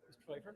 Mr. Pfeiffer?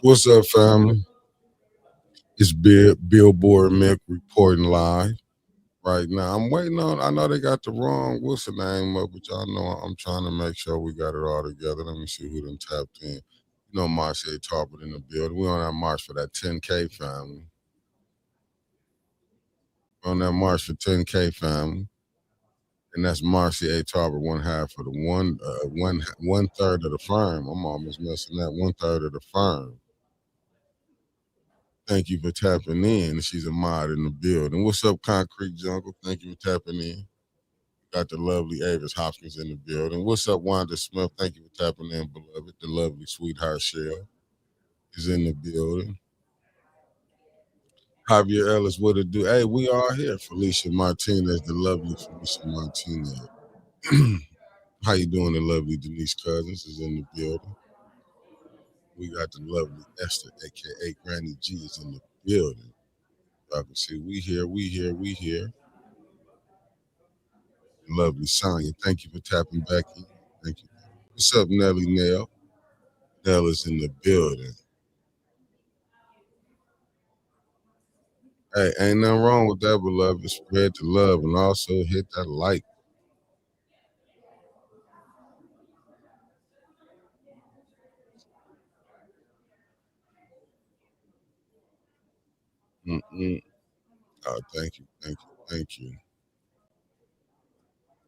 What's up, family? It's Billboard Mick reporting live right now. I'm waiting on. I know they got the wrong what's the name up, but y'all know I'm trying to make sure we got it all together. Let me see who done tapped in. You know, Marcia Tarpet in the building. We on that march for that 10K family. On that march for 10K family, and that's Marcia A. Tarpet, one half of the one third of the firm. I'm almost messing that one third of the firm. Thank you for tapping in. She's a mod in the building. What's up, Concrete Jungle? Thank you for tapping in. Got the lovely Avis Hopkins in the building. What's up, Wanda Smith? Thank you for tapping in, beloved. The lovely sweetheart Shell is in the building. Javier Ellis, what it do? Hey, we are here. Felicia Martinez, the lovely Felicia Martinez. How you doing? The lovely Denise Cousins is in the building. We got the lovely Esther, aka Granny G, is in the building. Y'all can see we here, we here, we here. Lovely Sonya. Thank you for tapping back in. Thank you. What's up, Nelly Nell? Nell is in the building. Hey, ain't nothing wrong with that, beloved. Spread the love and also hit that like. Mm-mm. Oh, thank you, thank you, thank you.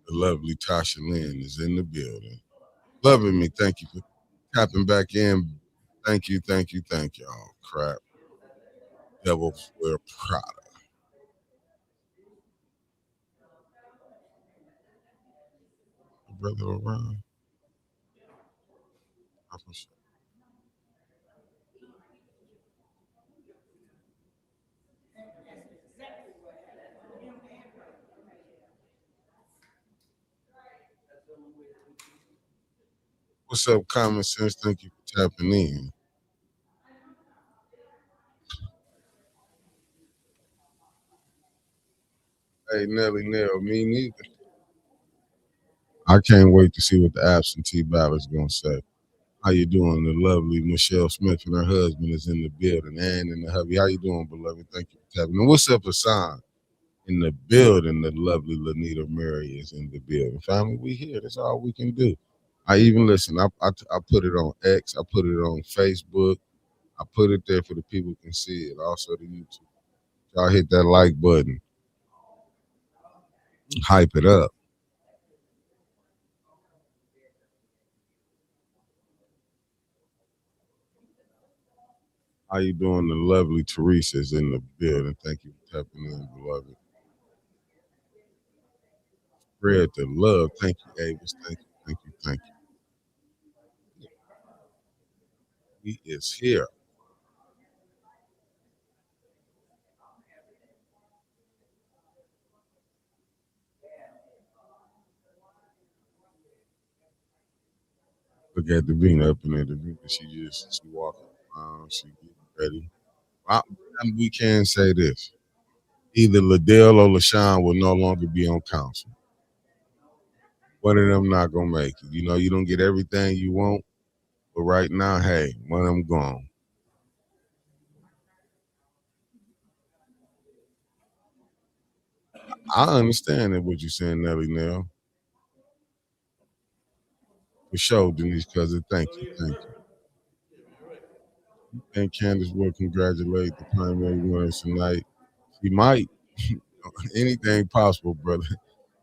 The lovely Tasha Lynn is in the building. Loving me. Thank you for tapping back in. Thank you, thank you, thank you. Oh, crap. Devils wear Prada. Brother around. What's up, Common Sense? Thank you for tapping in. Hey, Nelly Nell, me neither. I can't wait to see what the absentee ballot's gonna say. How you doing? The lovely Michelle Smith and her husband is in the building, and in the hubby. How you doing, beloved? Thank you for tapping. And what's up, Hassan? In the building, the lovely Lanita Murray is in the building. Family, we here. That's all we can do. I even listen. I put it on X. I put it on Facebook. I put it there for the people can see it. Also the YouTube. Y'all hit that like button. Hype it up. How you doing? The lovely Teresa is in the building. Thank you for tapping in, beloved. Spread the love. Thank you, Avis. Thank you, thank you, thank you. He is here. Look at Davina up in there. Davina, she walking around, she getting ready. And we can say this. Either Liddell or LaShawn will no longer be on council. One of them not gonna make it. You know, you don't get everything you want, but right now, hey, one of them gone. I understand that what you're saying, Nelly Nell. For sure, Denise Cousin. Thank you, thank you. And Candace will congratulate the primary winners tonight. She might. Anything possible, brother.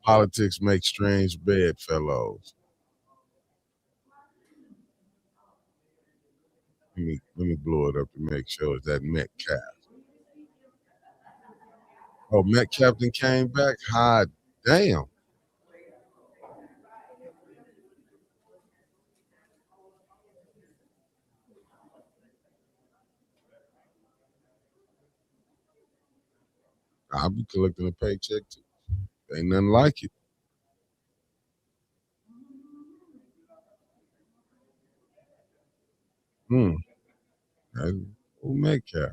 Politics make strange bedfellows. Let me blow it up to make sure it's that Metcalf. Oh, Metcalf came back. Hot damn. I'll be collecting a paycheck too. Ain't nothing like it. Hmm. Who Metcalf?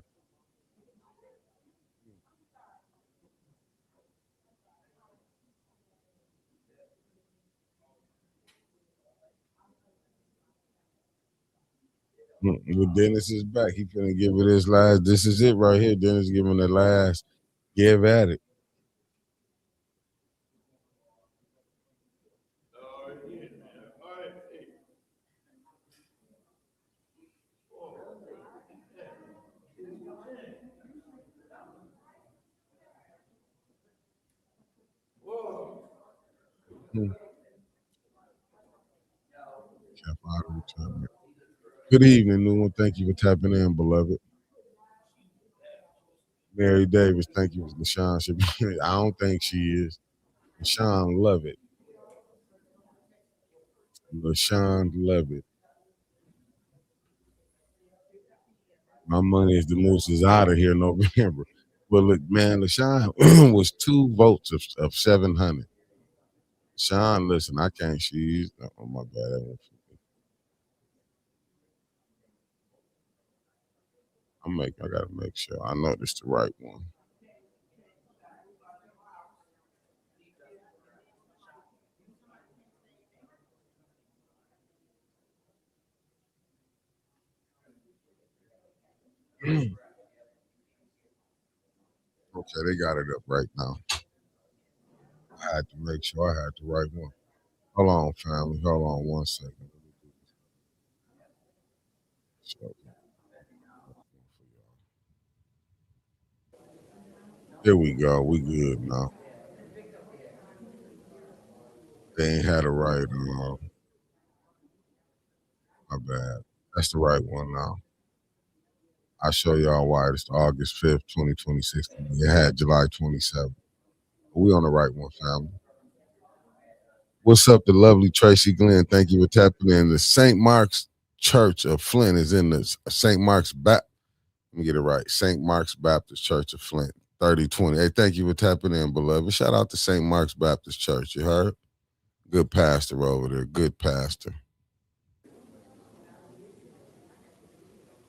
Well, Dennis is back. He finna give it his last. This is it right here. Dennis giving the last give at it. Hmm. Kept out of retirement. Good evening, new one. Thank you for tapping in, beloved. Mary Davis, thank you. LaShawn should be. I don't think she is. LaShawn love it. LaShawn love it. My money is the moose is out of here November. But look, man, LaShawn was 2 votes of 700. Sean, listen, I can't. She's oh my bad. I gotta make sure I know this the right one. Okay, they got it up right now. I had to make sure I had the right one. Hold on, family. Hold on 1 second. So, here we go. We good now. They ain't had it right. My bad. That's the right one now. I'll show y'all why. It's August 5th, 2026. It had July 27th. We on the right one, family. What's up, the lovely Tracy Glenn? Thank you for tapping in. The St. Mark's Church of Flint is in the St. Mark's Let me get it right. St. Mark's Baptist Church of Flint, 3020. Hey, thank you for tapping in, beloved. Shout out to St. Mark's Baptist Church. You heard? Good pastor over there. Good pastor.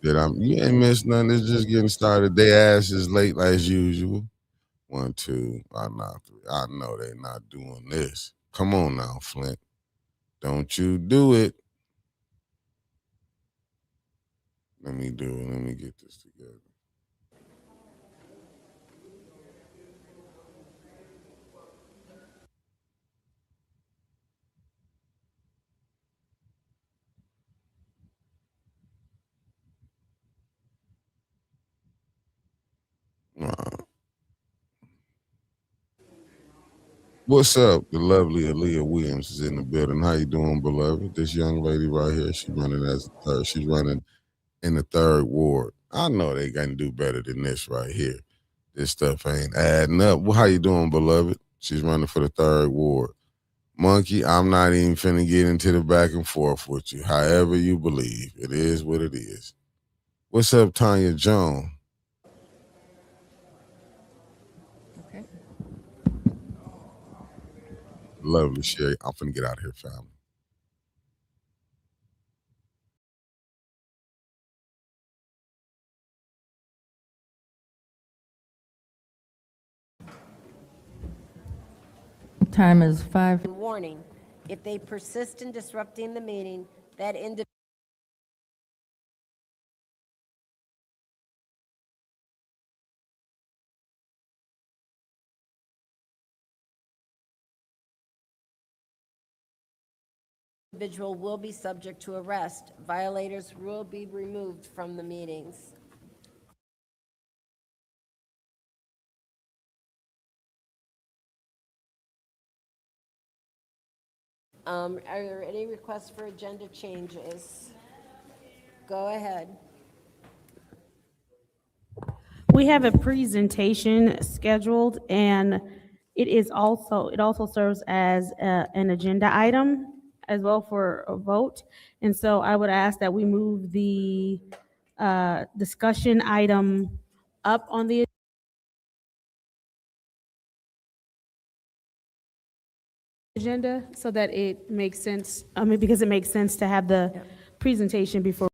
You ain't missed nothing. It's just getting started. They ass is late as usual. 1, 2, I know 3. I know they not doing this. Come on now, Flint. Don't you do it. Let me do it. Let me get this together. What's up? The lovely Aaliyah Williams is in the building. How you doing, beloved? This young lady right here, she's running as a third. She's running in the third ward. I know they can do better than this right here. This stuff ain't adding up. Well, how you doing, beloved? She's running for the third ward. Monkey, I'm not even finna get into the back and forth with you. However you believe, it is what it is. What's up, Tanya Jones? Okay. Lovely Sherry. I'm finna get out of here, family. Time is 5. Warning, if they persist in disrupting the meeting, that individual will be subject to arrest. Violators will be removed from the meetings. Are there any requests for agenda changes? Go ahead. We have a presentation scheduled, and it also serves as an agenda item as well for a vote. And so I would ask that we move the discussion item up on the agenda so that it makes sense, because it makes sense to have the presentation before.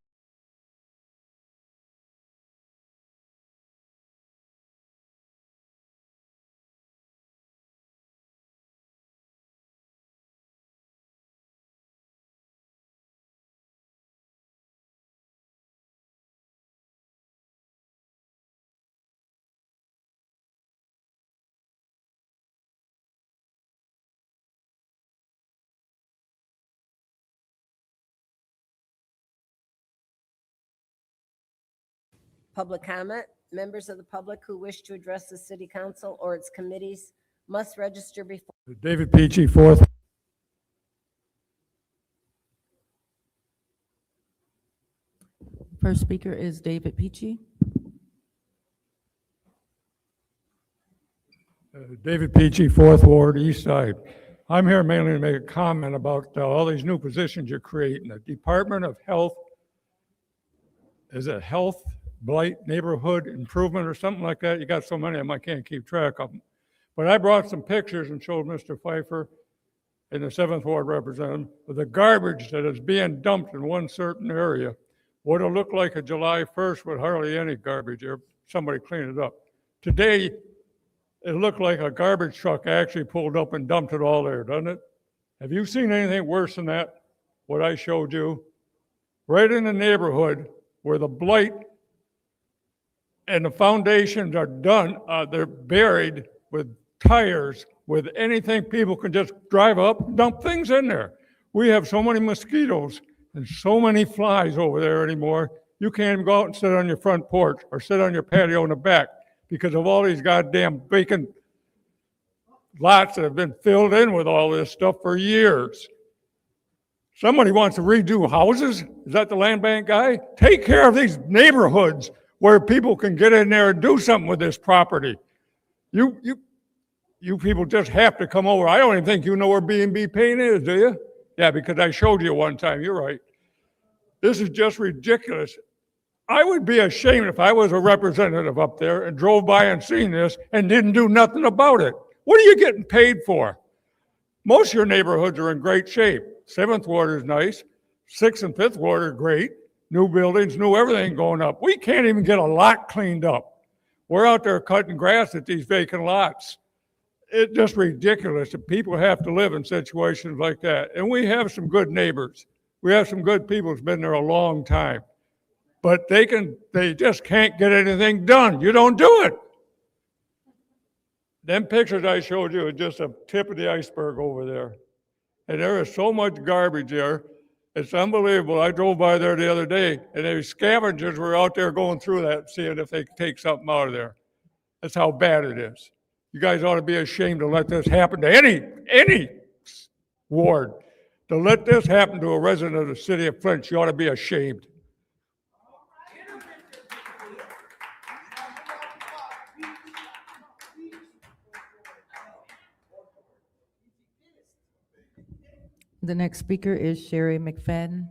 Public comment. Members of the public who wish to address the city council or its committees must register before. David Peachy, 4th. First speaker is David Peachy. David Peachy, 4th Ward, East Side. I'm here mainly to make a comment about all these new positions you're creating. The Department of Health, is it Health, Blight, Neighborhood Improvement or something like that? You got so many of them, I can't keep track of them. But I brought some pictures and showed Mr. Pfeiffer and the 7th Ward representative of the garbage that is being dumped in one certain area. What it'll look like a July 1st with hardly any garbage there. Somebody clean it up. Today, it looked like a garbage truck actually pulled up and dumped it all there, doesn't it? Have you seen anything worse than that? What I showed you? Right in the neighborhood where the blight and the foundations are done, they're buried with tires, with anything people can just drive up, dump things in there. We have so many mosquitoes and so many flies over there anymore. You can't even go out and sit on your front porch or sit on your patio in the back because of all these goddamn vacant lots that have been filled in with all this stuff for years. Somebody wants to redo houses? Is that the land bank guy? Take care of these neighborhoods where people can get in there and do something with this property. You people just have to come over. I don't even think you know where B&B Paint is, do you? Yeah, because I showed you one time. You're right. This is just ridiculous. I would be ashamed if I was a representative up there and drove by and seen this and didn't do nothing about it. What are you getting paid for? Most of your neighborhoods are in great shape. 7th Ward is nice. 6th and 5th Ward are great. New buildings, new everything going up. We can't even get a lot cleaned up. We're out there cutting grass at these vacant lots. It's just ridiculous that people have to live in situations like that. And we have some good neighbors. We have some good people who's been there a long time. But they just can't get anything done. You don't do it. Them pictures I showed you are just a tip of the iceberg over there. And there is so much garbage there. It's unbelievable. I drove by there the other day, and the scavengers were out there going through that, seeing if they could take something out of there. That's how bad it is. You guys ought to be ashamed to let this happen to any ward. To let this happen to a resident of the city of Flint, you ought to be ashamed. The next speaker is Sherry McFadden.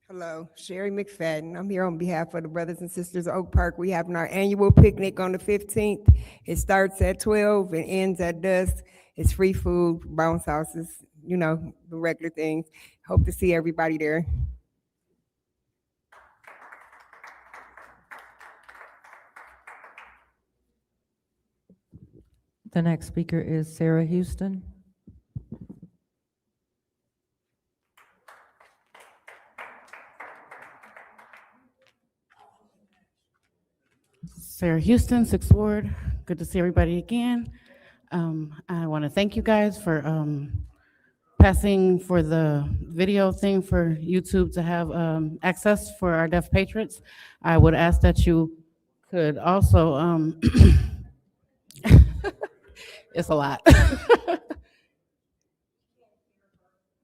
Hello, Sherry McFadden. I'm here on behalf of the brothers and sisters of Oak Park. We have our annual picnic on the 15th. It starts at 12 and ends at dusk. It's free food, bounce houses, you know, the regular things. Hope to see everybody there. The next speaker is Sarah Houston. Sarah Houston, 6th Ward. Good to see everybody again. I want to thank you guys for passing for the video thing for YouTube to have access for our deaf patrons. I would ask that you could also, it's a lot.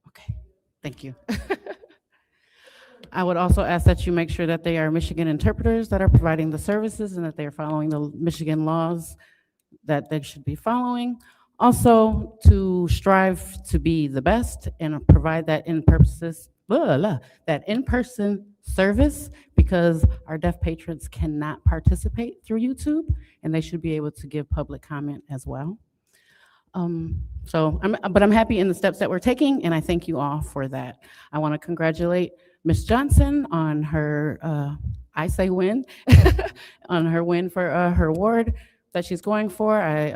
Okay, thank you. I would also ask that you make sure that they are Michigan interpreters that are providing the services and that they are following the Michigan laws that they should be following. Also, to strive to be the best and provide that in-person service, because our deaf patrons cannot participate through YouTube and they should be able to give public comment as well. But I'm happy in the steps that we're taking, and I thank you all for that. I want to congratulate Ms. Johnson on her, I say win, on her win for her award that she's going for. I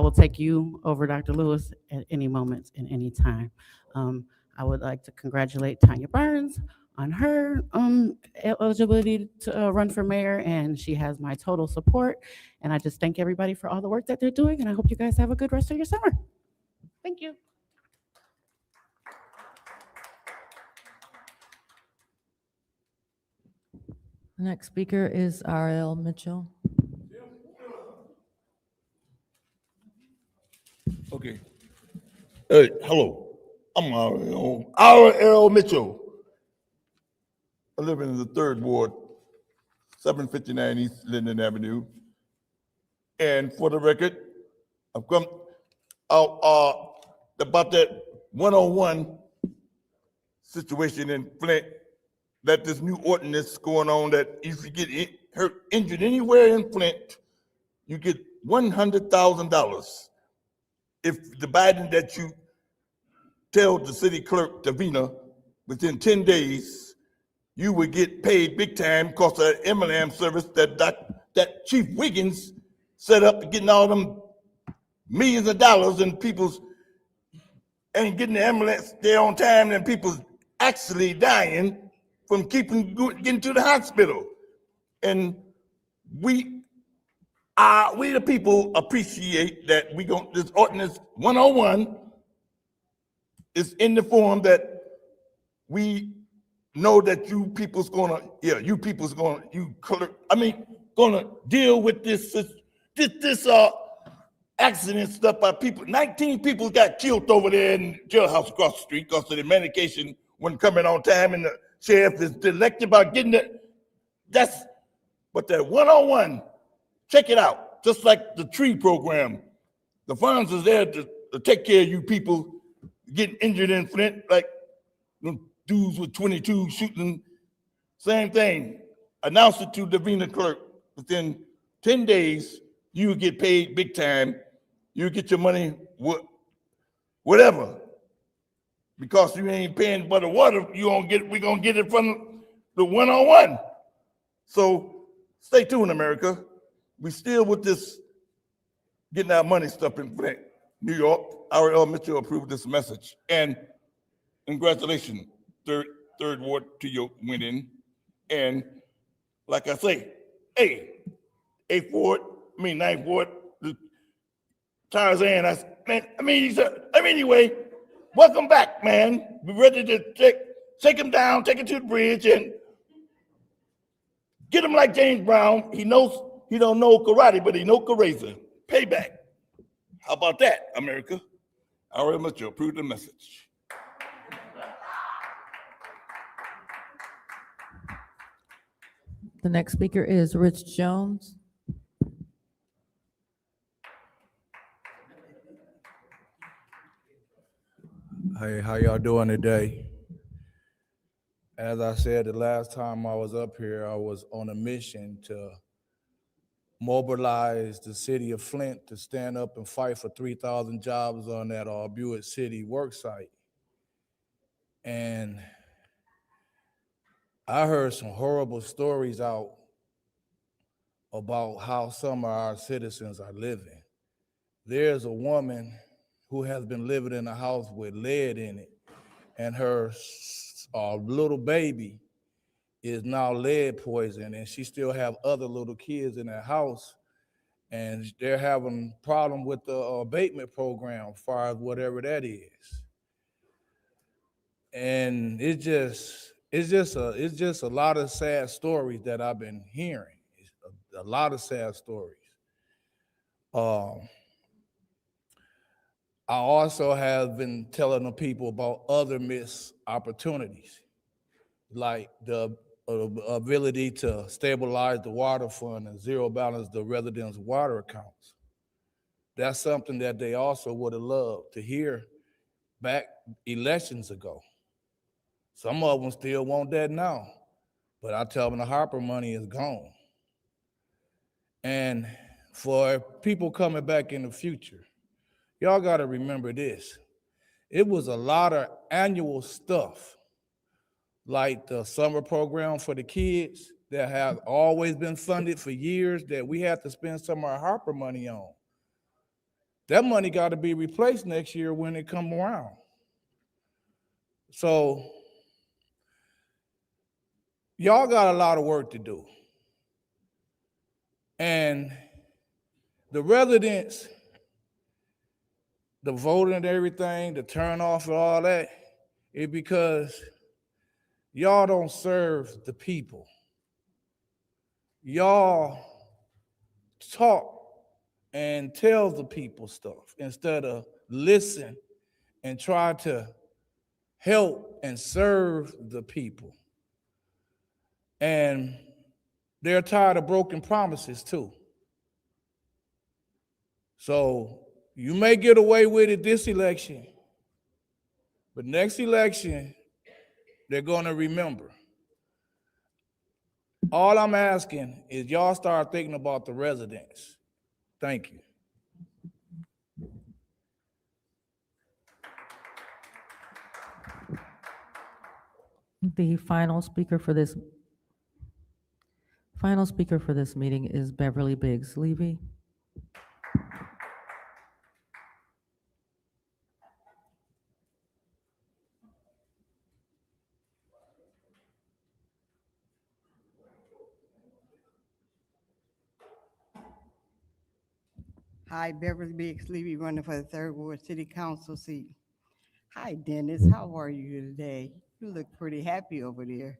will take you over Dr. Lewis at any moment and any time. I would like to congratulate Tanya Burns on her eligibility to run for mayor, and she has my total support. And I just thank everybody for all the work that they're doing, and I hope you guys have a good rest of your summer. Thank you. The next speaker is R.L. Mitchell. Okay. Hey, hello. I'm R.L. Mitchell. I live in the 3rd Ward, 759 East Linden Avenue. And for the record, I've come out about that 101 situation in Flint, that this new ordinance going on that if you get hurt, injured anywhere in Flint, you get $100,000. If the Biden that you tell the city clerk, Davina, within 10 days, you would get paid big time because of that MLM service that Chief Wiggins set up to getting all them millions of dollars and people's ain't getting the ambulance there on time and people's actually dying from getting to the hospital. And we the people appreciate that this ordinance 101 is in the form that we know that you people's gonna deal with this accident stuff by people. 19 people got killed over there in the jailhouse across the street because of the medication wasn't coming on time, and the sheriff is elected about getting it. But that 101, check it out. Just like the tree program, the funds is there to take care of you people getting injured in Flint, like the dudes with 22 shooting. Same thing. Announce it to the Davina clerk. Within 10 days, you get paid big time. You get your money, whatever. Because you ain't paying for the water, we're gonna get it from the 101. So stay tuned, America. We still with this getting our money stuff in Flint, New York. R.L. Mitchell approved this message. And congratulations, third Ward to your winning. And like I say, hey, 8th Ward, Ninth Ward, Tarzan, anyway, welcome back, man. We're ready to take him down, take him to the bridge, and get him like James Brown. He don't know karate, but he knows karate. Payback. How about that, America? R.L. Mitchell approved the message. The next speaker is Rich Jones. Hey, how y'all doing today? As I said the last time I was up here, I was on a mission to mobilize the city of Flint to stand up and fight for 3,000 jobs on that Buick City work site. And I heard some horrible stories out about how some of our citizens are living. There's a woman who has been living in a house with lead in it, and her little baby is now lead poisoned, and she still have other little kids in that house, and they're having problem with the abatement program as far as whatever that is. And it's just a lot of sad stories that I've been hearing. A lot of sad stories. I also have been telling the people about other missed opportunities, like the ability to stabilize the water fund and zero balance the residents' water accounts. That's something that they also would have loved to hear back elections ago. Some of them still want that now, but I tell them the Harper money is gone. And for people coming back in the future, y'all got to remember this. It was a lot of annual stuff, like the summer program for the kids that have always been funded for years that we had to spend some of our Harper money on. That money got to be replaced next year when it come around. So y'all got a lot of work to do. And the residents, the voting and everything, the turnoff and all that, is because y'all don't serve the people. Y'all talk and tell the people stuff instead of listen and try to help and serve the people. And they're tired of broken promises too. So you may get away with it this election, but next election, they're gonna remember. All I'm asking is y'all start thinking about the residents. Thank you. The final speaker for this meeting is Beverly Biggs Levy. Hi, Beverly Biggs Levy, running for the 3rd Ward City Council seat. Hi, Dennis. How are you today? You look pretty happy over there.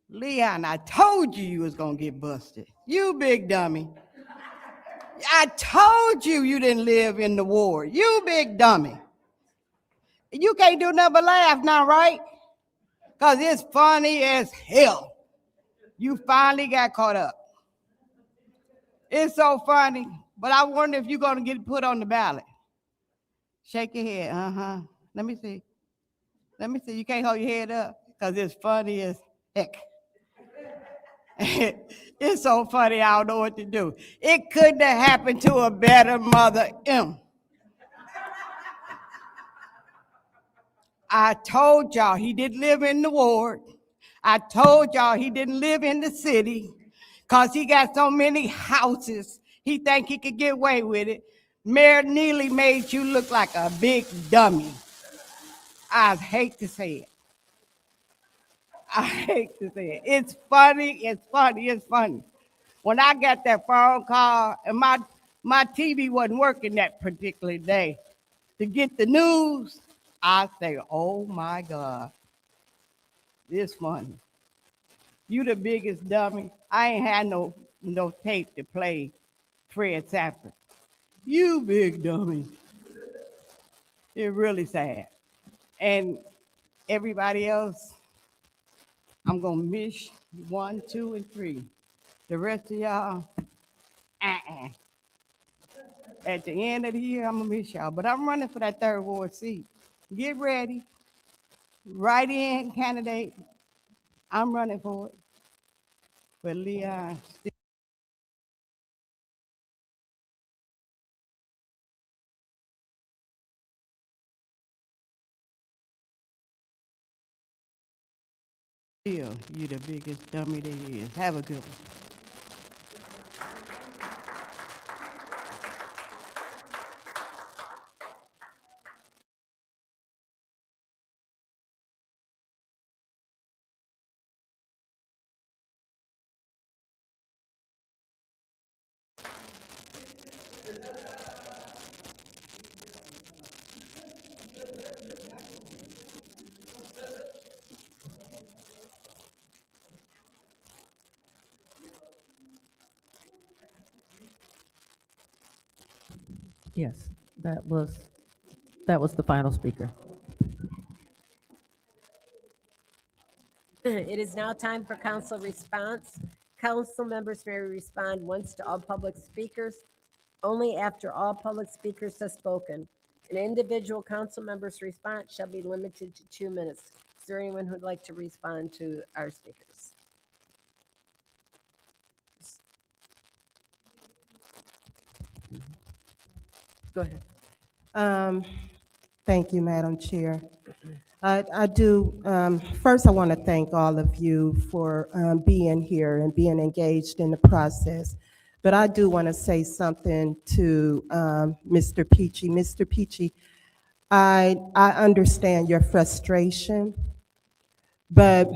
Leon, I told you you was gonna get busted. You big dummy. I told you you didn't live in the ward. You big dummy. You can't do nothing but laugh now, right? Because it's funny as hell. You finally got caught up. It's so funny, but I wonder if you're going to get put on the ballot. Shake your head, uh-huh. Let me see. Let me see. You can't hold your head up because it's funny as heck. It's so funny, I don't know what to do. It couldn't have happened to a better mother, M. I told y'all he didn't live in the ward. I told y'all he didn't live in the city because he got so many houses. He think he could get away with it. Mayor Neely made you look like a big dummy. I hate to say it. I hate to say it. It's funny, it's funny, it's funny. When I got that phone call and my TV wasn't working that particular day to get the news, I say, oh my God, this funny. You the biggest dummy. I ain't had no tape to play Fred Sanford. You big dummy. It's really sad. And everybody else, I'm gonna miss 1, 2, and 3. The rest of y'all, At the end of the year, I'm gonna miss y'all. But I'm running for that 3rd Ward seat. Get ready. Write in, candidate. I'm running for it. For Leon. Still, you the biggest dummy there is. Have a good one. Yes, that was the final speaker. It is now time for council response. Council members may respond once to all public speakers, only after all public speakers have spoken. An individual council member's response shall be limited to 2 minutes. Is there anyone who'd like to respond to our speakers? Go ahead. Thank you, Madam Chair. I do, first I want to thank all of you for being here and being engaged in the process. But I do want to say something to Mr. Peachy. Mr. Peachy, I understand your frustration, but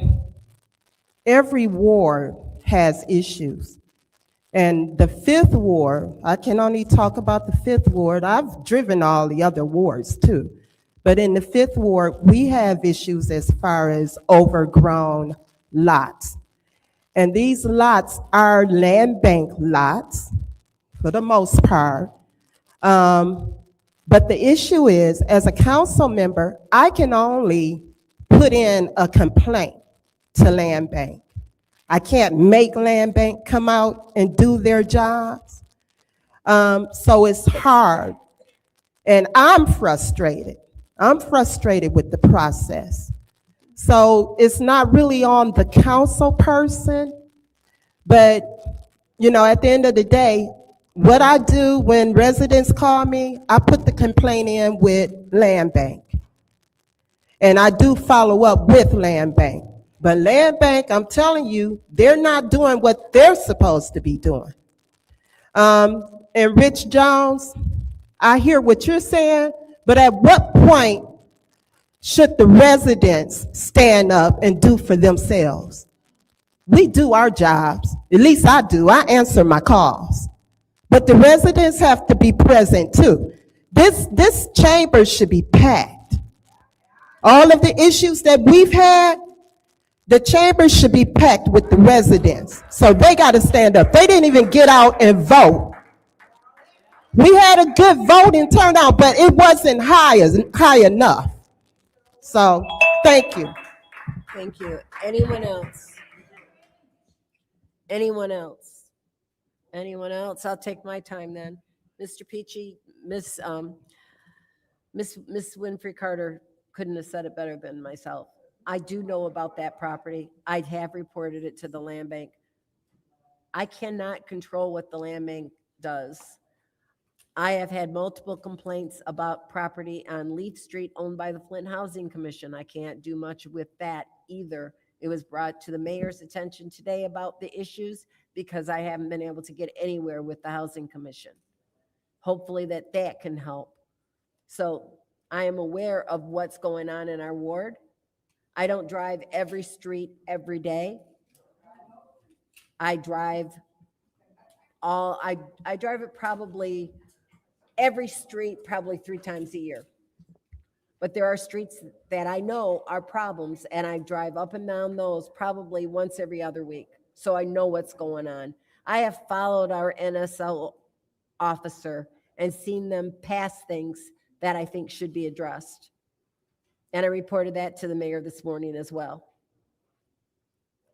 every ward has issues. And the fifth ward, I can only talk about the fifth ward. I've driven all the other wards too. But in the fifth ward, we have issues as far as overgrown lots. And these lots are land bank lots for the most part. But the issue is, as a council member, I can only put in a complaint to land bank. I can't make land bank come out and do their jobs. So it's hard. And I'm frustrated. I'm frustrated with the process. So it's not really on the council person, but at the end of the day, what I do when residents call me, I put the complaint in with land bank. And I do follow up with land bank. But land bank, I'm telling you, they're not doing what they're supposed to be doing. And Rich Jones, I hear what you're saying, but at what point should the residents stand up and do for themselves? We do our jobs, at least I do, I answer my calls. But the residents have to be present too. This chamber should be packed. All of the issues that we've had, the chamber should be packed with the residents. So they got to stand up. They didn't even get out and vote. We had a good voting turnout, but it wasn't high enough. So, thank you. Thank you. Anyone else? Anyone else? Anyone else? I'll take my time then. Mr. Peachy, Miss Winfrey Carter couldn't have said it better than myself. I do know about that property. I have reported it to the land bank. I cannot control what the land bank does. I have had multiple complaints about property on Leaf Street owned by the Flint Housing Commission. I can't do much with that either. It was brought to the mayor's attention today about the issues because I haven't been able to get anywhere with the Housing Commission. Hopefully that can help. So I am aware of what's going on in our ward. I don't drive every street every day. I drive it probably every street probably 3 times a year. But there are streets that I know are problems, and I drive up and down those probably once every other week. So I know what's going on. I have followed our NSL officer and seen them pass things that I think should be addressed. And I reported that to the mayor this morning as well.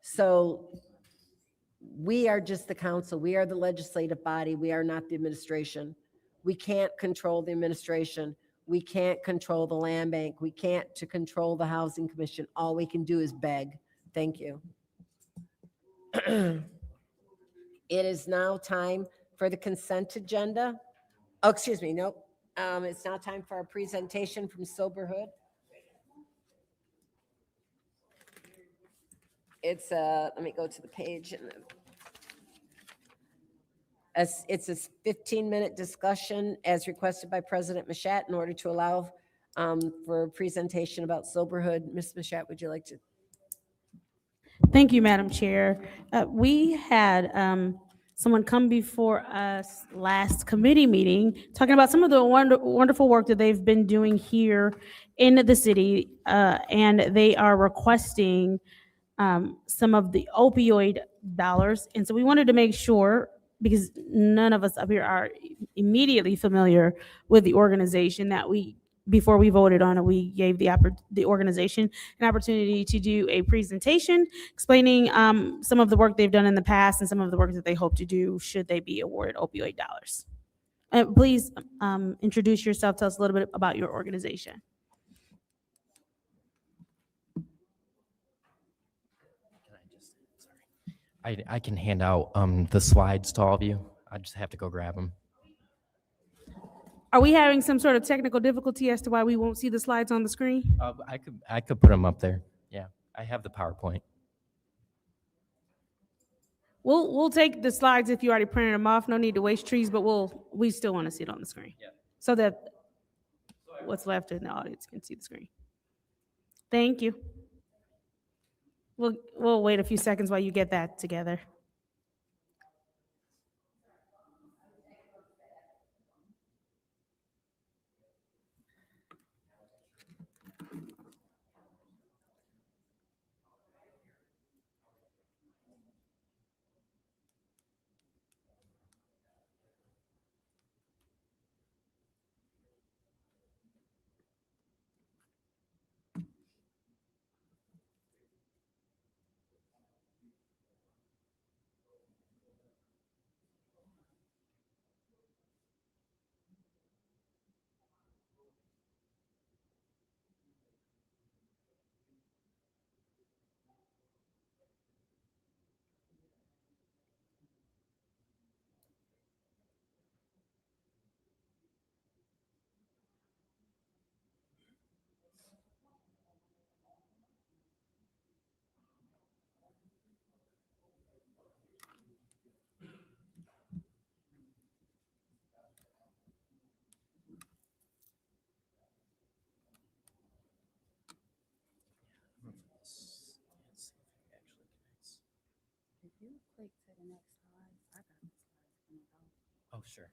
So we are just the council. We are the legislative body. We are not the administration. We can't control the administration. We can't control the land bank. We can't control the housing commission. All we can do is beg. Thank you. It is now time for the consent agenda. Oh, excuse me, nope. It's now time for our presentation from Soberhood. It's let me go to the page. It's a 15-minute discussion as requested by President Mick810 in order to allow for a presentation about Soberhood. Ms. Mick810, would you like to? Thank you, Madam Chair. We had someone come before us last committee meeting talking about some of the wonderful work that they've been doing here in the city, and they are requesting some of the opioid dollars. And so we wanted to make sure, because none of us up here are immediately familiar with the organization, that before we voted on it, we gave the organization an opportunity to do a presentation explaining some of the work they've done in the past and some of the work that they hope to do should they be awarded opioid dollars. Please introduce yourself. Tell us a little bit about your organization. I can hand out the slides to all of you. I just have to go grab them. Are we having some sort of technical difficulty as to why we won't see the slides on the screen? I could put them up there. Yeah, I have the PowerPoint. We'll take the slides if you already printed them off. No need to waste trees, but we still want to see it on the screen. Yeah. So that. So what's left in the audience can see the screen. Thank you. We'll wait a few seconds while you get that together. Oh, sure.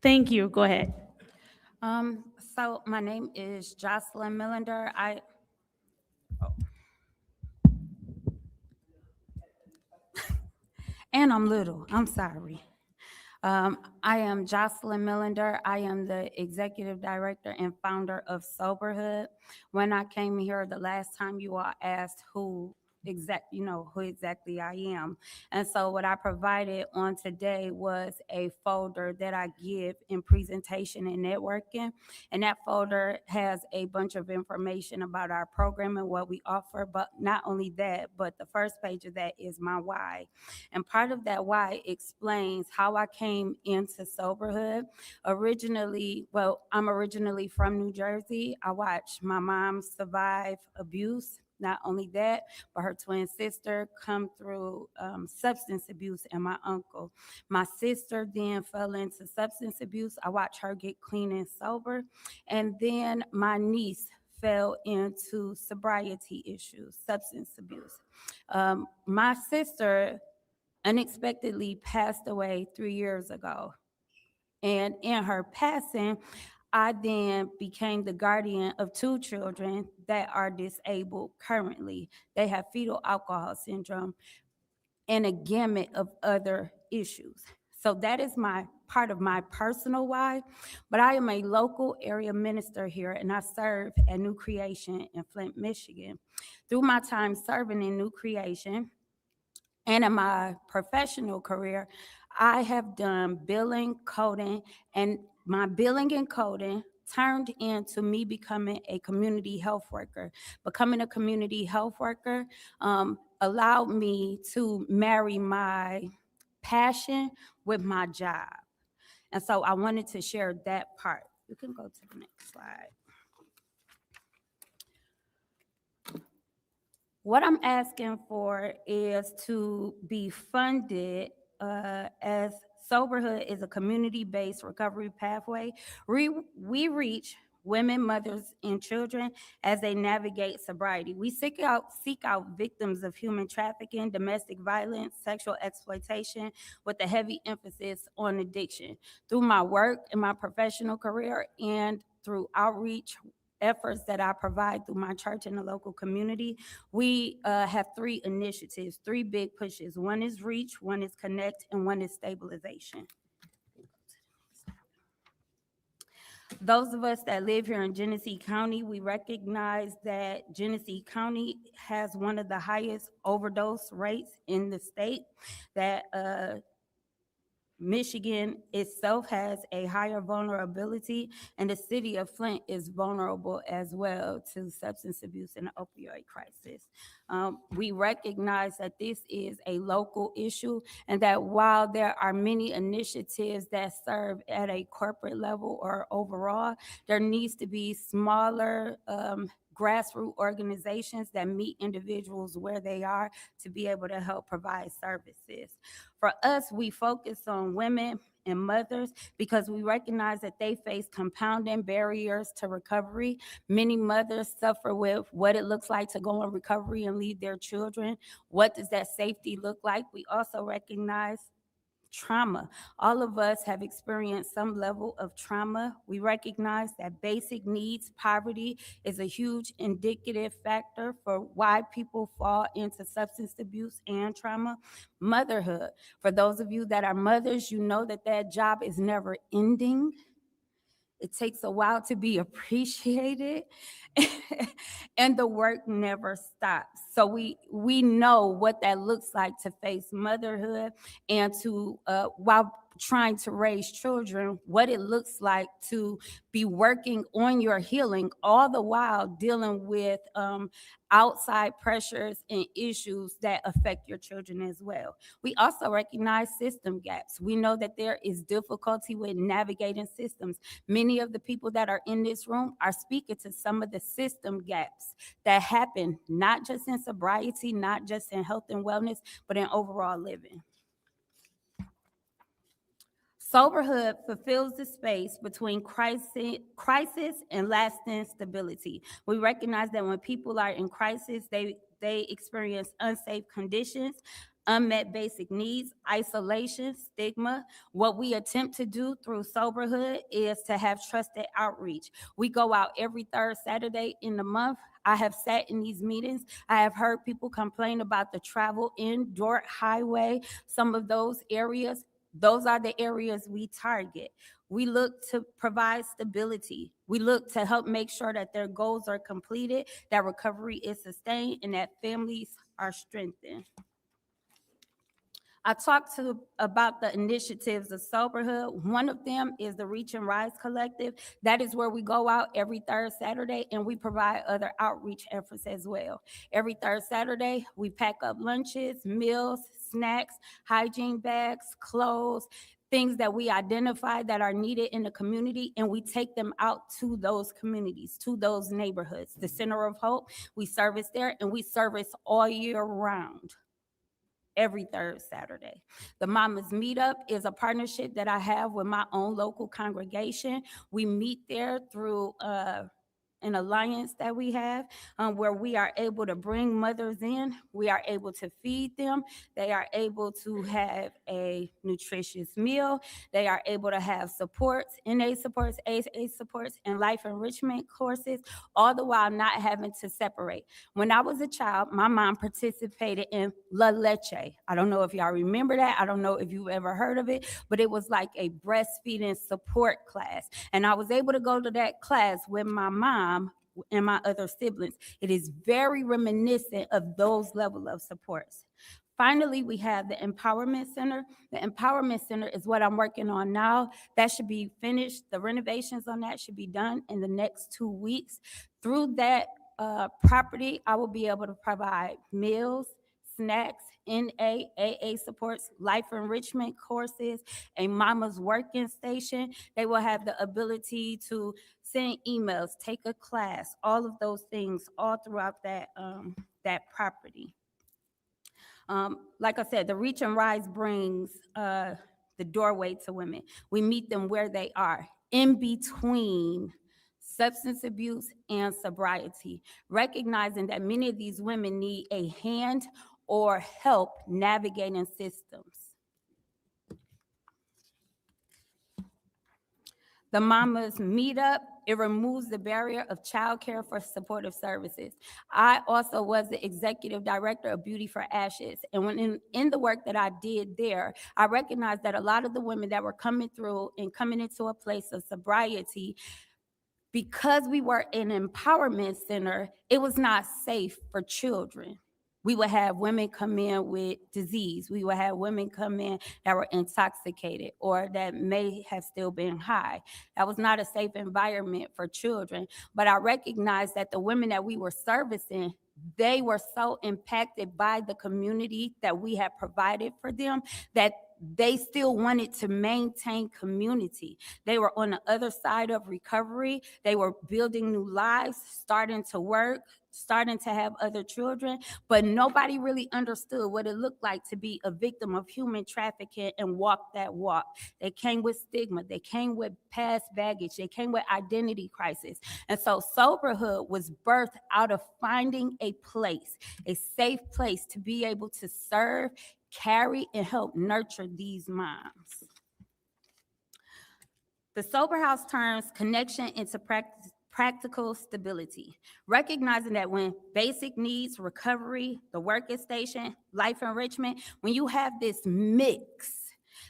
Thank you. Go ahead. So my name is Jocelyn Millender. And I'm little, I'm sorry. I am Jocelyn Millender. I am the executive director and founder of Soberhood. When I came here the last time, you all asked who exactly I am. And so what I provided on today was a folder that I give in presentation and networking. And that folder has a bunch of information about our program and what we offer. But not only that, but the first page of that is my why. And part of that why explains how I came into Soberhood. I'm originally from New Jersey. I watched my mom survive abuse. Not only that, but her twin sister come through substance abuse, and my uncle. My sister then fell into substance abuse. I watched her get clean and sober. And then my niece fell into sobriety issues, substance abuse. My sister unexpectedly passed away 3 years ago. And in her passing, I then became the guardian of 2 children that are disabled currently. They have fetal alcohol syndrome and a gamut of other issues. So that is my part of my personal why, but I am a local area minister here and I serve at New Creation in Flint, Michigan. Through my time serving in New Creation, and in my professional career, I have done billing, coding, and my billing and coding turned into me becoming a community health worker. Becoming a community health worker allowed me to marry my passion with my job. And so I wanted to share that part. You can go to the next slide. What I'm asking for is to be funded as Soberhood is a community-based recovery pathway. We reach women, mothers, and children as they navigate sobriety. We seek out victims of human trafficking, domestic violence, sexual exploitation, with a heavy emphasis on addiction. Through my work in my professional career and through outreach efforts that I provide through my church and the local community, we have 3 initiatives, 3 big pushes. One is reach, one is connect, and one is stabilization. Those of us that live here in Genesee County, we recognize that Genesee County has one of the highest overdose rates in the state, that Michigan itself has a higher vulnerability, and the city of Flint is vulnerable as well to substance abuse and opioid crisis. We recognize that this is a local issue, and that while there are many initiatives that serve at a corporate level or overall, there needs to be smaller grassroots organizations that meet individuals where they are to be able to help provide services. For us, we focus on women and mothers because we recognize that they face compounding barriers to recovery. Many mothers suffer with what it looks like to go in recovery and leave their children. What does that safety look like? We also recognize trauma. All of us have experienced some level of trauma. We recognize that basic needs, poverty, is a huge indicative factor for why people fall into substance abuse and trauma. Motherhood. For those of you that are mothers, you know that that job is never ending. It takes a while to be appreciated, and the work never stops. So we know what that looks like to face motherhood and to, while trying to raise children, what it looks like to be working on your healing, all the while dealing with outside pressures and issues that affect your children as well. We also recognize system gaps. We know that there is difficulty with navigating systems. Many of the people that are in this room are speaking to some of the system gaps that happen, not just in sobriety, not just in health and wellness, but in overall living. Soberhood fulfills the space between crisis and lasting stability. We recognize that when people are in crisis, they experience unsafe conditions, unmet basic needs, isolation, stigma. What we attempt to do through Soberhood is to have trusted outreach. We go out every 3rd Saturday in the month. I have sat in these meetings. I have heard people complain about the travel in Dordt Highway, some of those areas. Those are the areas we target. We look to provide stability. We look to help make sure that their goals are completed, that recovery is sustained, and that families are strengthened. I talked about the initiatives of Soberhood. One of them is the Reach and Rise Collective. That is where we go out every 3rd Saturday, and we provide other outreach efforts as well. Every 3rd Saturday, we pack up lunches, meals, snacks, hygiene bags, clothes, things that we identify that are needed in the community, and we take them out to those communities, to those neighborhoods. The Center of Hope, we service there, and we service all year round. Every 3rd Saturday. The Mamas Meetup is a partnership that I have with my own local congregation. We meet there through an alliance that we have where we are able to bring mothers in. We are able to feed them. They are able to have a nutritious meal. They are able to have supports, NA supports, AA supports, and life enrichment courses, all the while not having to separate. When I was a child, my mom participated in La Leche. I don't know if y'all remember that. I don't know if you've ever heard of it, but it was like a breastfeeding support class. And I was able to go to that class with my mom and my other siblings. It is very reminiscent of those level of supports. Finally, we have the Empowerment Center. The Empowerment Center is what I'm working on now. That should be finished. The renovations on that should be done in the next 2 weeks. Through that property, I will be able to provide meals, snacks, NAAA supports, life enrichment courses, a mama's working station. They will have the ability to send emails, take a class, all of those things all throughout that property. Like I said, the Reach and Rise brings the doorway to women. We meet them where they are, in between substance abuse and sobriety, recognizing that many of these women need a hand or help navigating systems. The Mamas Meetup, it removes the barrier of childcare for supportive services. I also was the executive director of Beauty for Ashes. And when in the work that I did there, I recognized that a lot of the women that were coming through and coming into a place of sobriety, because we were an empowerment center, it was not safe for children. We would have women come in with disease. We would have women come in that were intoxicated or that may have still been high. That was not a safe environment for children. But I recognized that the women that we were servicing, they were so impacted by the community that we had provided for them that they still wanted to maintain community. They were on the other side of recovery. They were building new lives, starting to work, starting to have other children, but nobody really understood what it looked like to be a victim of human trafficking and walk that walk. They came with stigma. They came with past baggage. They came with identity crisis. And so Soberhood was birthed out of finding a place, a safe place to be able to serve, carry, and help nurture these moms. The Sober House turns connection into practical stability, recognizing that when basic needs, recovery, the working station, life enrichment, when you have this mix,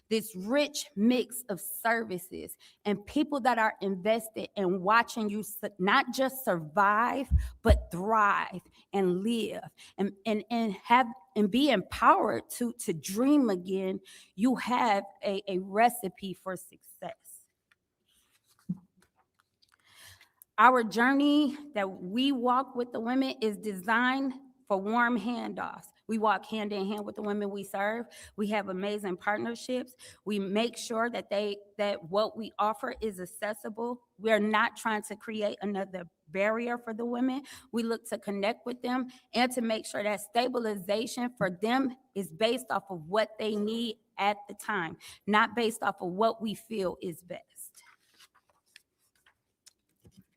this rich mix of services and people that are invested in watching you not just survive, but thrive and live and be empowered to dream again, you have a recipe for success. Our journey that we walk with the women is designed for warm handoffs. We walk hand in hand with the women we serve. We have amazing partnerships. We make sure that what we offer is accessible. We're not trying to create another barrier for the women. We look to connect with them and to make sure that stabilization for them is based off of what they need at the time, not based off of what we feel is best.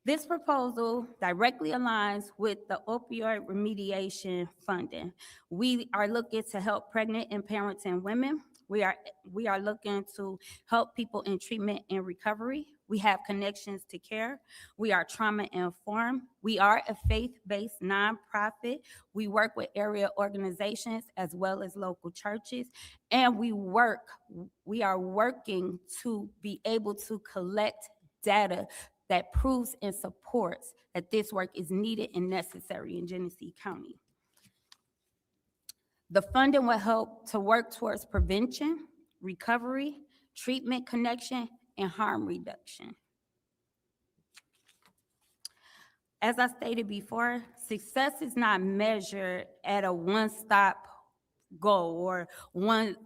This proposal directly aligns with the opioid remediation funding. We are looking to help pregnant and parenting women. We are looking to help people in treatment and recovery. We have connections to care. We are trauma informed. We are a faith-based nonprofit. We work with area organizations as well as local churches. And we are working to be able to collect data that proves and supports that this work is needed and necessary in Genesee County. The funding will help to work towards prevention, recovery, treatment connection, and harm reduction. As I stated before, success is not measured at a one-stop goal or one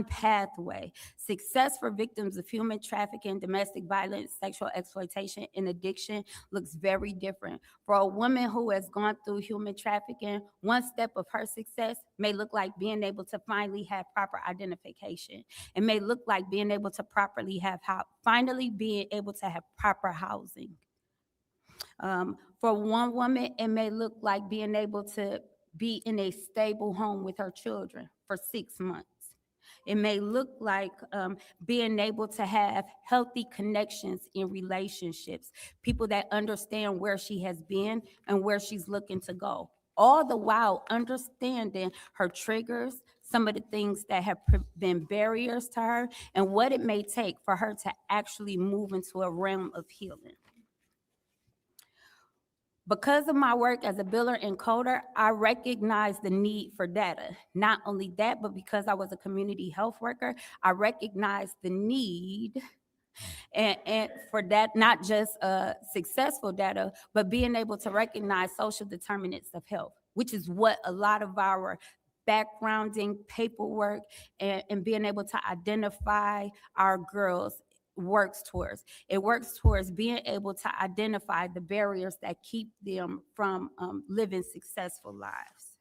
pathway. Success for victims of human trafficking, domestic violence, sexual exploitation, and addiction looks very different. For a woman who has gone through human trafficking, one step of her success may look like being able to finally have proper identification. It may look like being able to finally being able to have proper housing. For one woman, it may look like being able to be in a stable home with her children for 6 months. It may look like being able to have healthy connections in relationships, people that understand where she has been and where she's looking to go, all the while understanding her triggers, some of the things that have been barriers to her, and what it may take for her to actually move into a realm of healing. Because of my work as a biller and coder, I recognize the need for data. Not only that, but because I was a community health worker, I recognize the need and for that, not just successful data, but being able to recognize social determinants of health. which is what a lot of our backgrounding, paperwork, and being able to identify our girls works towards. It works towards being able to identify the barriers that keep them from living successful lives.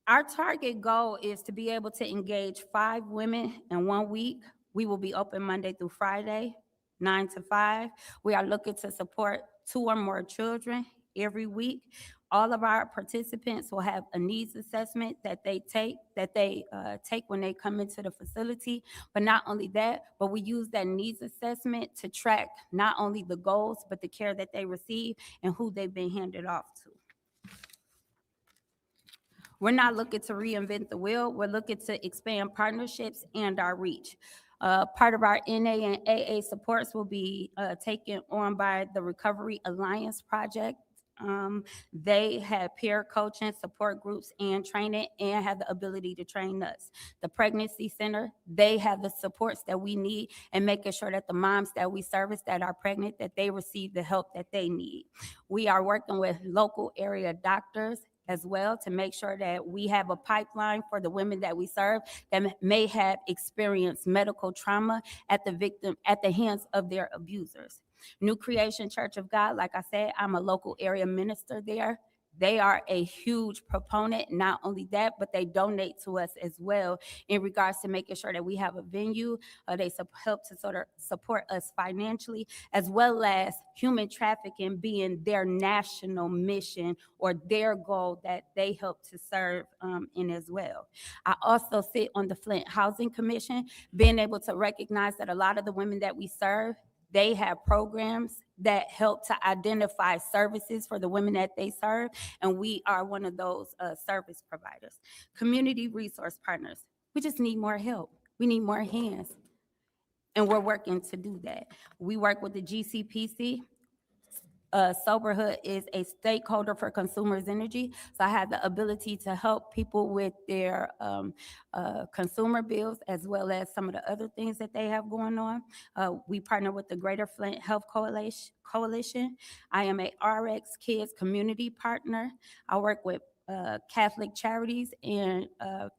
Our target goal is to be able to engage 5 women in 1 week. We will be open Monday through Friday, 9 to 5. We are looking to support 2 or more children every week. All of our participants will have a needs assessment that they take when they come into the facility. But not only that, but we use that needs assessment to track not only the goals, but the care that they receive and who they've been handed off to. We're not looking to reinvent the wheel. We're looking to expand partnerships and our reach. Part of our NA and AA supports will be taken on by the Recovery Alliance Project. They have peer coaching, support groups, and training, and have the ability to train us. The Pregnancy Center, they have the supports that we need and making sure that the moms that we service that are pregnant, that they receive the help that they need. We are working with local area doctors as well to make sure that we have a pipeline for the women that we serve that may have experienced medical trauma at the hands of their abusers. New Creation Church of God, like I said, I'm a local area minister there. They are a huge proponent. Not only that, but they donate to us as well in regards to making sure that we have a venue. They help to sort of support us financially, as well as human trafficking being their national mission or their goal that they help to serve in as well. I also sit on the Flint Housing Commission, being able to recognize that a lot of the women that we serve, they have programs that help to identify services for the women that they serve, and we are one of those service providers. Community resource partners, we just need more help. We need more hands, and we're working to do that. We work with the GCPC. Soberhood is a stakeholder for consumers energy, so I have the ability to help people with their consumer bills, as well as some of the other things that they have going on. We partner with the Greater Flint Health Coalition. I am a RX Kids community partner. I work with Catholic Charities and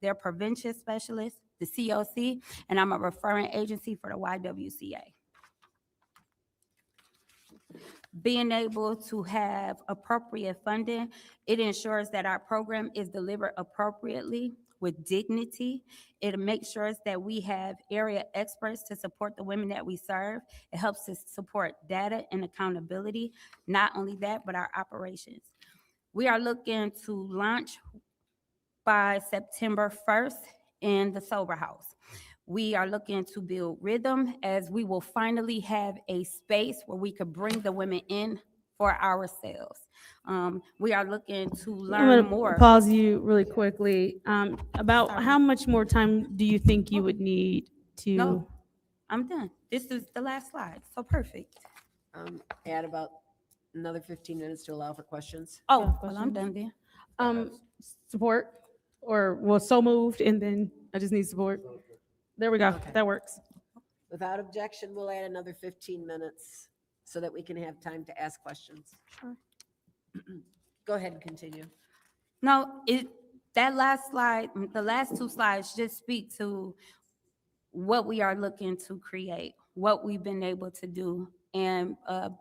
their prevention specialists, the COC, and I'm a referring agency for the YWCA. Being able to have appropriate funding, it ensures that our program is delivered appropriately with dignity. It makes sure that we have area experts to support the women that we serve. It helps to support data and accountability. Not only that, but our operations. We are looking to launch by September 1st in the Sober House. We are looking to build rhythm, as we will finally have a space where we could bring the women in for ourselves. We are looking to I'm learn gonna more. pause you really quickly. About Sorry. how much more time do you think you would need to? No, I'm done. This is the last slide, so perfect. Add about another 15 minutes to allow for questions. Oh, Yeah, well, I'm questions? done then. Support, or well, so moved, and then I just need support. There we go. Okay. That works. Without objection, we'll add another 15 minutes so that we can have time to ask questions. Sure. Go ahead and continue. No, that last slide, the last 2 slides just speak to what we are looking to create, what we've been able to do. And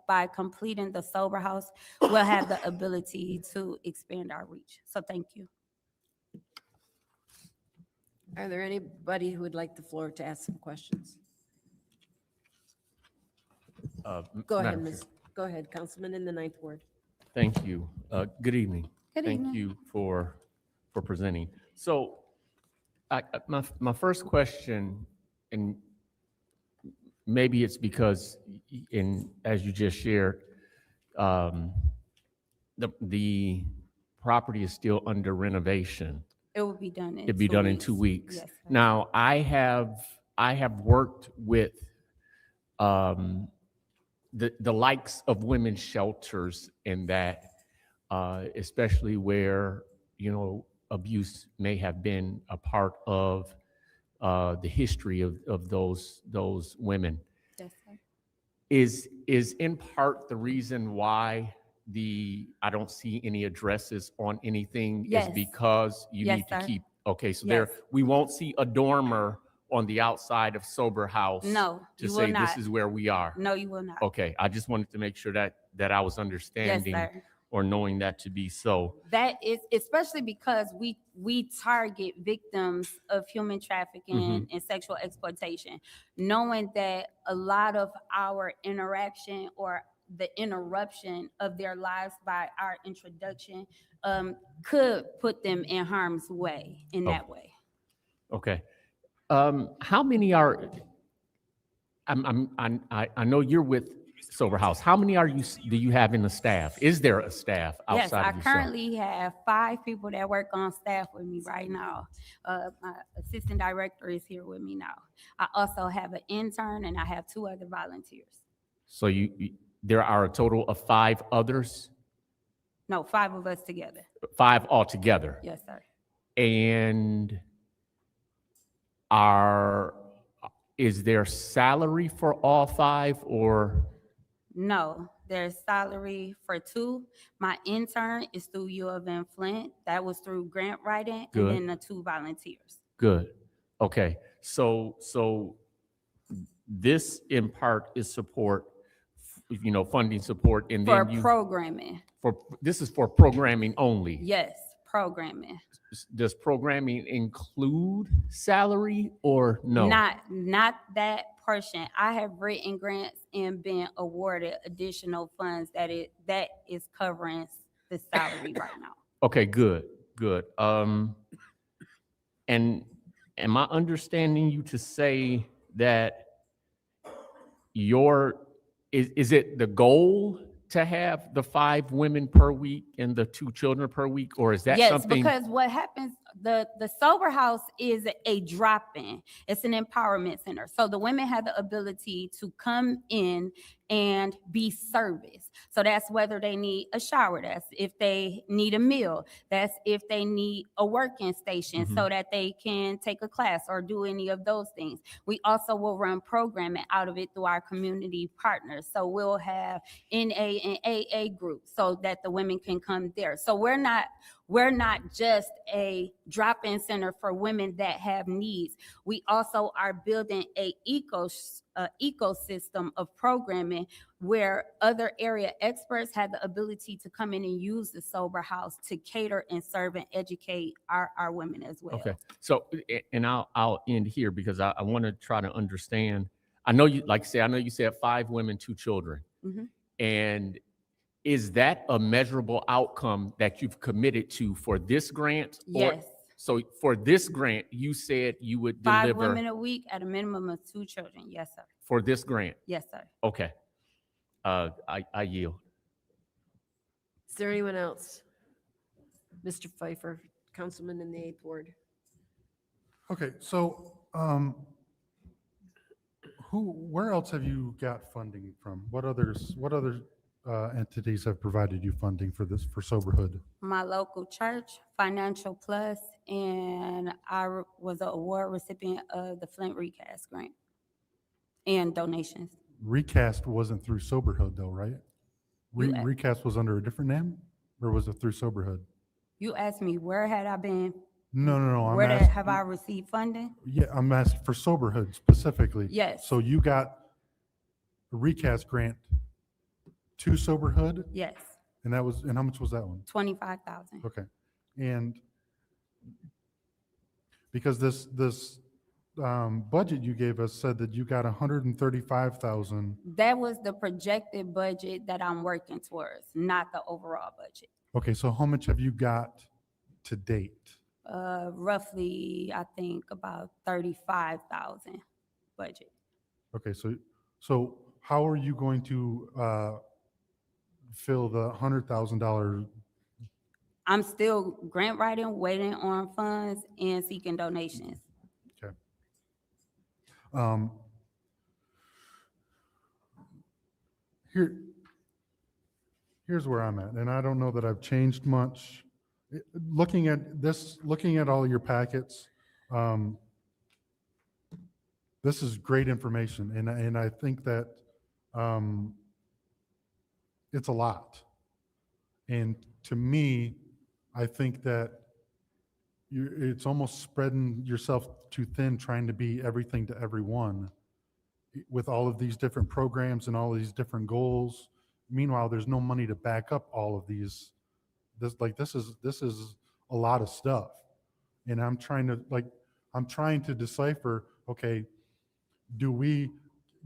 by completing the Sober House, we'll have the ability to expand our reach. So thank you. Are there anybody who would like the floor to ask some questions? Go ahead, Go ahead, Councilman in the 9th Ward. Thank you. Good evening. Good evening. Thank you for presenting. So my first question, and maybe it's because as you just shared, the property is still under renovation. It will be done in 2 weeks. It'd be done in 2 weeks. Yes, sir. Now, I have worked with the likes of women's shelters in that, especially where, abuse may have been a part of the history of those women. Yes, sir. Is in part the reason why I don't see any addresses on anything is Yes. because you Yes, need to sir. keep, okay, so Yes. we won't see a dormer on the outside of Sober House No, to you will say this not. is where we are. No, you will not. Okay, I just wanted to make sure that I was Yes, understanding sir. or knowing that to be so. That is especially because we target victims of human trafficking and sexual exploitation, knowing that a lot of our interaction or the interruption of their lives by our introduction could put them in harm's way in that way. Okay. How many are, I know you're with Sober House. How many do you have in the staff? Is there a staff Yes, outside I of yourself? currently have 5 people that work on staff with me right now. My assistant director is here with me now. I also have an intern and I have 2 other volunteers. So there are a total of 5 others? No, 5 of us together. 5 altogether? Yes, sir. And is there salary for all 5 or? No, there's salary for 2. My intern is through U of M Flint. That was through grant writing. Good. And then the 2 volunteers. Good. Okay. So this in part is support, funding support, and For then programming. this is for programming only. Yes, programming. Does programming include salary or no? Not that portion. I have written grants and been awarded additional funds that is covering the salary right now. Okay, good. And am I understanding you to say that is it the goal to have the 5 women per week and the 2 children per week, or is that Yes, something? because what happens, the Sober House is a drop-in. It's an empowerment center. So the women have the ability to come in and be serviced. So that's whether they need a shower, that's if they need a meal, that's if they need a working station so that they can take a class or do any of those things. We also will run programming out of it through our community partners. So we'll have NA and AA groups so that the women can come there. So we're not just a drop-in center for women that have needs. We also are building a ecosystem of programming where other area experts have the ability to come in and use the Sober House to cater and serve and educate our women as well. Okay. So, and I'll end here because I want to try to understand. I know you said 5 women, 2 children. Mhm. And is that a measurable outcome that you've committed to for this grant? Yes. So for this grant, you said you would 5 deliver women a week at a minimum of 2 children. Yes, sir. for this grant? Yes, sir. Okay. I yield. Is there anyone else? Mr. Pfeiffer, Councilman in the 8th Ward. Okay, so where else have you got funding from? What other entities have provided you funding for this, for Soberhood? My local church, Financial Plus, and I was an award recipient of the Flint Recast Grant and donations. Recast wasn't through Soberhood though, right? Recast was under a different name, or was it through Soberhood? You asked me where had I been, No. where have I received funding? Yeah, I'm asking for Soberhood specifically. Yes. So you got a recast grant to Soberhood, Yes, and how much was that one? 25,000. Okay, and because this budget you gave us said that you got 135,000. That was the projected budget that I'm working towards, not the overall budget. Okay, so how much have you got to date? Roughly, I think about 35,000 budget. Okay, so how are you going to fill the $100,000? I'm still grant writing, waiting on funds, and seeking donations. Okay. Here's where I'm at, and I don't know that I've changed much. Looking at all your packets, this is great information, and I think that it's a lot. And to me, I think that it's almost spreading yourself too thin, trying to be everything to everyone with all of these different programs and all of these different goals. Meanwhile, there's no money to back up all of these. This is a lot of stuff. And I'm trying to decipher, okay, do we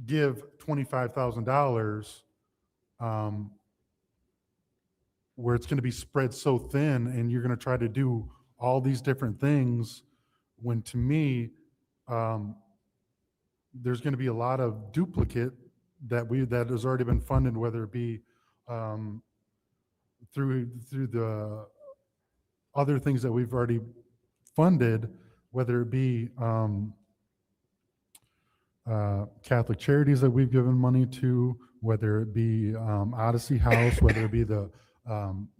give $25,000 where it's going to be spread so thin and you're going to try to do all these different things when, to me, there's going to be a lot of duplicate that has already been funded, whether it be through the other things that we've already funded, whether it be Catholic charities that we've given money to, whether it be Odyssey House, whether it be the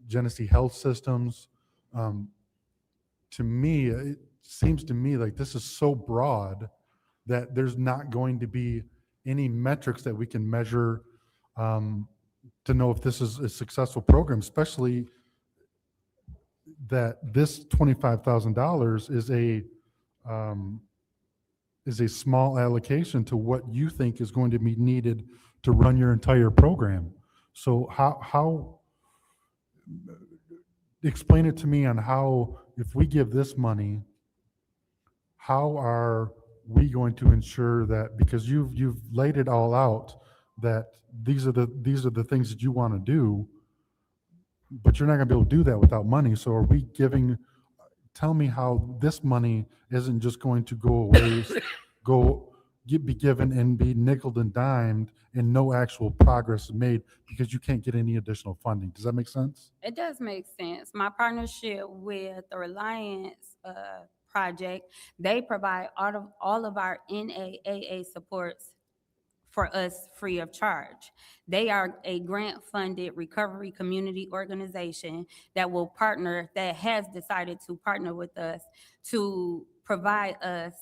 Genesee Health Systems. To me, it seems to me like this is so broad that there's not going to be any metrics that we can measure to know if this is a successful program, especially that this $25,000 is a small allocation to what you think is going to be needed to run your entire program. So how explain it to me on how, if we give this money, how are we going to ensure that, because you've laid it all out, that these are the things that you want to do, but you're not going to be able to do that without money. So are we giving, tell me how this money isn't just going to go away, be given and be nickeled and dimed and no actual progress is made because you can't get any additional funding. Does that make sense? It does make sense. My partnership with the Reliance project, they provide all of our NAAA supports for us free of charge. They are a grant-funded recovery community organization that has decided to partner with us to provide us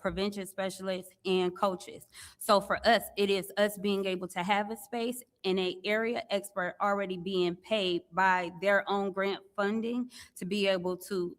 prevention specialists and coaches. So for us, it is us being able to have a space and an area expert already being paid by their own grant funding to be able to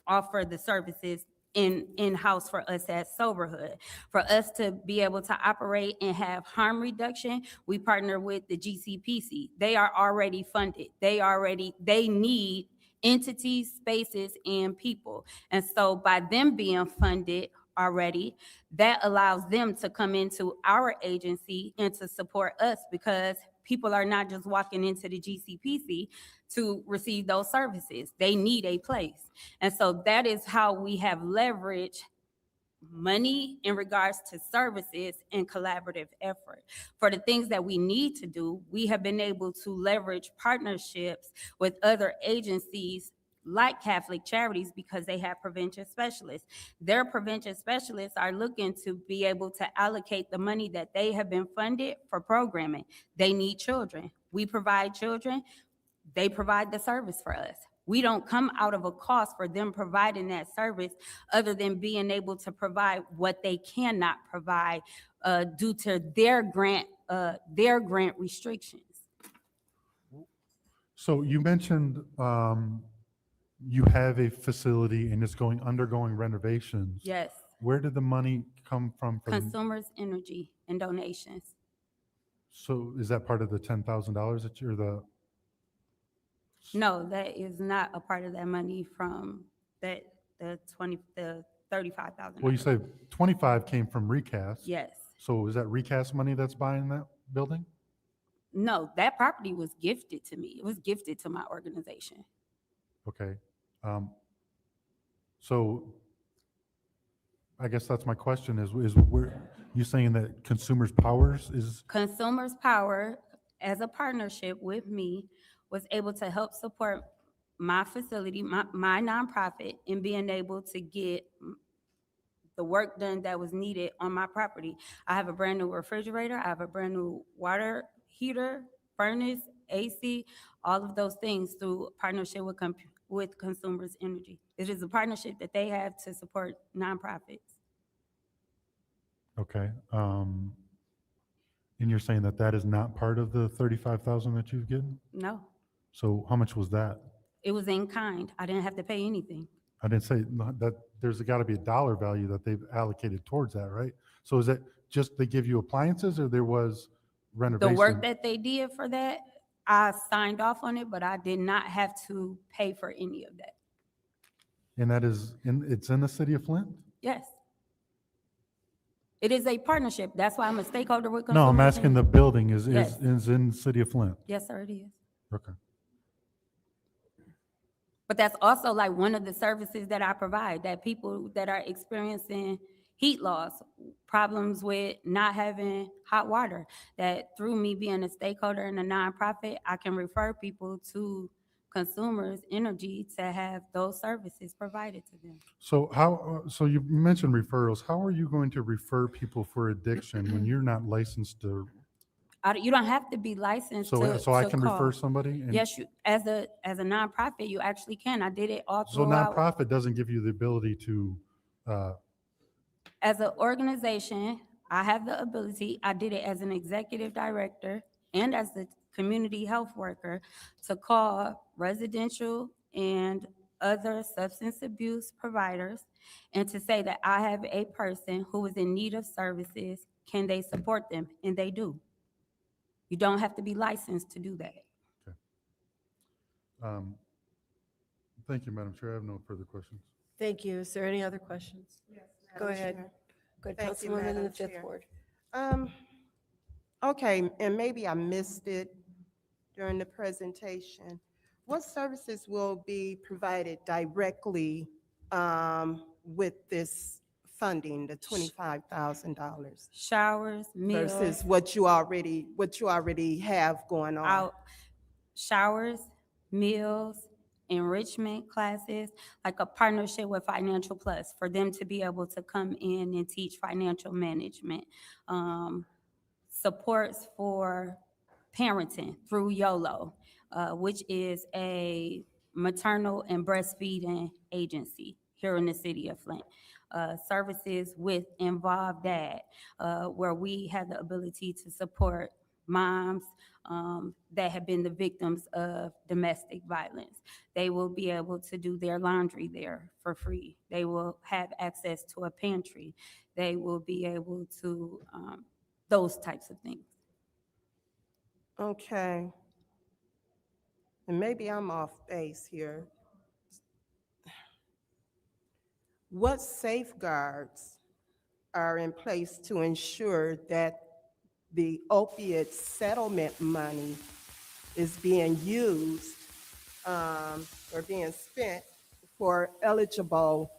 offer the services in-house for us at Soberhood. For us to be able to operate and have harm reduction, we partner with the GCPC. They are already funded. They need entities, spaces, and people. And so by them being funded already, that allows them to come into our agency and to support us, because people are not just walking into the GCPC to receive those services. They need a place. And so that is how we have leveraged money in regards to services and collaborative effort. For the things that we need to do, we have been able to leverage partnerships with other agencies like Catholic Charities, because they have prevention specialists. Their prevention specialists are looking to be able to allocate the money that they have been funded for programming. They need children. We provide children. They provide the service for us. We don't come out of a cost for them providing that service, other than being able to provide what they cannot provide due to their grant restrictions. So you mentioned you have a facility and it's undergoing renovations. Yes. Where did the money come from? Consumers Energy and donations. So is that part of the $10,000 that you're the? No, that is not a part of that money from the $35,000. Well, you say 25 came from recast. Yes. So is that recast money that's buying that building? No, that property was gifted to me. It was gifted to my organization. Okay. So I guess that's my question is where you saying that Consumers Powers is? Consumers Power, as a partnership with me, was able to help support my facility, my nonprofit, in being able to get the work done that was needed on my property. I have a brand new refrigerator. I have a brand new water heater, furnace, AC, all of those things through partnership with Consumers Energy. It is a partnership that they have to support nonprofits. Okay. And you're saying that is not part of the 35,000 that you've given? No. So how much was that? It was in kind. I didn't have to pay anything. I didn't say that there's got to be a dollar value that they've allocated towards that, right? So is it just they give you appliances or there was renovation? The work that they did for that, I signed off on it, but I did not have to pay for any of that. And that is, it's in the city of Flint? Yes. It is a partnership. That's why I'm a stakeholder with No, I'm consumers. asking the building is Yes. in the city of Flint. Yes, sir, it is. Okay. But that's also like one of the services that I provide, that people that are experiencing heat loss, problems with not having hot water, that through me being a stakeholder in a nonprofit, I can refer people to consumers energy to have those services provided to them. So so you mentioned referrals. How are you going to refer people for addiction when you're not licensed to? You don't have to be licensed So I can call. refer somebody? And Yes, you, as a nonprofit, you actually can. I did it all so throughout. nonprofit doesn't give you the ability to, As an organization, I have the ability, I did it as an executive director and as the community health worker, to call residential and other substance abuse providers and to say that I have a person who is in need of services, can they support them? And they do. You don't have to be licensed to do that. thank you, Madam Chair. I have no further questions. Thank you. Is there any other questions? Go ahead. Good, Thank you, Councilwoman in the Madam Fifth Chair. Ward. Okay, and maybe I missed it during the presentation. What services will be provided directly with this funding, the $25,000? Showers, meals. Versus what you already have going on? Out showers, meals, enrichment classes, like a partnership with Financial Plus for them to be able to come in and teach financial management. Supports for parenting through YOLO, which is a maternal and breastfeeding agency here in the city of Flint. Services with Involved Dad, where we have the ability to support moms that have been the victims of domestic violence. They will be able to do their laundry there for free. They will have access to a pantry. They will be able to, those types of things. Okay. And maybe I'm off base here. What safeguards are in place to ensure that the opiate settlement money is being used or being spent for eligible?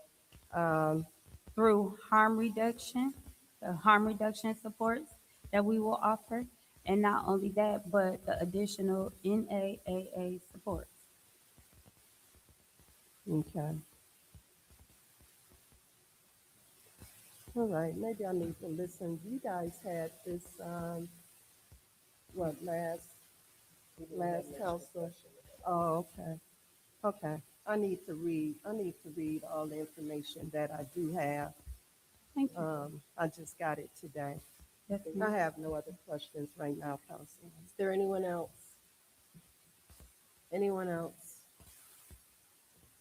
Through harm reduction, the harm reduction supports that we will offer. And not only that, but the additional NAAA supports. Okay. All right, maybe I need to listen. You guys had this, last council? Oh, okay. Okay. I need to read all the information that I do have. Thank you. I just got it today. Yes, I ma'am. have no other questions right now, Council. Is there anyone else? Anyone else?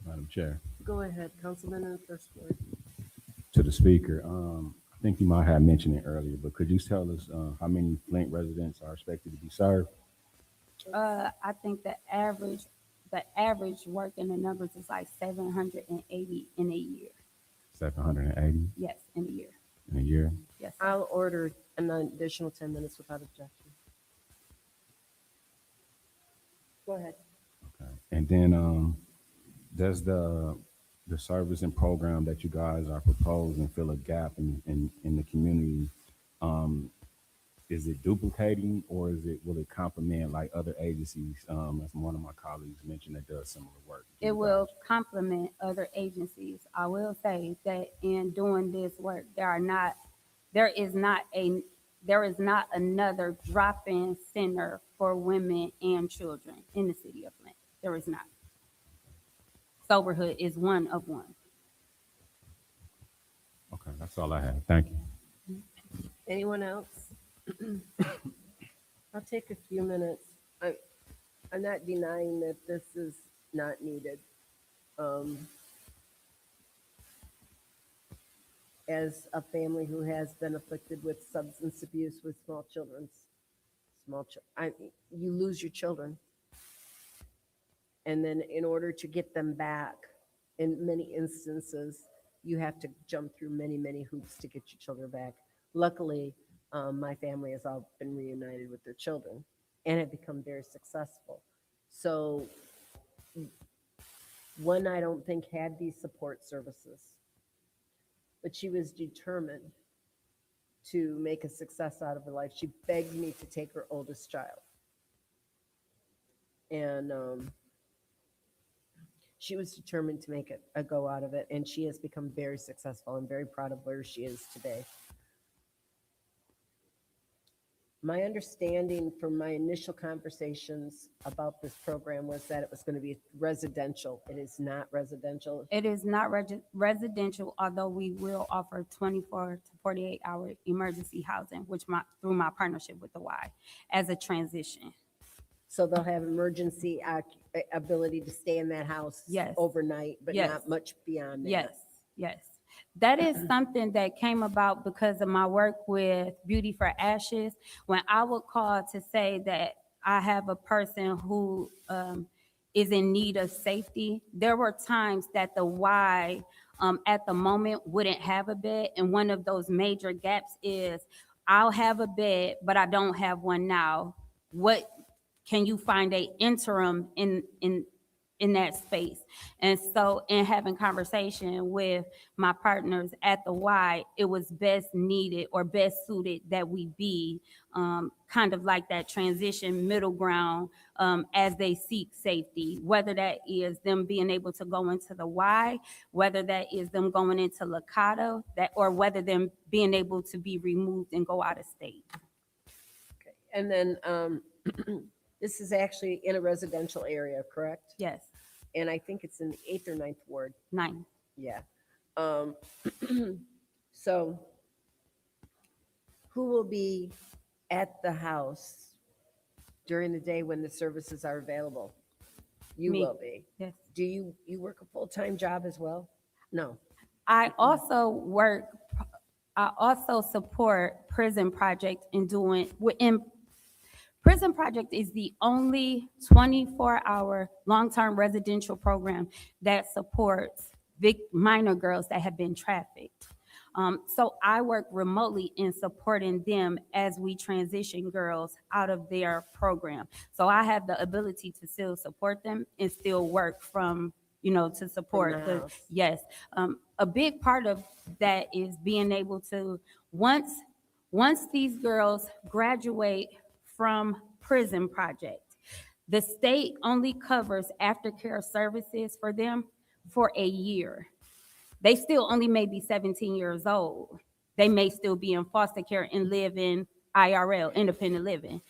Madam Chair, Go ahead, Councilman in the First Ward. to the speaker, I think you might have mentioned it earlier, but could you tell us how many Flint residents are expected to be served? I think the average work in the numbers is like 780 in a year. 780 Yes, in a year. in a year? Yes. I'll order an additional 10 minutes without objection. Go ahead. And then does the service and program that you guys are proposing fill a gap in the community? Is it duplicating or will it complement like other agencies? As one of my colleagues mentioned that does similar work. It will complement other agencies. I will say that in doing this work, there is not another drop-in center for women and children in the city of Flint. There is not. Soberhood is one of one. Okay, that's all I have. Thank you. Anyone else? I'll take a few minutes. I know not denying that this is not needed. As a family who has been afflicted with substance abuse with you lose your children. And then in order to get them back, in many instances, you have to jump through many, many hoops to get your children back. Luckily, my family has all been reunited with their children and have become very successful. So one, I don't think had these support services, but she was determined to make a success out of her life. She begged me to take her oldest child. And she was determined to make a go out of it, and she has become very successful. I'm very proud of where she is today. My understanding from my initial conversations about this program was that it was going to be residential. It is not residential. It is not residential, although we will offer 24 to 48-hour emergency housing, which through my partnership with the Y as a transition. So they'll have emergency ability to stay in that house overnight, but not much beyond that. Yes, yes. That is something that came about because of my work with Beauty for Ashes. When I would call to say that I have a person who is in need of safety, there were times that the Y at the moment wouldn't have a bed. And one of those major gaps is, I'll have a bed, but I don't have one now. What can you find a interim in that space? And so in having conversation with my partners at the Y, it was best needed or best suited that we be kind of like that transition middle ground as they seek safety, whether that is them being able to go into the Y, whether that is them going into Licata, or whether them being able to be removed and go out of state. Okay. And then this is actually in a residential area, correct? Yes. And I think it's in the 8th or 9th ward. 9. Yeah. So who will be at the house during the day when the services are available? You Me. will be. Yes. Do you work a full-time job as well? No. I also support Prison Project Prison Project is the only 24-hour long-term residential program that supports minor girls that have been trafficked. So I work remotely in supporting them as we transition girls out of their program. So I have the ability to still support them and still work from, to support the, yes. A big part of that is being able to, once these girls graduate from Prison Project, the state only covers aftercare services for them for a year. They still only may be 17 years old. They may still be in foster care and live in IRL, independent living.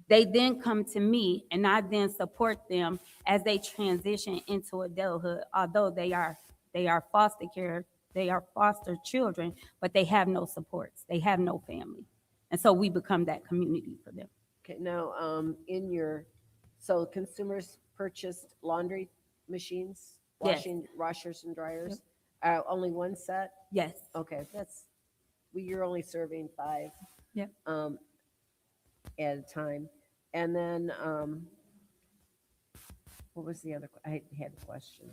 They then come to me and I then support them as they transition into adulthood, although they are foster care, they are foster children, but they have no supports, they have no family. And so we become that community for them. Okay, now, so consumers purchased laundry machines, Yes. washers and dryers? Only one set? Yes. Okay, you're only serving 5. Yep. At a time. And then, what was the other, I had a question.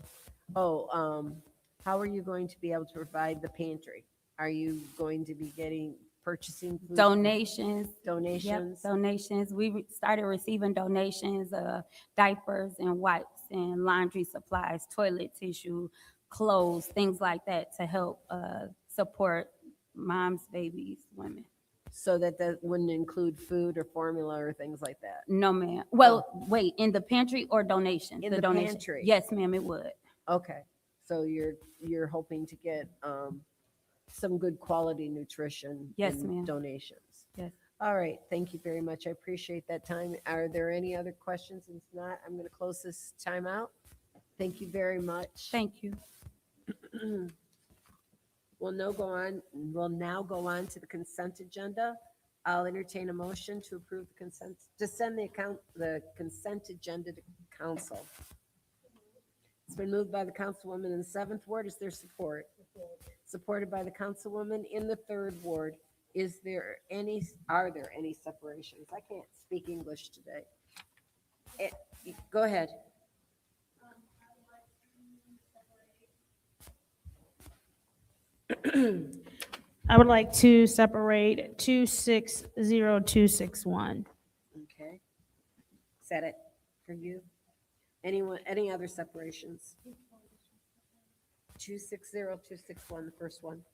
How are you going to be able to provide the pantry? Are you going to be purchasing food? Donations. Donations? Yep, donations. We started receiving donations of diapers and wipes and laundry supplies, toilet tissue, clothes, things like that to help support moms, babies, women. So that wouldn't include food or formula or things like that? No, ma'am. Well, wait, in the pantry or donations? In the donation. pantry? Yes, ma'am, it would. Okay, so you're hoping to get some good quality nutrition? Yes, and ma'am. Donations? Yes. All right, thank you very much. I appreciate that time. Are there any other questions? If not, I'm going to close this time out. Thank you very much. Thank you. We'll now go on to the consent agenda. I'll entertain a motion to approve the consent, to send the consent agenda to council. It's been moved by the councilwoman in the 7th ward. Is there support? Supported by the councilwoman in the 3rd ward. Are there any separations? I can't speak English today. Go ahead. I would like to separate 260261. Okay. Is that it for you? Any other separations? 260261, the first one.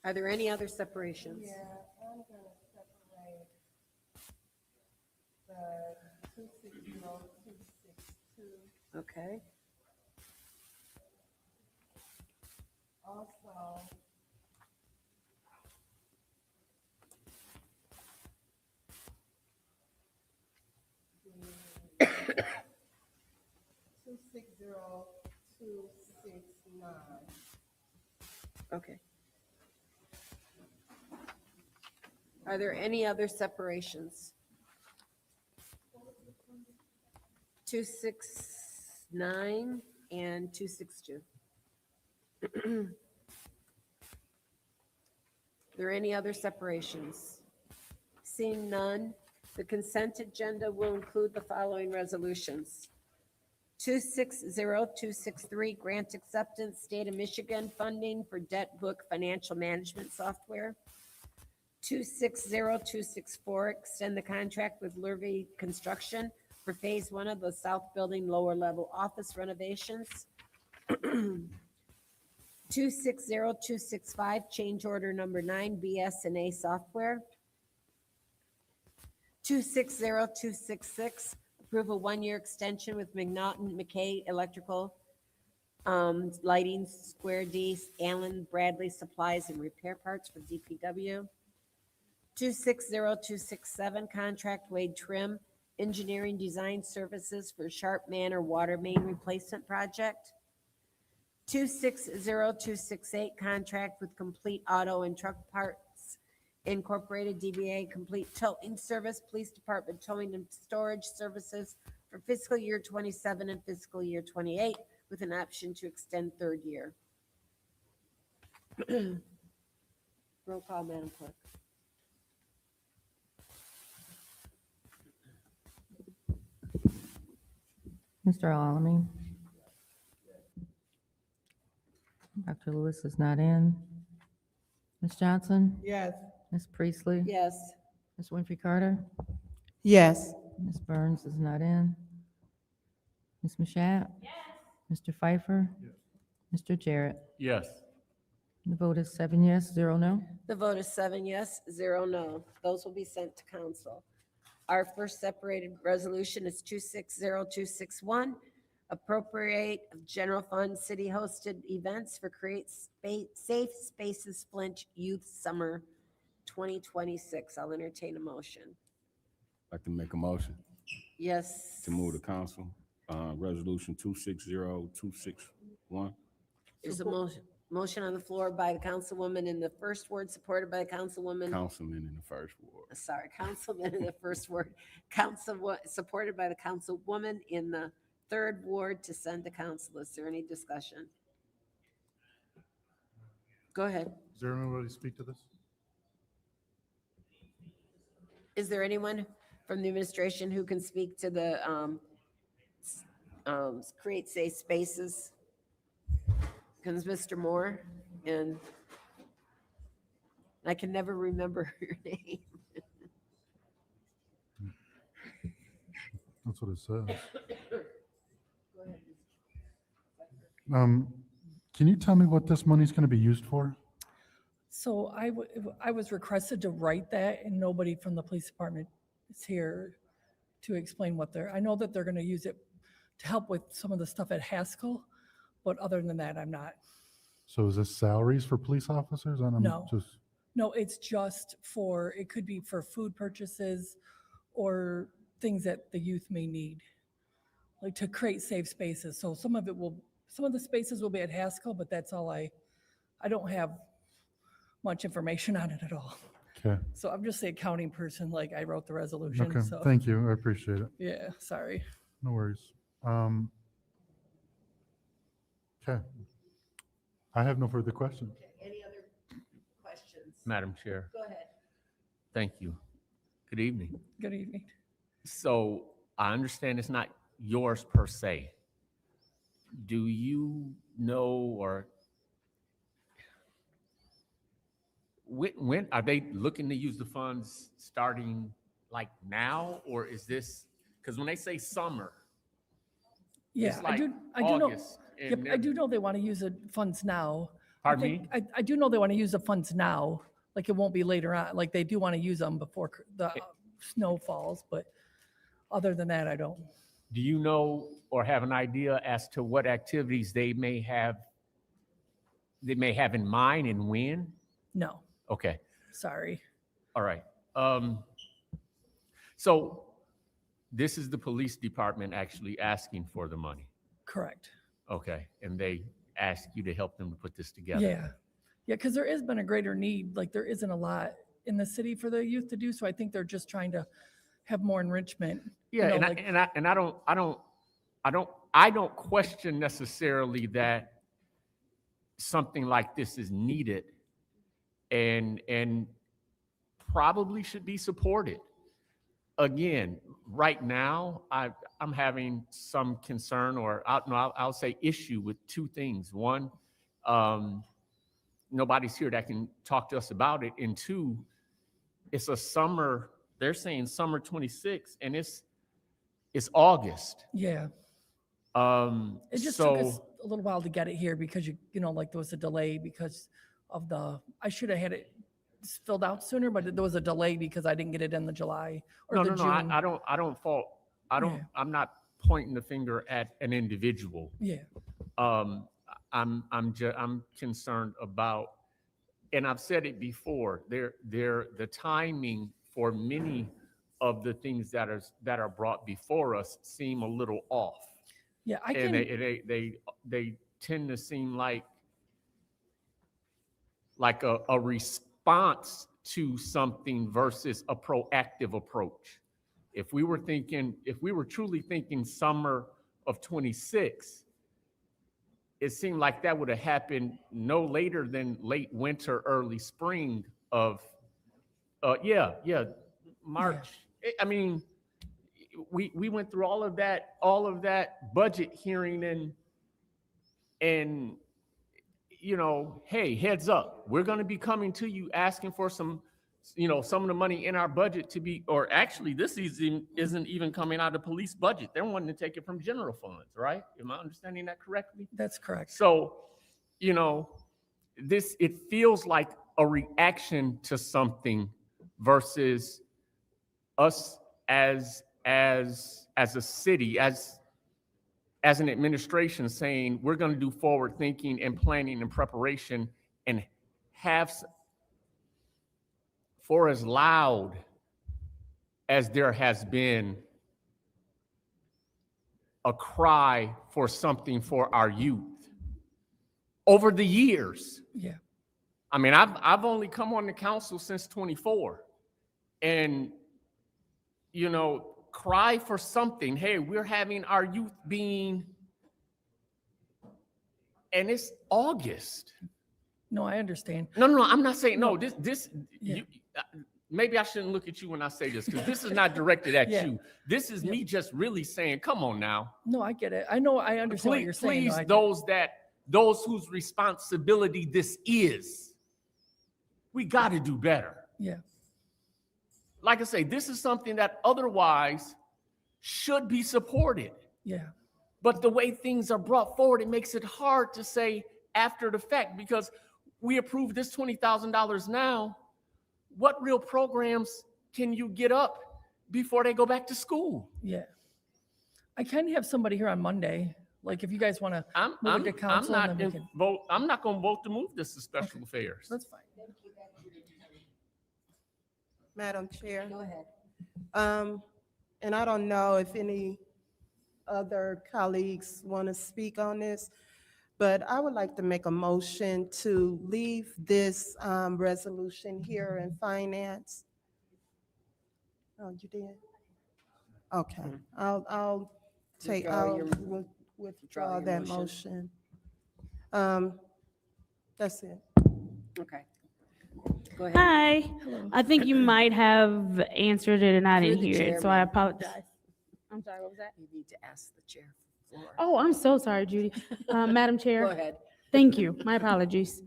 Are there any other separations? Yeah, I'm gonna separate the 260262. Okay. Also, the 260269. Okay. Are there any other separations? 269 and 262. Are there any other separations? Seeing none, the consent agenda will include the following resolutions. 260263, grant acceptance, State of Michigan funding for debt book financial management software. 260264, extend the contract with Lurvy Construction for Phase 1 of the South Building lower level office renovations. 260265, change order number 9, BS&A software. 260266, approve a 1-year extension with Mick810 Electrical, Lighting, Square D, Allen Bradley Supplies and Repair Parts for DPW. 260267, contract Wade Trim, Engineering Design Services for Sharp Manor Water Main Replacement Project. 260268, contract with Complete Auto and Truck Parts Incorporated, DBA Complete Towing Service, Police Department Towing and Storage Services for fiscal year 27 and fiscal year 28, with an option to extend 3rd year. Roll call, Madam Clerk. Mr. Alamin. Dr. Lewis is not in. Ms. Johnson? Yes. Ms. Priestley? Yes. Ms. Winfrey Carter? Yes. Ms. Burns is not in. Ms. Mashat? Mr. Pfeiffer? Mr. Jarrett? Yes. The vote is 7 yes, 0 no. The vote is 7 yes, 0 no. Those will be sent to council. Our first separated resolution is 260261, appropriate of general fund city-hosted events for Create Safe Spaces Flint Youth Summer 2026. I'll entertain a motion. I'd like to make a motion Yes. to move to council, resolution 260261. There's a motion on the floor by the councilwoman in the 1st ward, supported by the councilwoman. Councilman in the 1st ward. Sorry, councilman in the 1st ward, supported by the councilwoman in the 3rd ward to send to council. Is there any discussion? Go ahead. Is there anybody to speak to this? Is there anyone from the administration who can speak to the Create Safe Spaces? Because Mr. Moore, and I can never remember your name. That's what it says. Go ahead. Can you tell me what this money's going to be used for? So I was requested to write that, and nobody from the police department is here to explain what I know that they're going to use it to help with some of the stuff at Haskell, but other than that, I'm not. So is this salaries for police officers? No. No, it's just it could be for food purchases or things that the youth may need. like to create safe spaces. So some of the spaces will be at Haskell, but that's all I don't have much information on it at all. Okay. So I'm just the accounting person, like I wrote the resolution, Okay, so. thank you. I appreciate it. Yeah, sorry. No worries. Okay. I have no further questions. Any other questions? Madam Chair, Go ahead. thank you. Good evening. Good evening. So I understand it's not yours per se. Do you know, or when are they looking to use the funds, starting like now, or is this, because when they say summer, Yeah, it's like I do know. August, and Yep, I they're- do know they want to use the funds now. Pardon me? I do know they want to use the funds now, like it won't be later on, like they do want to use them before the snow falls, but other than that, I don't. Do you know or have an idea as to what activities they may have in mind and when? No, Okay, sorry. all right. So this is the police department actually asking for the money. Correct. Okay, and they ask you to help them to put this together. Yeah. Yeah, because there has been a greater need, like there isn't a lot in the city for the youth to do, so I think they're just trying to have more enrichment. Yeah, you know, and I don't question necessarily that something like this is needed and probably should be supported. Again, right now, I'm having some concern, or I'll say issue with two things. One, nobody's here that can talk to us about it. And two, it's a summer, they're saying summer 26, and it's August. Yeah. It just So took us a little while to get it here because you know, like there was a delay because of I should have had it filled out sooner, but there was a delay because I didn't get it in the July or the June. I don't fault. Yeah. I'm not pointing the finger at an individual. Yeah. I'm concerned about, and I've said it before, the timing for many of the things that are brought before us seem a little off. Yeah, And they tend to seem like a response to something versus a proactive approach. If we were truly thinking summer of 26, it seemed like that would have happened no later than late winter, early spring of, March. I mean, we went through all of that budget hearing and you know, hey, heads up, we're going to be coming to you asking for some of the money in our budget to be, or actually this isn't even coming out of the police budget. They're wanting to take it from general funds, right? Am I understanding that correctly? That's correct. So, it feels like a reaction to something versus us as a city, as an administration saying, we're going to do forward thinking and planning and preparation and have, for as loud as there has been a cry for something for our youth over the years. Yeah. I mean, I've only come on the council since 24, and cry for something. Hey, we're having our youth being, and it's August. No, I understand. No, I'm not saying no. Yeah. Maybe I shouldn't look at you when I say this because this is not directed at Yeah. you. This is me just really saying, come on now. No, I get it. I know, I understand what you're saying. Please, though. I get- those whose responsibility this is, we got to do better. Yeah. Like I say, this is something that otherwise should be supported. Yeah. But the way things are brought forward, it makes it hard to say after the fact, because we approved this $20,000 now. What real programs can you get up before they go back to school? Yeah. I can have somebody here on Monday. Like if you guys want to move it to council, and then we can. I'm not going to vote to move this to special affairs. That's fine. Madam Chair. Go ahead. And I don't know if any other colleagues want to speak on this, but I would like to make a motion to leave this resolution here in finance. Oh, you did? Okay, I'll take, Withdraw I'll your- withdraw your that motion. motion. That's it. Okay. Go ahead. Hi. I think you might have answered it and I You're didn't the hear it, so I chairman. apologize. I'm sorry, what was that? You need to ask the chair for the floor. Oh, I'm so sorry, Judy. Madam Chair. Go ahead. Thank you. My apologies.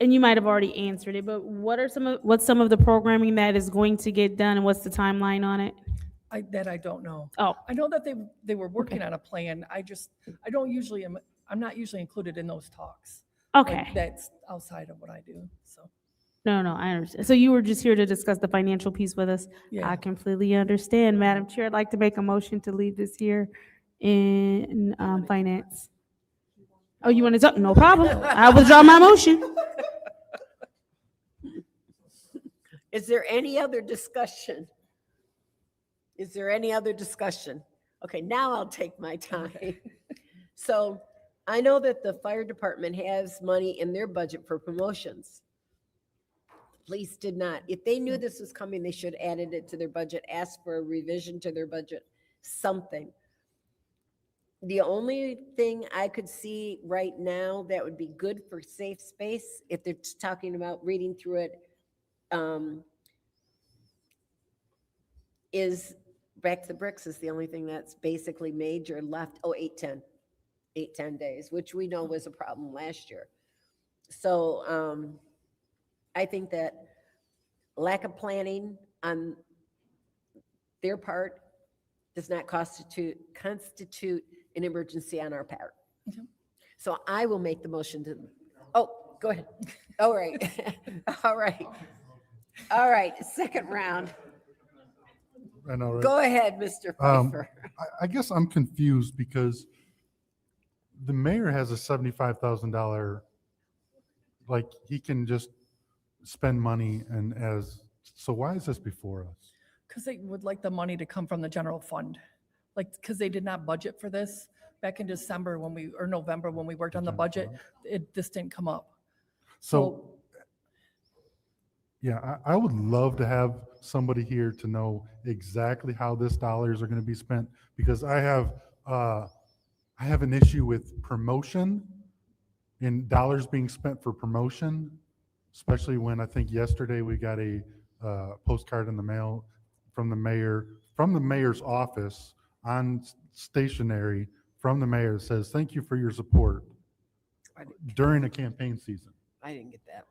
And you might have already answered it, but what's some of the programming that is going to get done and what's the timeline on it? That I don't know. Oh, I know that they were working on a plan. I'm not usually included in those talks. Like, okay. that's outside of what I do, so. No, I understand. So you were just here to discuss the financial piece with us? Yeah. I completely understand. Madam Chair, I'd like to make a motion to leave this here in finance. Oh, you want to talk? No problem. I withdraw my motion. Is there any other discussion? Is there any other discussion? Okay, now I'll take my time. So I know that the fire department has money in their budget for promotions. Police did not. If they knew this was coming, they should have added it to their budget, asked for a revision to their budget, something. The only thing I could see right now that would be good for safe space, if they're talking about reading through it, is Back to the Bricks is the only thing that's basically major left. Oh, 8-10 days, which we know was a problem last year. So I think that lack of planning on their part does not constitute an emergency on our part. So I will make the motion to, oh, go ahead. All right. All right. All right, second round. I know, right? Go ahead, Mr. Pfeiffer. I guess I'm confused because the mayor has a $75,000, like he can just spend money so why is this before us? Because they would like the money to come from the general fund. Like, because they did not budget for this back in December or November when we worked on the budget, this didn't come up. So, yeah, I would love to have somebody here to know exactly how this dollars are going to be spent, because I have an issue with promotion and dollars being spent for promotion, especially when I think yesterday we got a postcard in the mail from the mayor's office on stationery from the mayor that says, "Thank you for your support during a campaign season." I didn't get that.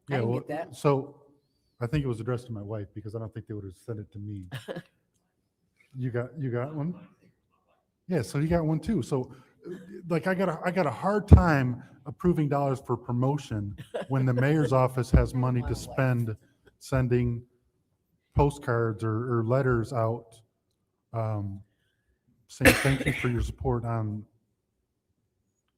Yeah, I didn't well, get that. so I think it was addressed to my wife because I don't think they would have sent it to me. You got one? Yeah, so you got one too. So like I got a hard time approving dollars for promotion when the mayor's office has money to spend sending postcards or letters out saying thank you for your support on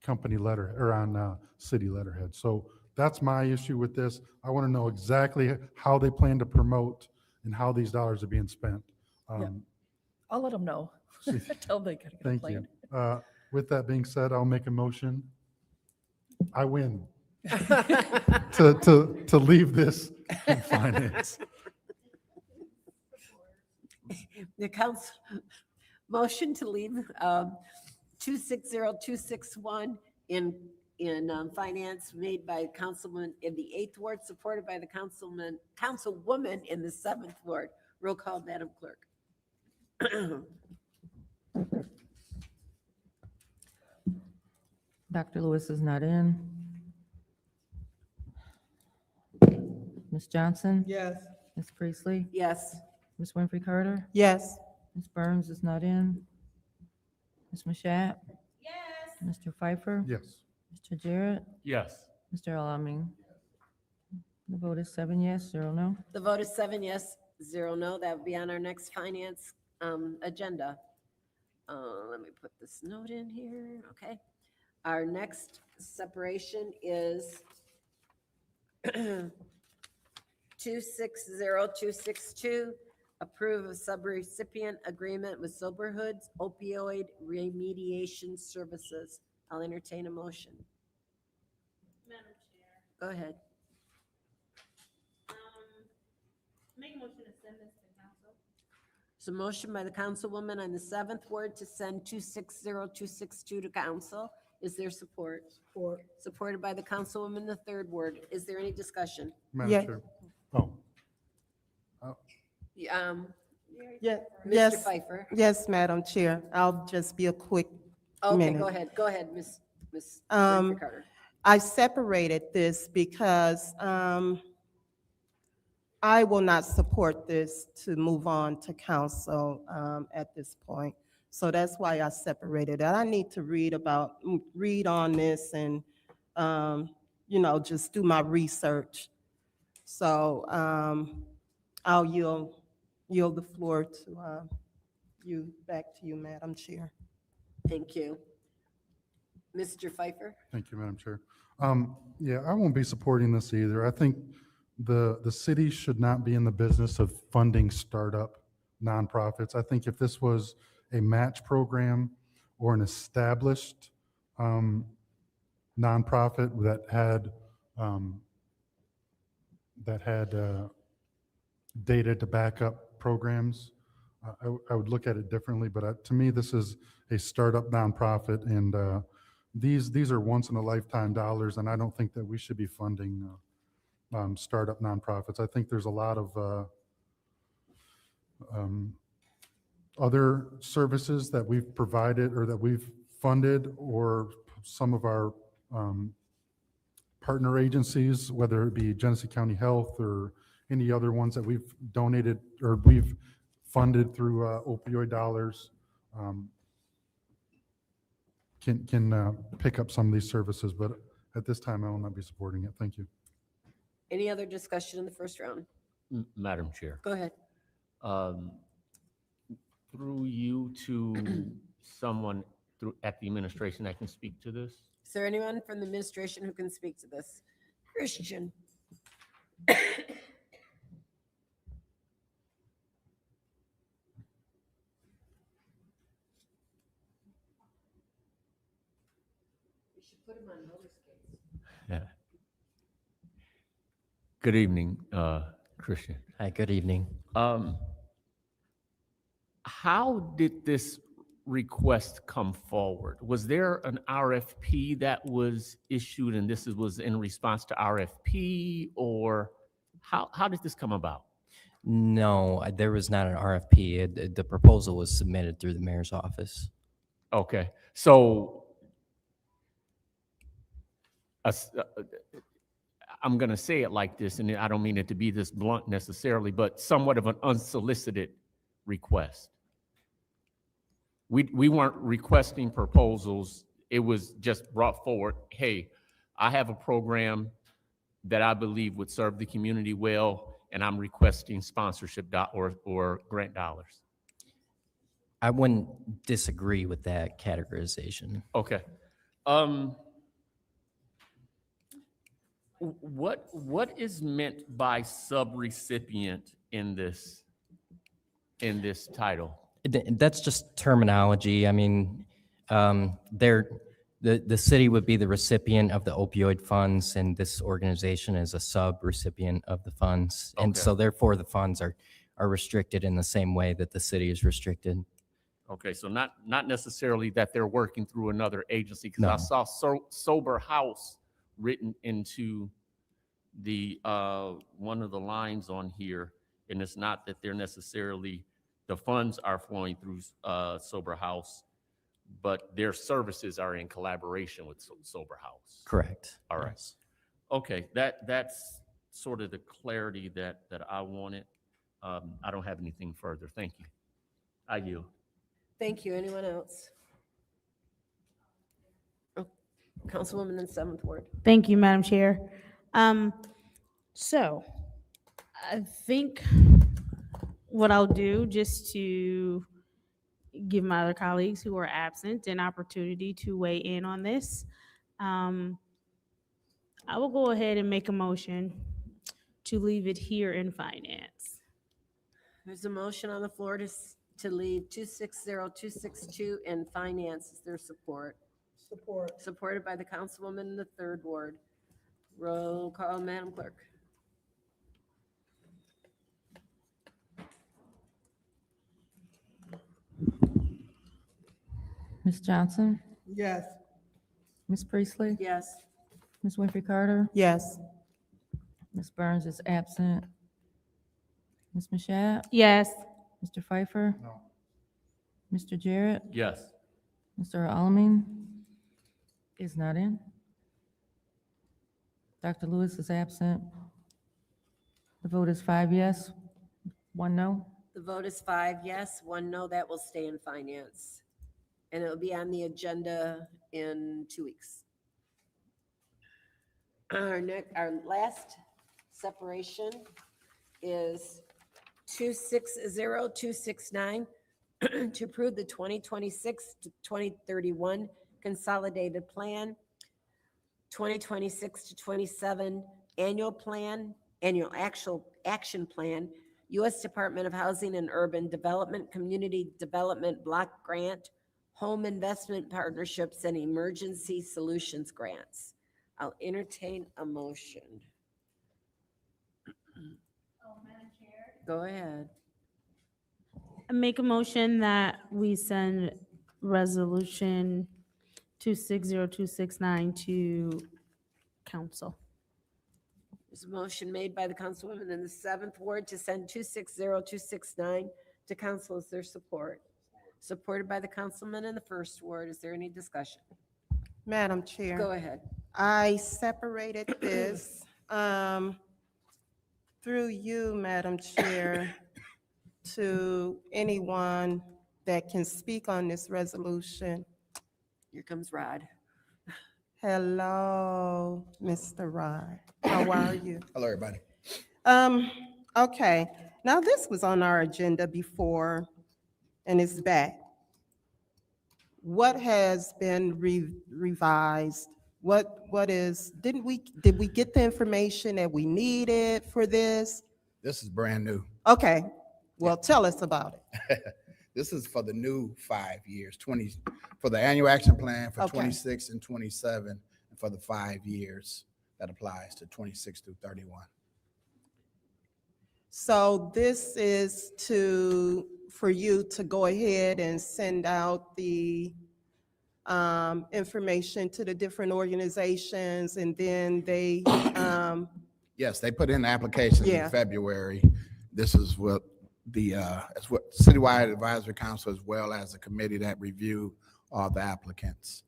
company letter or on city letterhead. So that's my issue with this. I want to know exactly how they plan to promote and how these dollars are being spent. I'll let them know. Tell them they gotta get a Thank plan. you. With that being said, I'll make a motion. I win. to leave this in finance. The council motion to leave 260261 in finance made by councilman in the 8th ward, supported by the councilwoman in the 7th ward. Roll call, Madam Clerk. Dr. Lewis is not in. Ms. Johnson? Yes. Ms. Priestley? Yes. Ms. Winfrey Carter? Yes. Ms. Burns is not in. Ms. Mashat? Yes. Mr. Pfeiffer? Yes. Mr. Jarrett? Yes. Mr. Alamin? The vote is 7 yes, 0 no. The vote is 7 yes, 0 no. That would be on our next finance agenda. Let me put this note in here. Okay. Our next separation is 260262, approve a subrecipient agreement with Soberhood's opioid remediation services. I'll entertain a motion. Madam Chair, Go ahead. make a motion to send this to council. So motion by the councilwoman on the 7th ward to send 260262 to council. Is there support? Support. Supported by the councilwoman in the 3rd ward. Is there any discussion? Madam Yeah. Chair. Oh, Yeah, Mr. yes, Pfeiffer. yes, Madam Chair. I'll just be a quick Okay, minute. go ahead. Go ahead, Ms. Um, Winfrey Carter. I separated this because I will not support this to move on to council at this point. So that's why I separated it. I need to read on this and, just do my research. So I'll yield the floor to back to you, Madam Chair. Thank you. Mr. Pfeiffer? thank you, Madam Chair. Yeah, I won't be supporting this either. I think the city should not be in the business of funding startup nonprofits. I think if this was a match program or an established nonprofit that had data to back up programs, I would look at it differently. But to me, this is a startup nonprofit, and these are once in a lifetime dollars, and I don't think that we should be funding startup nonprofits. I think there's a lot of other services that we've provided or that we've funded, or some of our partner agencies, whether it be Genesee County Health or any other ones that we've donated or we've funded through opioid dollars, can pick up some of these services. But at this time, I will not be supporting it. Thank you. Any other discussion in the first round? Madam Chair. Go ahead. Through you to someone at the administration that can speak to this? Is there anyone from the administration who can speak to this? Christian? We should put him on notice case. Yeah. Good evening, Christian. Hi, good evening. How did this request come forward? Was there an RFP that was issued and this was in response to RFP, or how did this come about? No, there was not an RFP. The proposal was submitted through the mayor's office. Okay, so I'm going to say it like this, and I don't mean it to be this blunt necessarily, but somewhat of an unsolicited request. We weren't requesting proposals. It was just brought forward, hey, I have a program that I believe would serve the community well, and I'm requesting sponsorship or grant dollars. I wouldn't disagree with that categorization. Okay. What is meant by subrecipient in this title? That's just terminology. I mean, the city would be the recipient of the opioid funds, and this organization is a sub-recipient of the funds. And so therefore the funds are restricted in the same way that the city is restricted. Okay, so not necessarily that they're working through another agency, because No. I saw sober house written into the one of the lines on here, and it's not that they're necessarily, the funds are flowing through sober house, but their services are in collaboration with sober house. Correct. All right. Yes. Okay, that's sort of the clarity that I wanted. I don't have anything further. Thank you. I yield. Thank you. Anyone else? Oh, Councilwoman in 7th Ward. Thank you, Madam Chair. So I think what I'll do, just to give my other colleagues who are absent an opportunity to weigh in on this, I will go ahead and make a motion to leave it here in finance. There's a motion on the floor to leave 260262 in finance. Is there support? Support. Supported by the councilwoman in the third ward. Roll call, Madam Clerk. Ms. Johnson, Yes. Ms. Priestley, Yes. Ms. Winfrey Carter, Yes. Ms. Burns is absent. Ms. Mashat, Yes. Mr. Pfeiffer, No. Mr. Jarrett, Yes. Mr. Alamin is not in. Dr. Lewis is absent. The vote is 5 yes, 1 no. The vote is 5 yes, 1 no. That will stay in finance. And it'll be on the agenda in 2 weeks. Our last separation is 260269 to approve the 2026 to 2031 consolidated plan, 2026 to 27 annual actual action plan, U.S. Department of Housing and Urban Development, Community Development Block Grant, Home Investment Partnerships, and Emergency Solutions Grants. I'll entertain a motion. Go ahead. I make a motion that we send resolution 260269 to council. There's a motion made by the councilwoman in the 7th ward to send 260269 to council. Is there support? Supported by the councilman in the 1st ward. Is there any discussion? Madam Chair. Go ahead. I separated this through you, Madam Chair, to anyone that can speak on this resolution. Here comes Rod. Hello, Mr. Rod. How are you? Hello, everybody. Okay, now this was on our agenda before and it's back. What has been revised? Did we get the information that we needed for this? This is brand new. Okay, well, tell us about it. This is for the new 5 years, for the annual action plan for Okay. 26 and 27, and for the 5 years that applies to 26 through 31. So this is for you to go ahead and send out the information to the different organizations, and then they, Yes, they put in the applications Yeah. in February. This is what it's what Citywide Advisory Council, as well as a committee that review all the applicants,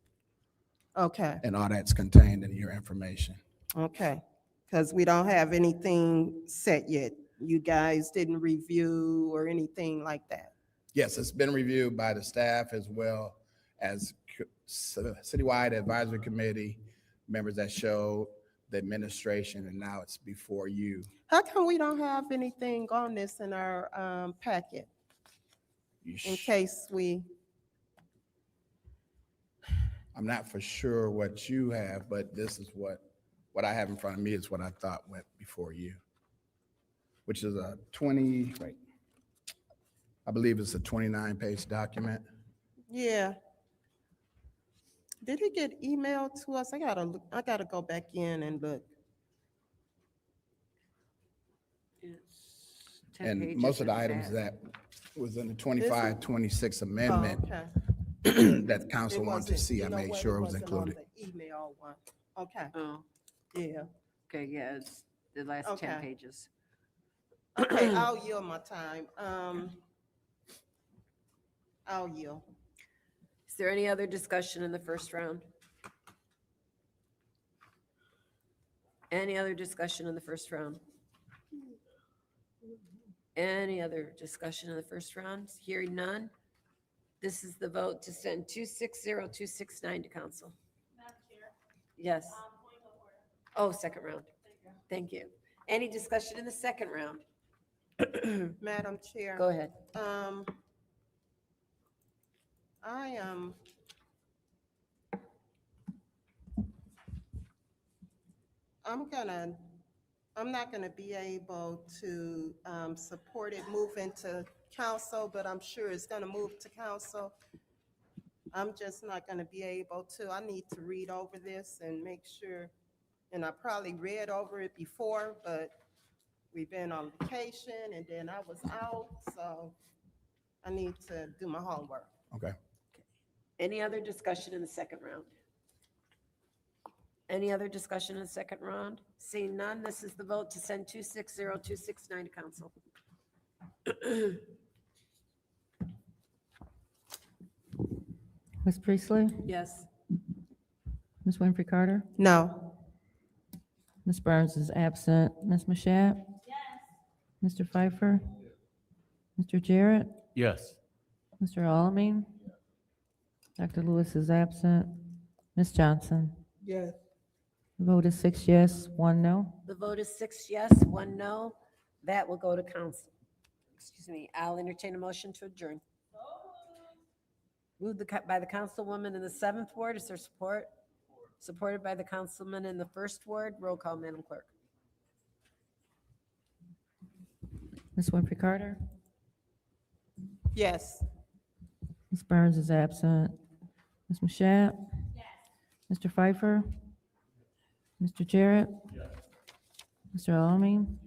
okay, and all that's contained in your information. okay, because we don't have anything set yet. You guys didn't review or anything like that. Yes, it's been reviewed by the staff as well as Citywide Advisory Committee members that showed the administration, and now it's before you. How come we don't have anything on this in our packet? In case I'm not for sure what you have, but this is what I have in front of me is what I thought went before you, which is a I believe it's a 29-page document. Yeah. Did it get emailed to us? I gotta go back in and look. It's 10 And pages most of the in items that. that was in the 25-26 Oh, amendment okay. that the council It wanted to wasn't- see, you I know made what? sure it was wasn't on included. the email one. Okay, Oh, yeah. okay, yeah, it's the last 10 Okay. pages. Okay, I'll yield my time. I'll yield. Is there any other discussion in the first round? Any other discussion in the first round? Any other discussion in the first round? Hearing none. This is the vote to send 260269 to council. Yes. Oh, second round. Thank you. Any discussion in the second round? Madam Chair. Go ahead. I'm gonna I'm not going to be able to support it moving to council, but I'm sure it's going to move to council. I'm just not going to be able to. I need to read over this and make sure, and I probably read over it before, but we've been on vacation and then I was out, so I need to do my homework. Okay. Any other discussion in the second round? Any other discussion in the second round? Seeing none, this is the vote to send 260269 to council. Ms. Priestley? Yes. Ms. Winfrey Carter? No. Ms. Burns is absent. Ms. Mashat? Yes. Mr. Pfeiffer? Mr. Jarrett? Yes. Mr. Alamin? Dr. Lewis is absent. Ms. Johnson? Yes. The vote is 6 yes, 1 no. The vote is 6 yes, 1 no. That will go to council. Excuse me, I'll entertain a motion to adjourn. Moved by the councilwoman in the 7th ward. Is there support? Supported by the councilman in the 1st ward. Roll call, Madam Clerk. Ms. Winfrey Carter? Yes. Ms. Burns is absent. Ms. Mashat? Yes. Mr. Pfeiffer? Mr. Jarrett? Yes. Mr. Alamin?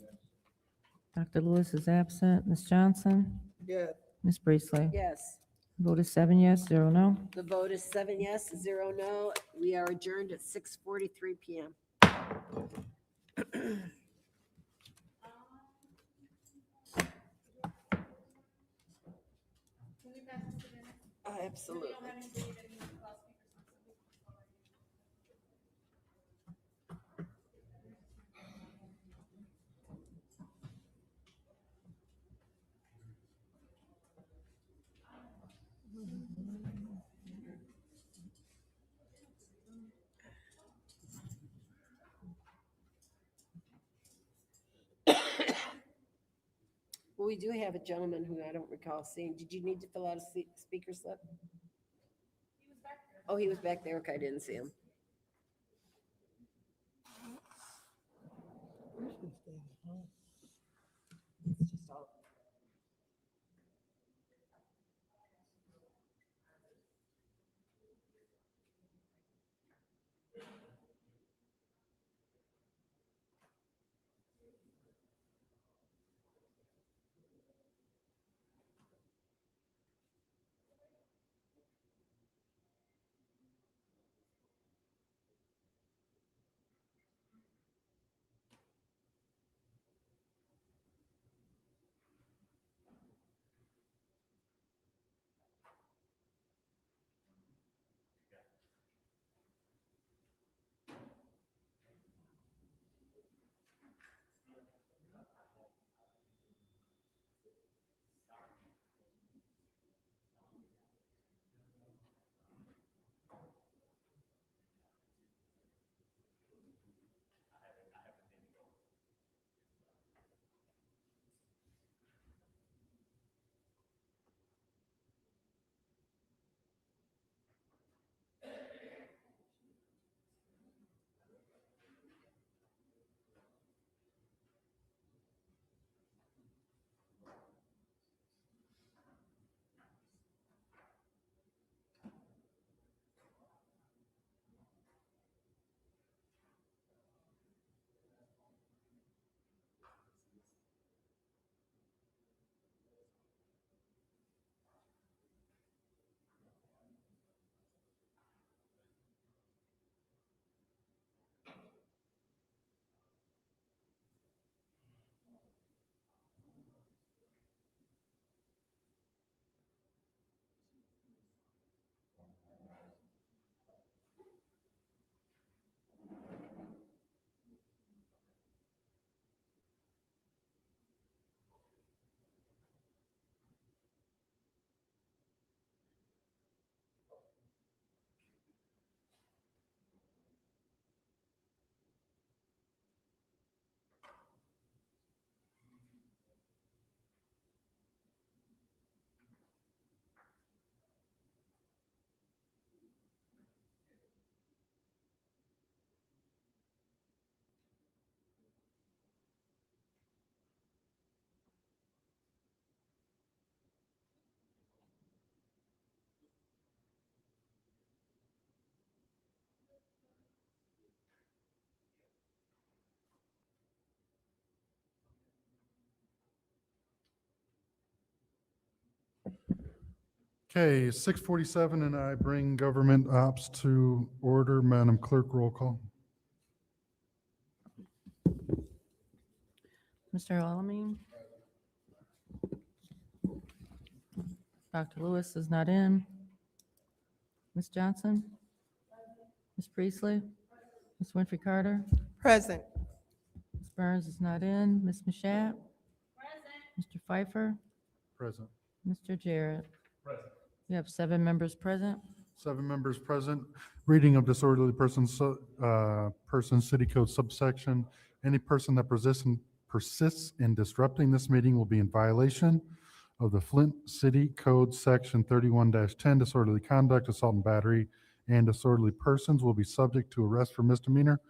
Dr. Lewis is absent. Ms. Johnson? Yes. Ms. Priestley? Yes. Vote is 7 yes, 0 no. The vote is 7 yes, 0 no. We are adjourned at 6:43 PM. Absolutely. Well, we do have a gentleman who I don't recall seeing. Did you need to fill out a speaker slip? Oh, he was back there. Okay, I didn't see him. Okay, 6:47, and I bring government ops to order. Madam Clerk, roll call. Mr. Alamin? Dr. Lewis is not in. Ms. Johnson? Ms. Priestley? Ms. Winfrey Carter? Present. Ms. Burns is not in. Ms. Mashat? Mr. Pfeiffer? Present. Mr. Jarrett? You have 7 members present. 7 members present. Reading of disorderly person, city code subsection. Any person that persists in disrupting this meeting will be in violation of the Flint City Code Section 31-10, disorderly conduct, assault and battery, and disorderly persons will be subject to arrest for misdemeanor.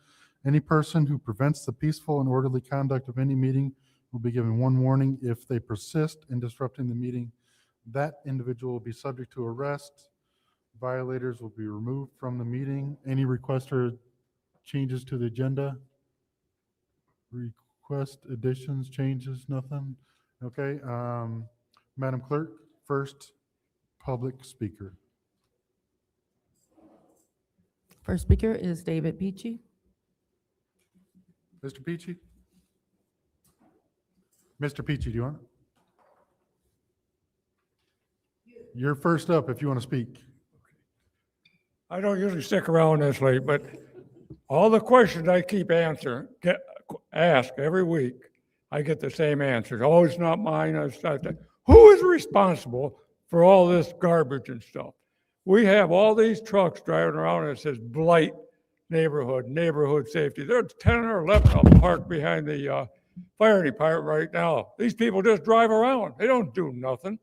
Any person who prevents the peaceful and orderly conduct of any meeting will be given 1 warning. If they persist in disrupting the meeting, that individual will be subject to arrest. Violators will be removed from the meeting. Any request or changes to the agenda? Request additions, changes, nothing? Okay, Madam Clerk, first public speaker. First speaker is David Peachy. Mr. Peachy? Mr. Peachy, do you want it? You're first up if you want to speak. I don't usually stick around this late, but all the questions I keep ask every week, I get the same answers. Oh, it's not mine. It's not that. Who is responsible for all this garbage and stuff? We have all these trucks driving around and it says blight neighborhood safety. There's 10 or 11 of them parked behind the fire department right now. These people just drive around. They don't do nothing.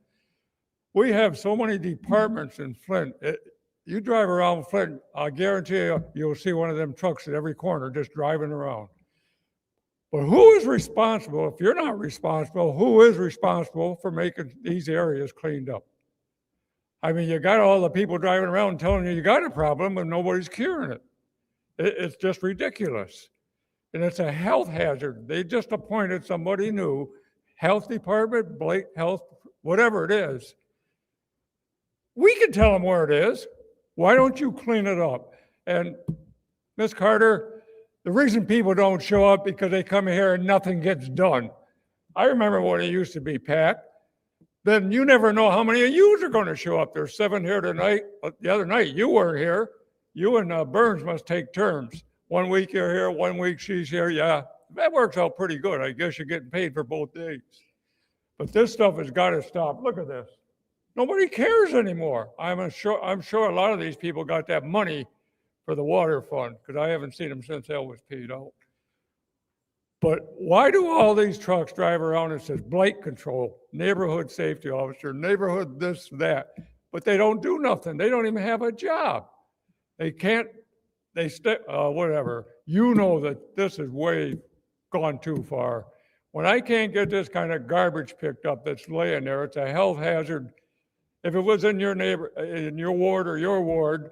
We have so many departments in Flint. You drive around Flint, I guarantee you'll see one of them trucks at every corner just driving around. But who is responsible? If you're not responsible, who is responsible for making these areas cleaned up? I mean, you got all the people driving around telling you got a problem and nobody's curing it. It's just ridiculous. And it's a health hazard. They just appointed somebody new, health department, Blake Health, whatever it is. We can tell them where it is. Why don't you clean it up? And Ms. Carter, the reason people don't show up because they come here and nothing gets done. I remember when it used to be packed. Then you never know how many of you are going to show up. There's 7 here tonight. The other night, you weren't here. You and Burns must take turns. 1 week you're here, 1 week she's here. Yeah, that works out pretty good. I guess you're getting paid for both days. But this stuff has got to stop. Look at this. Nobody cares anymore. I'm sure a lot of these people got that money for the water fund because I haven't seen them since that was paid out. But why do all these trucks drive around and says blight control, neighborhood safety officer, neighborhood this, that, but they don't do nothing. They don't even have a job. They can't, whatever. You know that this is way gone too far. When I can't get this kind of garbage picked up that's laying there, it's a health hazard. If it was in your ward or your ward,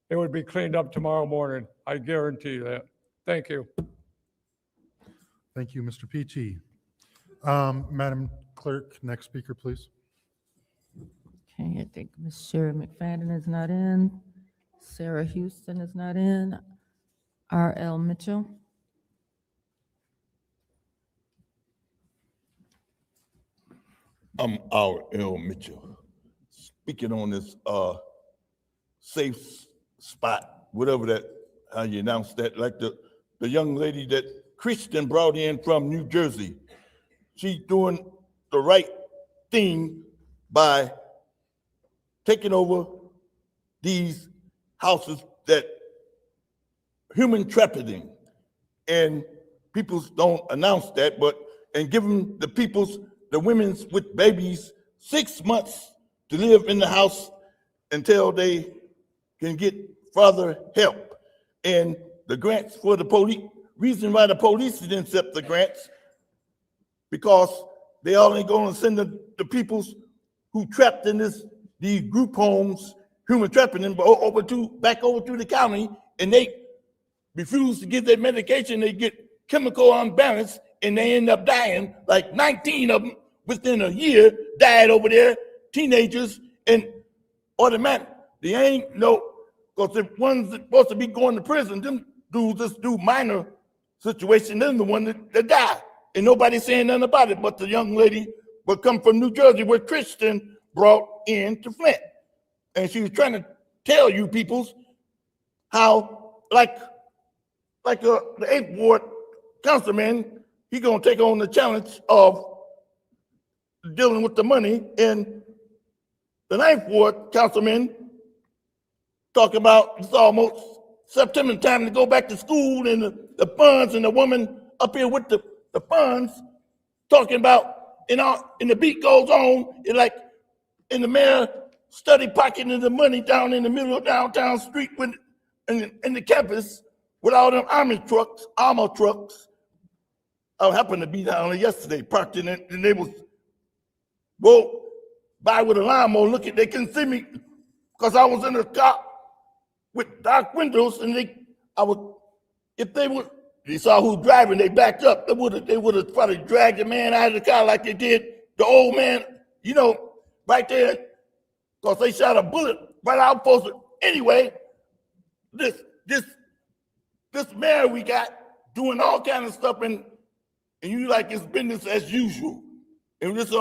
it would be cleaned up tomorrow morning. I guarantee that. Thank you. Thank you, Mr. Peachy. Madam Clerk, next speaker, please. Okay, I think Ms. Sherry McFadden is not in. Sarah Houston is not in. R.L. Mitchell. I'm R.L. Mitchell, speaking on this safe spot, whatever that, how you announce that, like the young lady that Christian brought in from New Jersey. She's doing the right thing by taking over these houses that human trafficking, and people don't announce that, and giving the women with babies 6 months to live in the house until they can get further help. And the grants for the police, reason why the police didn't accept the grants, because they only going to send the peoples who trapped in these group homes, human trafficking, back over to the county, and they refuse to get their medication. They get chemical unbalance, and they end up dying. Like 19 of them within a year died over there, teenagers, and automatic. They ain't no, because the ones that supposed to be going to prison, them dudes just do minor situation, then the one that died. And nobody saying nothing about it, but the young lady would come from New Jersey where Christian brought in to Flint. And she was trying to tell you peoples how, like the 8th Ward councilman, he gonna take on the challenge of dealing with the money, and the 9th Ward councilman talking about it's almost September time to go back to school, and the funds, and the woman up here with the funds talking about, and the beat goes on, and like, and the mayor study pocketing the money down in the middle of downtown street with in the campus with all them armor trucks. I happened to be down there yesterday, parked in it, and they was go by with a lawnmower looking, they couldn't see me because I was in the car with dark windows, and they saw who's driving, they backed up. They would have probably dragged the man out of the car like they did the old man, right there, because they shot a bullet right out post. Anyway, this mayor we got doing all kind of stuff, and you like it's business as usual. And this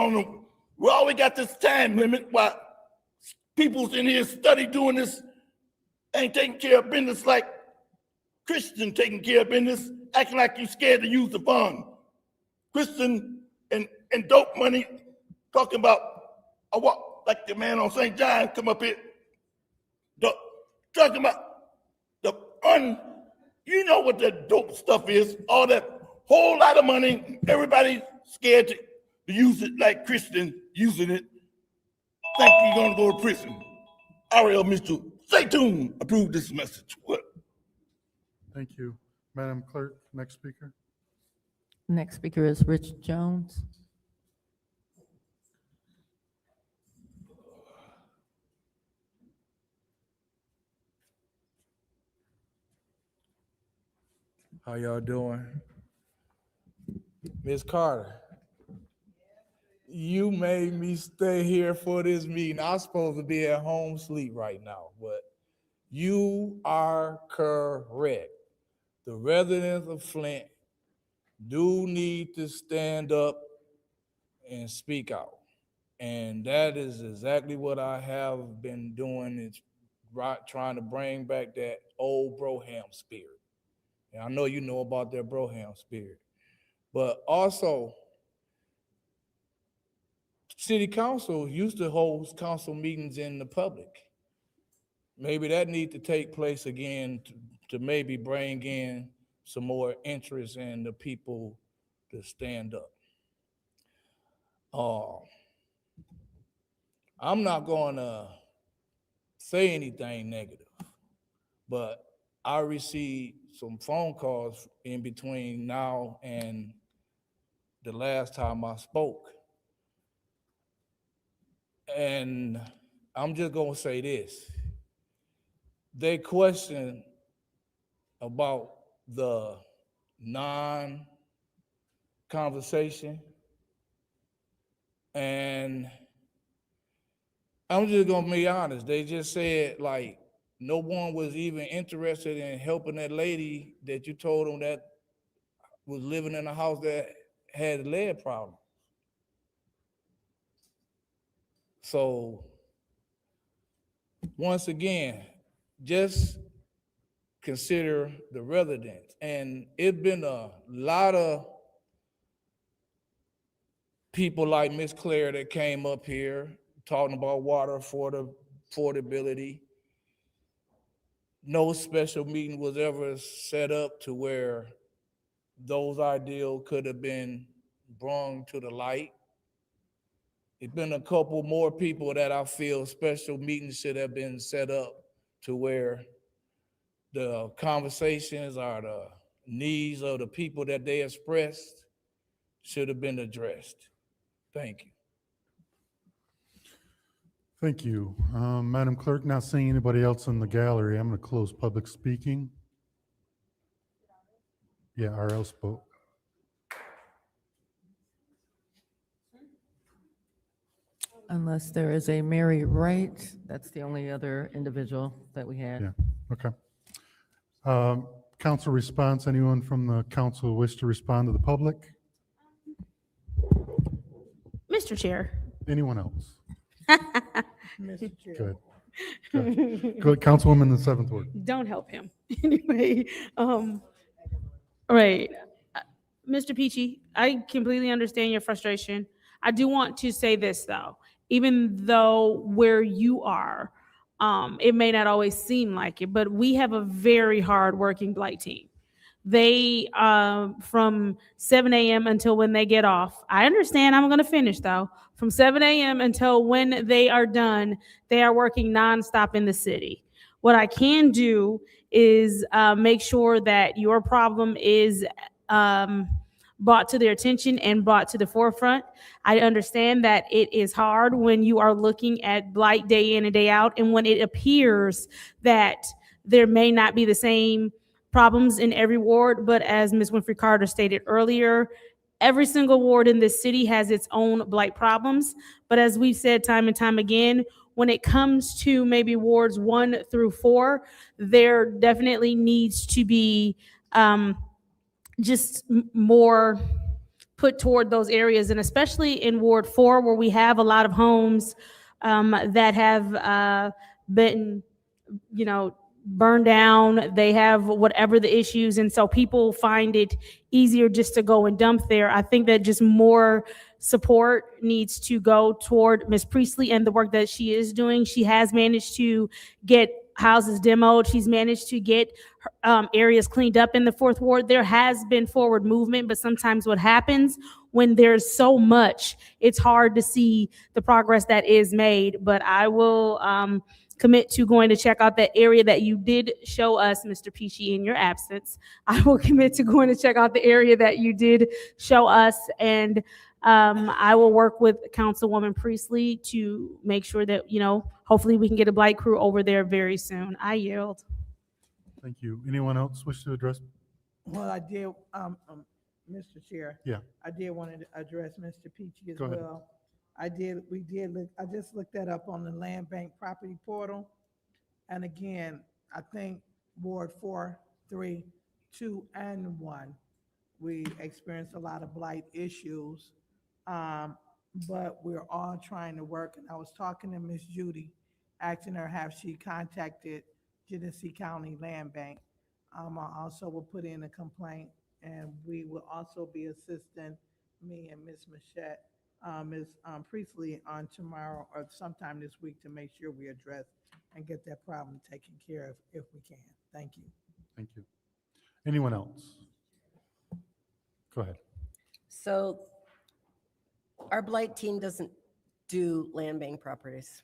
we always got this time limit while people's in here study doing this, ain't taking care of business like Christian taking care of business, acting like you scared to use the fund. Christian and dope money, talking about like the man on St. John come up here, talking about you know what that dope stuff is, all that whole lot of money, everybody scared to use it like Christian using it. Think you're gonna go to prison. R.L. Mitchell, stay tuned, approve this message. What? Thank you. Madam Clerk, next speaker. Next speaker is Rich Jones. How y'all doing? Ms. Carter, you made me stay here for this meeting. I was supposed to be at home sleep right now, but you are correct. The residents of Flint do need to stand up and speak out. And that is exactly what I have been doing, is trying to bring back that old Broham spirit. And I know you know about that Broham spirit. But also, city council used to hold council meetings in the public. Maybe that needs to take place again to maybe bring in some more interest in the people to stand up. I'm not going to say anything negative, but I received some phone calls in between now and the last time I spoke. And I'm just going to say this. They question about the non-conversation. And I'm just going to be honest. They just said, like, no one was even interested in helping that lady that you told them that was living in a house that had lead problems. So, once again, just consider the residents. And it's been a lot of people like Miss Claire that came up here talking about water affordability. No special meeting was ever set up to where those ideals could have been brought to the light. It's been a couple more people that I feel special meetings should have been set up to where the conversations or the needs of the people that they expressed should have been addressed. Thank you. Thank you. Madam Clerk, not seeing anybody else in the gallery, I'm going to close public speaking. Yeah, RL spoke. Unless there is a Mary Wright, that's the only other individual that we had. Yeah, okay. Council response, anyone from the council wish to respond to the public? Mr. Chair. Anyone else? Mr. Chair. Good. Good, Councilwoman in the 7th Ward. Don't help him. Anyway, right. Mr. Peachy, I completely understand your frustration. I do want to say this though, even though where you are, it may not always seem like it, but we have a very hard-working Blight team. They, from 7 a.m. until when they get off. I understand, I'm going to finish though. From 7 a.m. until when they are done, they are working nonstop in the city. What I can do is make sure that your problem is brought to their attention and brought to the forefront. I understand that it is hard when you are looking at blight day in and day out, and when it appears that there may not be the same problems in every ward, but as Ms. Winfrey Carter stated earlier, every single ward in this city has its own blight problems. But as we've said time and time again, when it comes to maybe wards 1 through 4, there definitely needs to be just more put toward those areas, and especially in Ward 4, where we have a lot of homes that have been, burned down. They have whatever the issues, and so people find it easier just to go and dump there. I think that just more support needs to go toward Ms. Priestley and the work that she is doing. She has managed to get houses demoed. She's managed to get areas cleaned up in the 4th Ward. There has been forward movement, but sometimes what happens when there's so much, it's hard to see the progress that is made. But I will commit to going to check out that area that you did show us, Mr. Peachy, in your absence. I will commit to going to check out the area that you did show us, and I will work with Councilwoman Priestley to make sure that, hopefully we can get a blight crew over there very soon. I yield. Thank you. Anyone else wish to address? Well, I did, Mr. Chair. Yeah. I did want to address Mr. Peachy as Go ahead. well. I just looked that up on the Land Bank Property Portal. And again, I think Ward 4, 3, 2, and 1, we experienced a lot of blight issues. But we're all trying to work. And I was talking to Miss Judy, asking her, have she contacted Genesee County Land Bank? I also will put in a complaint, and we will also be assisting me and Ms. Ms. Priestley on tomorrow or sometime this week to make sure we address and get that problem taken care of if we can. Thank you. Thank you. Anyone else? Go ahead. So our blight team doesn't do land bank properties.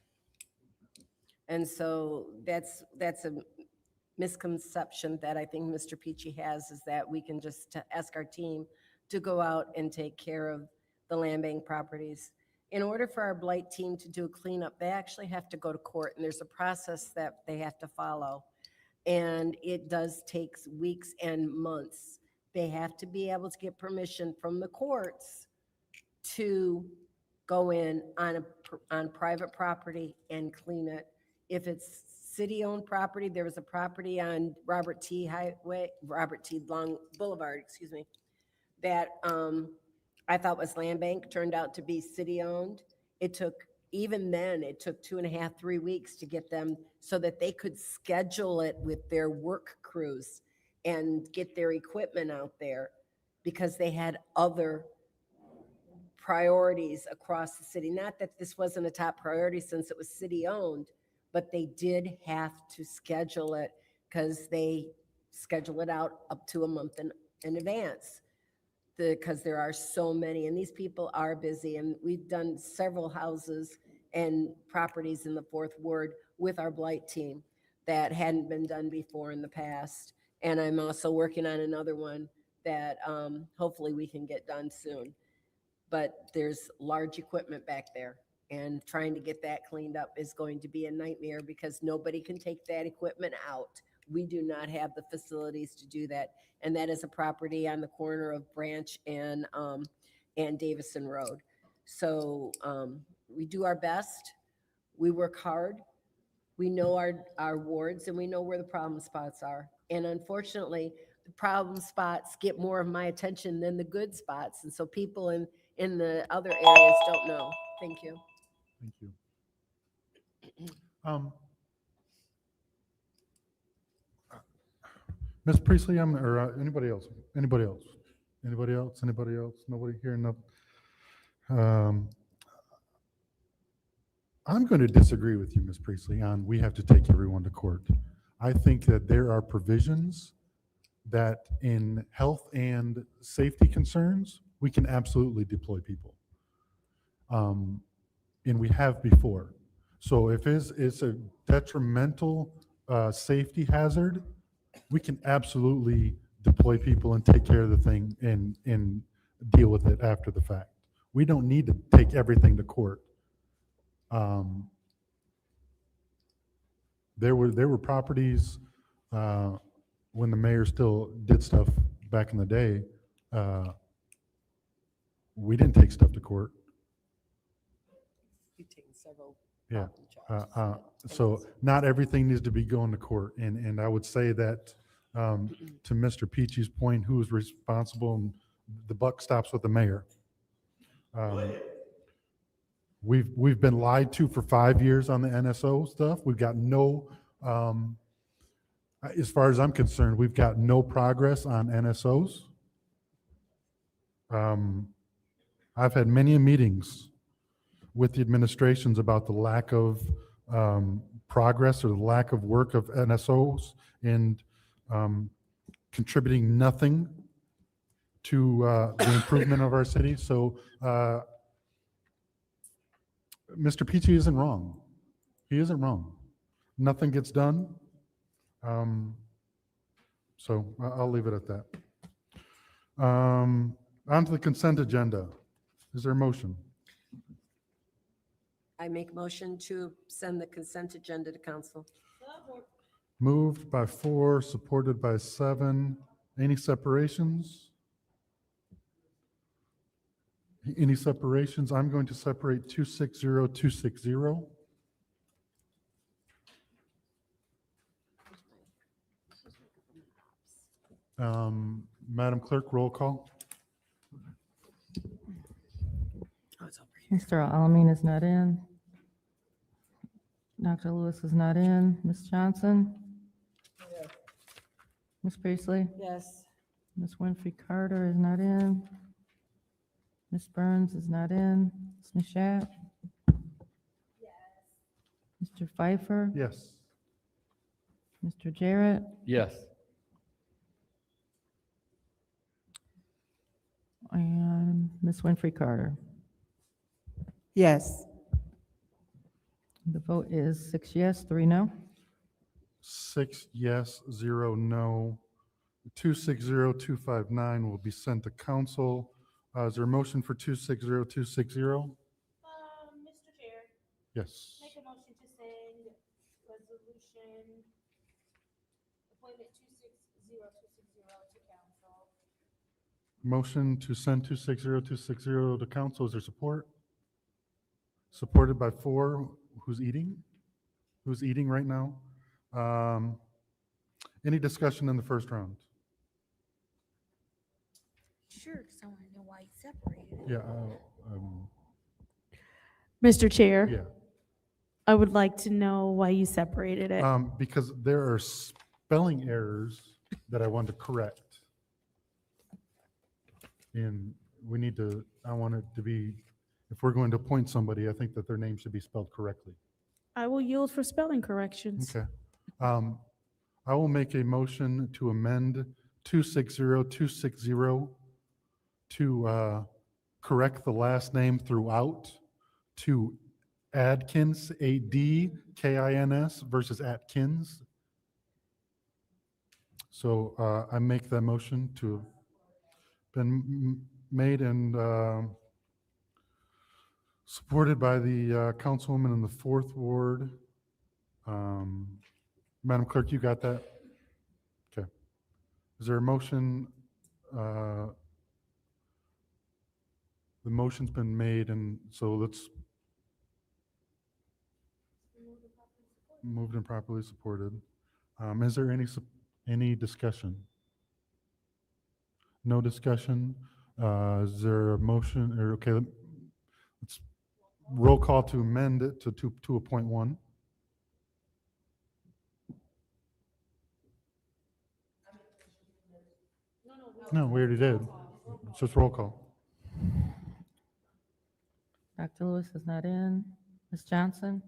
And so that's a misconception that I think Mr. Peachy has, is that we can just ask our team to go out and take care of the land bank properties. In order for our blight team to do a cleanup, they actually have to go to court, and there's a process that they have to follow. And it does take weeks and months. They have to be able to get permission from the courts to go in on private property and clean it. If it's city-owned property, there was a property on Robert T. Long Boulevard, that I thought was land bank, turned out to be city-owned. It took 2.5, 3 weeks to get them so that they could schedule it with their work crews and get their equipment out there, because they had other priorities across the city. Not that this wasn't a top priority since it was city-owned, but they did have to schedule it because they schedule it out up to a month in advance, because there are so many, and these people are busy. And we've done several houses and properties in the 4th Ward with our blight team that hadn't been done before in the past. And I'm also working on another one that hopefully we can get done soon. But there's large equipment back there, and trying to get that cleaned up is going to be a nightmare because nobody can take that equipment out. We do not have the facilities to do that. And that is a property on the corner of Branch and Davison Road. So we do our best. We work hard. We know our wards and we know where the problem spots are. And unfortunately, the problem spots get more of my attention than the good spots. And so people in the other areas don't know. Thank you. Thank you. Ms. Priestley, or anybody else? Anybody else? Anybody else? Anybody else? Nobody here? No. I'm going to disagree with you, Ms. Priestley, on we have to take everyone to court. I think that there are provisions that in health and safety concerns, we can absolutely deploy people. And we have before. So if it's a detrimental safety hazard, we can absolutely deploy people and take care of the thing and deal with it after the fact. We don't need to take everything to court. There were properties when the mayor still did stuff back in the day. We didn't take stuff to court. You've taken several. Yeah. So not everything needs to be going to court. And I would say that to Mr. Peachy's point, who is responsible, and the buck stops with the mayor. We've been lied to for 5 years on the NSO stuff. We've got no, as far as I'm concerned, we've got no progress on NSOs. I've had many meetings with the administrations about the lack of progress or the lack of work of NSOs and contributing nothing to the improvement of our city. So Mr. Peachy isn't wrong. He isn't wrong. Nothing gets done. So I'll leave it at that. On to the consent agenda. Is there a motion? I make motion to send the consent agenda to council. Moved by 4, supported by 7. Any separations? Any separations? I'm going to separate 260, 260. Madam Clerk, roll call. Mr. Alamin is not in. Dr. Lewis is not in. Ms. Johnson? Yes. Ms. Priestley? Yes. Ms. Winfrey Carter is not in. Ms. Burns is not in. Ms. Mashat? Yes. Mr. Pfeiffer? Yes. Mr. Jarrett? Yes. And Ms. Winfrey Carter? Yes. The vote is 6 yes, 3 no. 6 yes, 0 no. 260, 259 will be sent to council. Is there a motion for 260, 260? Mr. Chair, Yes. make a motion to send resolution appointment 260260 to council. Motion to send 260, 260 to council. Is there support? Supported by 4. Who's eating? Who's eating right now? Any discussion in the first round? Sure, because I want to know why you separated it. Yeah. Mr. Chair, Yeah. I would like to know why you separated it. Because there are spelling errors that I want to correct. And we need to, I want it to be, if we're going to appoint somebody, I think that their name should be spelled correctly. I will yield for spelling corrections. Okay. I will make a motion to amend 260, 260 to correct the last name throughout to Adkins, Adkins versus Atkins. So I make that motion to been made and supported by the councilwoman in the 4th Ward. Madam Clerk, you got that? Okay. Is there a motion? The motion's been made, and so let's Moved and properly supported. Is there any discussion? No discussion. Is there a motion, or, okay, let's roll call to amend it to 2.1. No, we already did. It's just roll call. Dr. Lewis is not in. Ms. Johnson?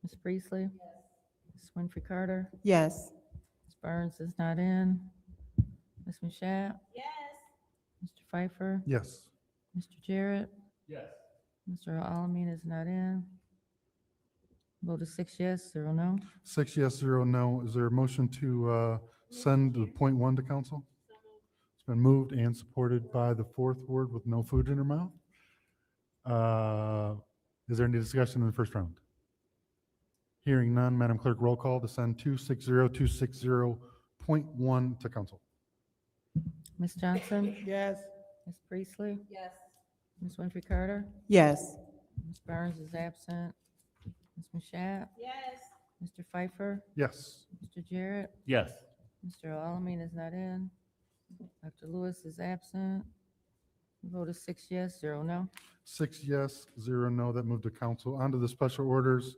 Ms. Priestley? Ms. Winfrey Carter? Yes. Ms. Burns is not in. Ms. Mashat? Yes. Mr. Pfeiffer? Yes. Mr. Jarrett? Yes. Mr. Alamin is not in. Vote is 6 yes, 0 no. 6 yes, 0 no. Is there a motion to send the .1 to council? It's been moved and supported by the 4th ward with no food in her mouth. Is there any discussion in the first round? Hearing none, Madam Clerk, roll call to send 260.1 to council. Ms. Johnson? Yes. Ms. Priestley? Yes. Ms. Winfrey Carter? Yes. Ms. Burns is absent. Ms. Mashat? Yes. Mr. Pfeiffer? Yes. Mr. Jarrett? Yes. Mr. Alamin is not in. Dr. Lewis is absent. Vote is 6 yes, 0 no. 6 yes, 0 no. That moved to council. On to the special orders.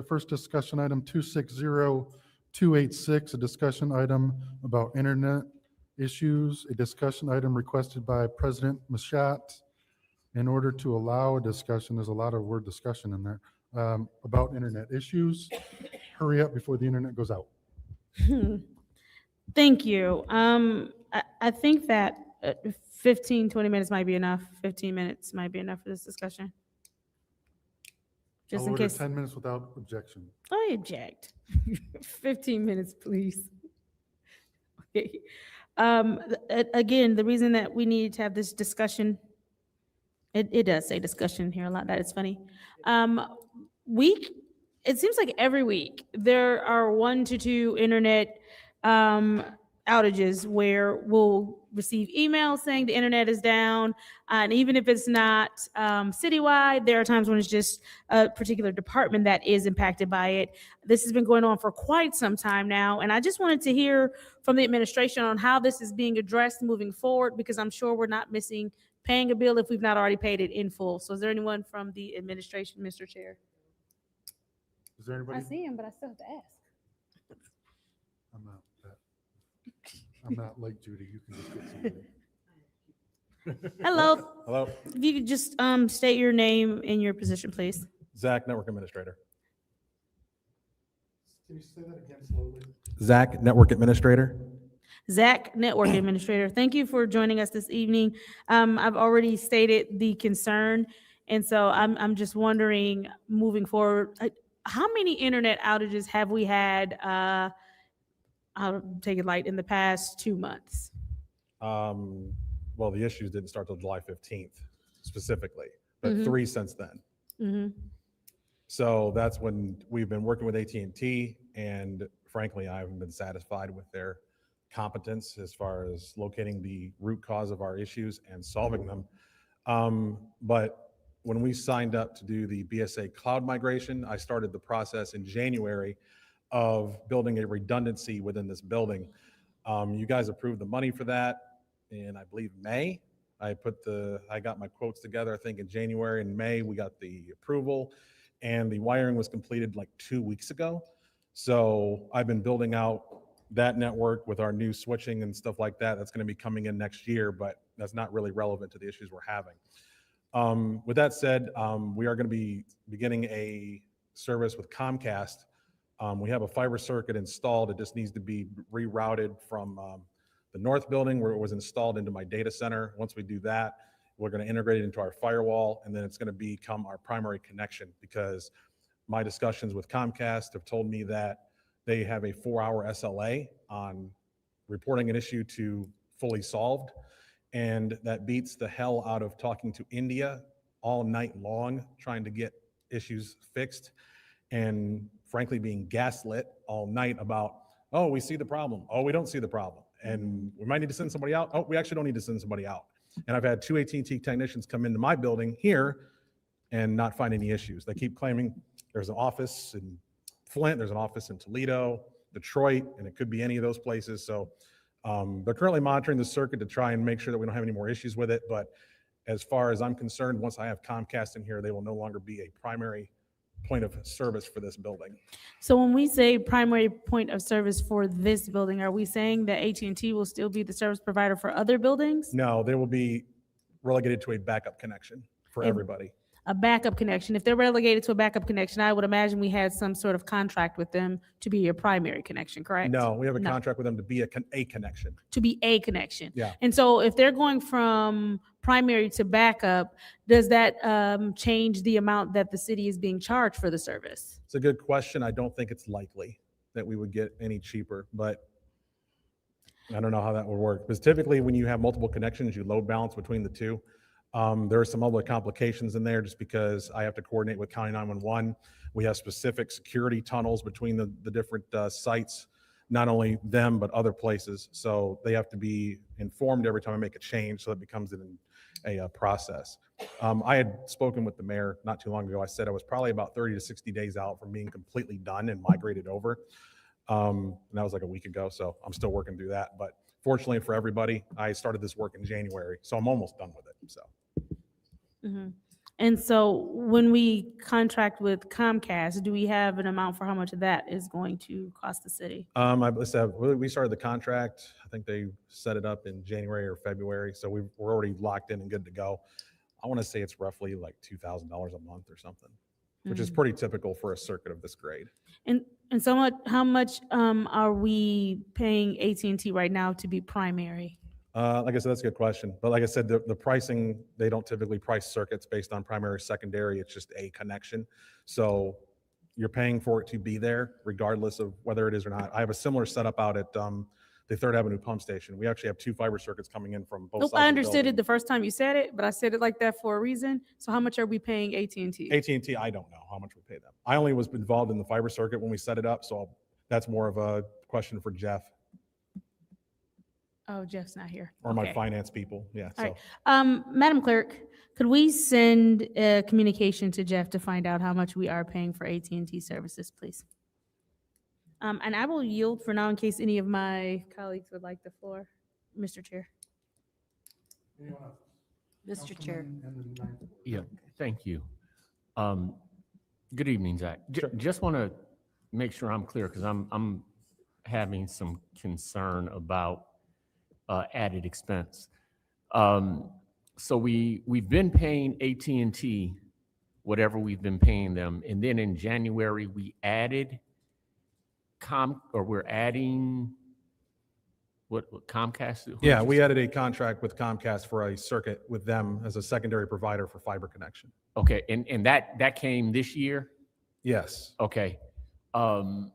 First discussion item 260286, a discussion item about internet issues, a discussion item requested by President Mashat in order to allow a discussion. There's a lot of word discussion in there about internet issues. Hurry up before the internet goes out. Thank you. I think that 15, 20 minutes might be enough. 15 minutes might be enough for this discussion. Just I'll in order case. 10 minutes without objection. I object. 15 minutes, please. Okay. Again, the reason that we need to have this discussion, it does say discussion here a lot. That is funny. It seems like every week there are 1 to 2 internet outages where we'll receive emails saying the internet is down. And even if it's not citywide, there are times when it's just a particular department that is impacted by it. This has been going on for quite some time now. And I just wanted to hear from the administration on how this is being addressed moving forward, because I'm sure we're not missing paying a bill if we've not already paid it in full. So is there anyone from the administration, Mr. Chair? Is there anybody? I see him, but I still have to ask. I'm not like Judy. You can just get somebody. Hello. Hello, If you could just state your name and your position, please. Zach, Network Administrator. Can you say that again slowly? Zach, Network Administrator. Zach, Network Administrator. Thank you for joining us this evening. I've already stated the concern, and so I'm just wondering, moving forward, how many internet outages have we had? I'll take it light, in the past 2 months. Well, the issues didn't start till July 15th specifically, but Mhm. 3 since then. So that's when we've been working with AT&T, and frankly, I haven't been satisfied with their competence as far as locating the root cause of our issues and solving them. But when we signed up to do the BSA cloud migration, I started the process in January of building a redundancy within this building. You guys approved the money for that in, I believe, May. I got my quotes together, I think in January and May, we got the approval, and the wiring was completed like 2 weeks ago. So I've been building out that network with our new switching and stuff like that. That's going to be coming in next year, but that's not really relevant to the issues we're having. With that said, we are going to be beginning a service with Comcast. We have a fiber circuit installed. It just needs to be rerouted from the north building where it was installed into my data center. Once we do that, we're going to integrate it into our firewall, and then it's going to become our primary connection, because my discussions with Comcast have told me that they have a 4-hour SLA on reporting an issue to fully solved. And that beats the hell out of talking to India all night long, trying to get issues fixed, and frankly, being gaslit all night about, oh, we see the problem. Oh, we don't see the problem. And we might need to send somebody out. Oh, we actually don't need to send somebody out. And I've had 2 AT&T technicians come into my building here and not find any issues. They keep claiming there's an office in Flint, there's an office in Toledo, Detroit, and it could be any of those places. So they're currently monitoring the circuit to try and make sure that we don't have any more issues with it. But as far as I'm concerned, once I have Comcast in here, they will no longer be a primary point of service for this building. So when we say primary point of service for this building, are we saying that AT&T will still be the service provider for other buildings? No, they will be relegated to a backup connection for everybody. A backup connection. If they're relegated to a backup connection, I would imagine we had some sort of contract with them to be your primary connection, correct? No, we have a contract with them to be a connection. To be a connection. Yeah. And so if they're going from primary to backup, does that change the amount that the city is being charged for the service? It's a good question. I don't think it's likely that we would get any cheaper, but I don't know how that would work. Because typically when you have multiple connections, you load balance between the two. There are some other complications in there just because I have to coordinate with County 911. We have specific security tunnels between the different sites, not only them, but other places. So they have to be informed every time I make a change, so it becomes a process. I had spoken with the mayor not too long ago. I said I was probably about 30 to 60 days out from being completely done and migrated over. And that was like a week ago, so I'm still working through that. But fortunately for everybody, I started this work in January, so I'm almost done with it. So. Mm-hmm. And so when we contract with Comcast, do we have an amount for how much of that is going to cost the city? We started the contract. I think they set it up in January or February, so we're already locked in and good to go. I want to say it's roughly like $2,000 a month or something, which is pretty typical for a circuit of this grade. And so how much are we paying AT&T right now to be primary? Like I said, that's a good question. But like I said, the pricing, they don't typically price circuits based on primary, secondary. It's just a connection. So you're paying for it to be there regardless of whether it is or not. I have a similar setup out at the 3rd Avenue pump station. We actually have 2 fiber circuits coming in from both sides I of the understood building. it the first time you said it, but I said it like that for a reason. So how much are we paying AT&T? AT&T, I don't know how much we pay them. I only was involved in the fiber circuit when we set it up, so that's more of a question for Jeff Oh, Jeff's not here. or my Okay. finance people. Yeah. All So right. Madam Clerk, could we send a communication to Jeff to find out how much we are paying for AT&T services, please? And I will yield for now in case any of my colleagues would like the floor. Mr. Chair. Mr. Chair. Yeah, thank you. Good evening, Zach. Just want to make sure I'm clear because I'm having some concern about added expense. So we've been paying AT&T whatever we've been paying them, and then in January we added we're adding what Comcast? yeah, we added a contract with Comcast for a circuit with them as a secondary provider for fiber connection. Okay, and that came this year? Yes. Okay. And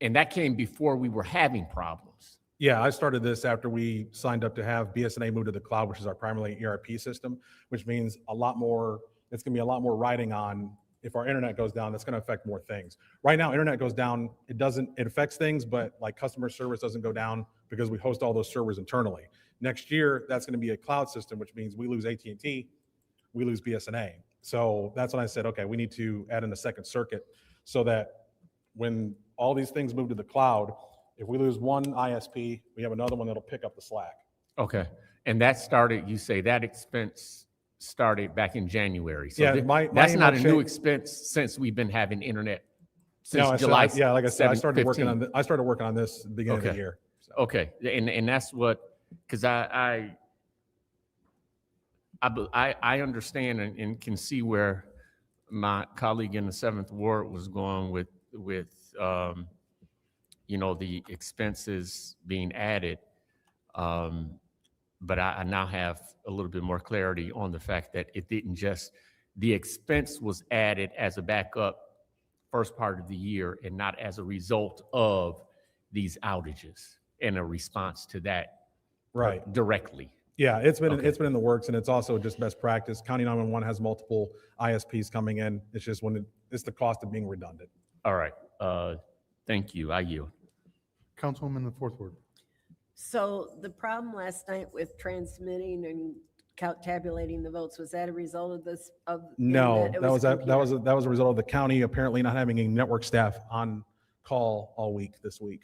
that came before we were having problems. Yeah, I started this after we signed up to have BSNA move to the cloud, which is our primary ERP system, which means it's going to be a lot more riding on if our internet goes down, that's going to affect more things. Right now, internet goes down, it affects things, but like customer service doesn't go down because we host all those servers internally. Next year, that's going to be a cloud system, which means we lose AT&T, we lose BSNA. So that's when I said, okay, we need to add in a second circuit so that when all these things move to the cloud, if we lose one ISP, we have another one that'll pick up the slack. Okay. And that started, you say that expense started back in January. So Yeah, that's not a email new chain- expense since we've been having internet since No, July. yeah, like I said, I 7th, started working 15th. on I started working on this at the beginning of the year. Okay, and that's what, because I understand and can see where my colleague in the 7th Ward was going with the expenses being added. But I now have a little bit more clarity on the fact that it didn't just, the expense was added as a backup first part of the year and not as a result of these outages and a response to that Right. directly. Yeah, it's been in the works, and it's also just best practice. County 911 has multiple ISPs coming in. It's just it's the cost of being redundant. All right. Thank you. I yield. Councilwoman in the 4th Ward. So the problem last night with transmitting and tabulating the votes. Was that a result of this, of? No, it that was a that was a result of the county apparently not having any network staff on call all week this week.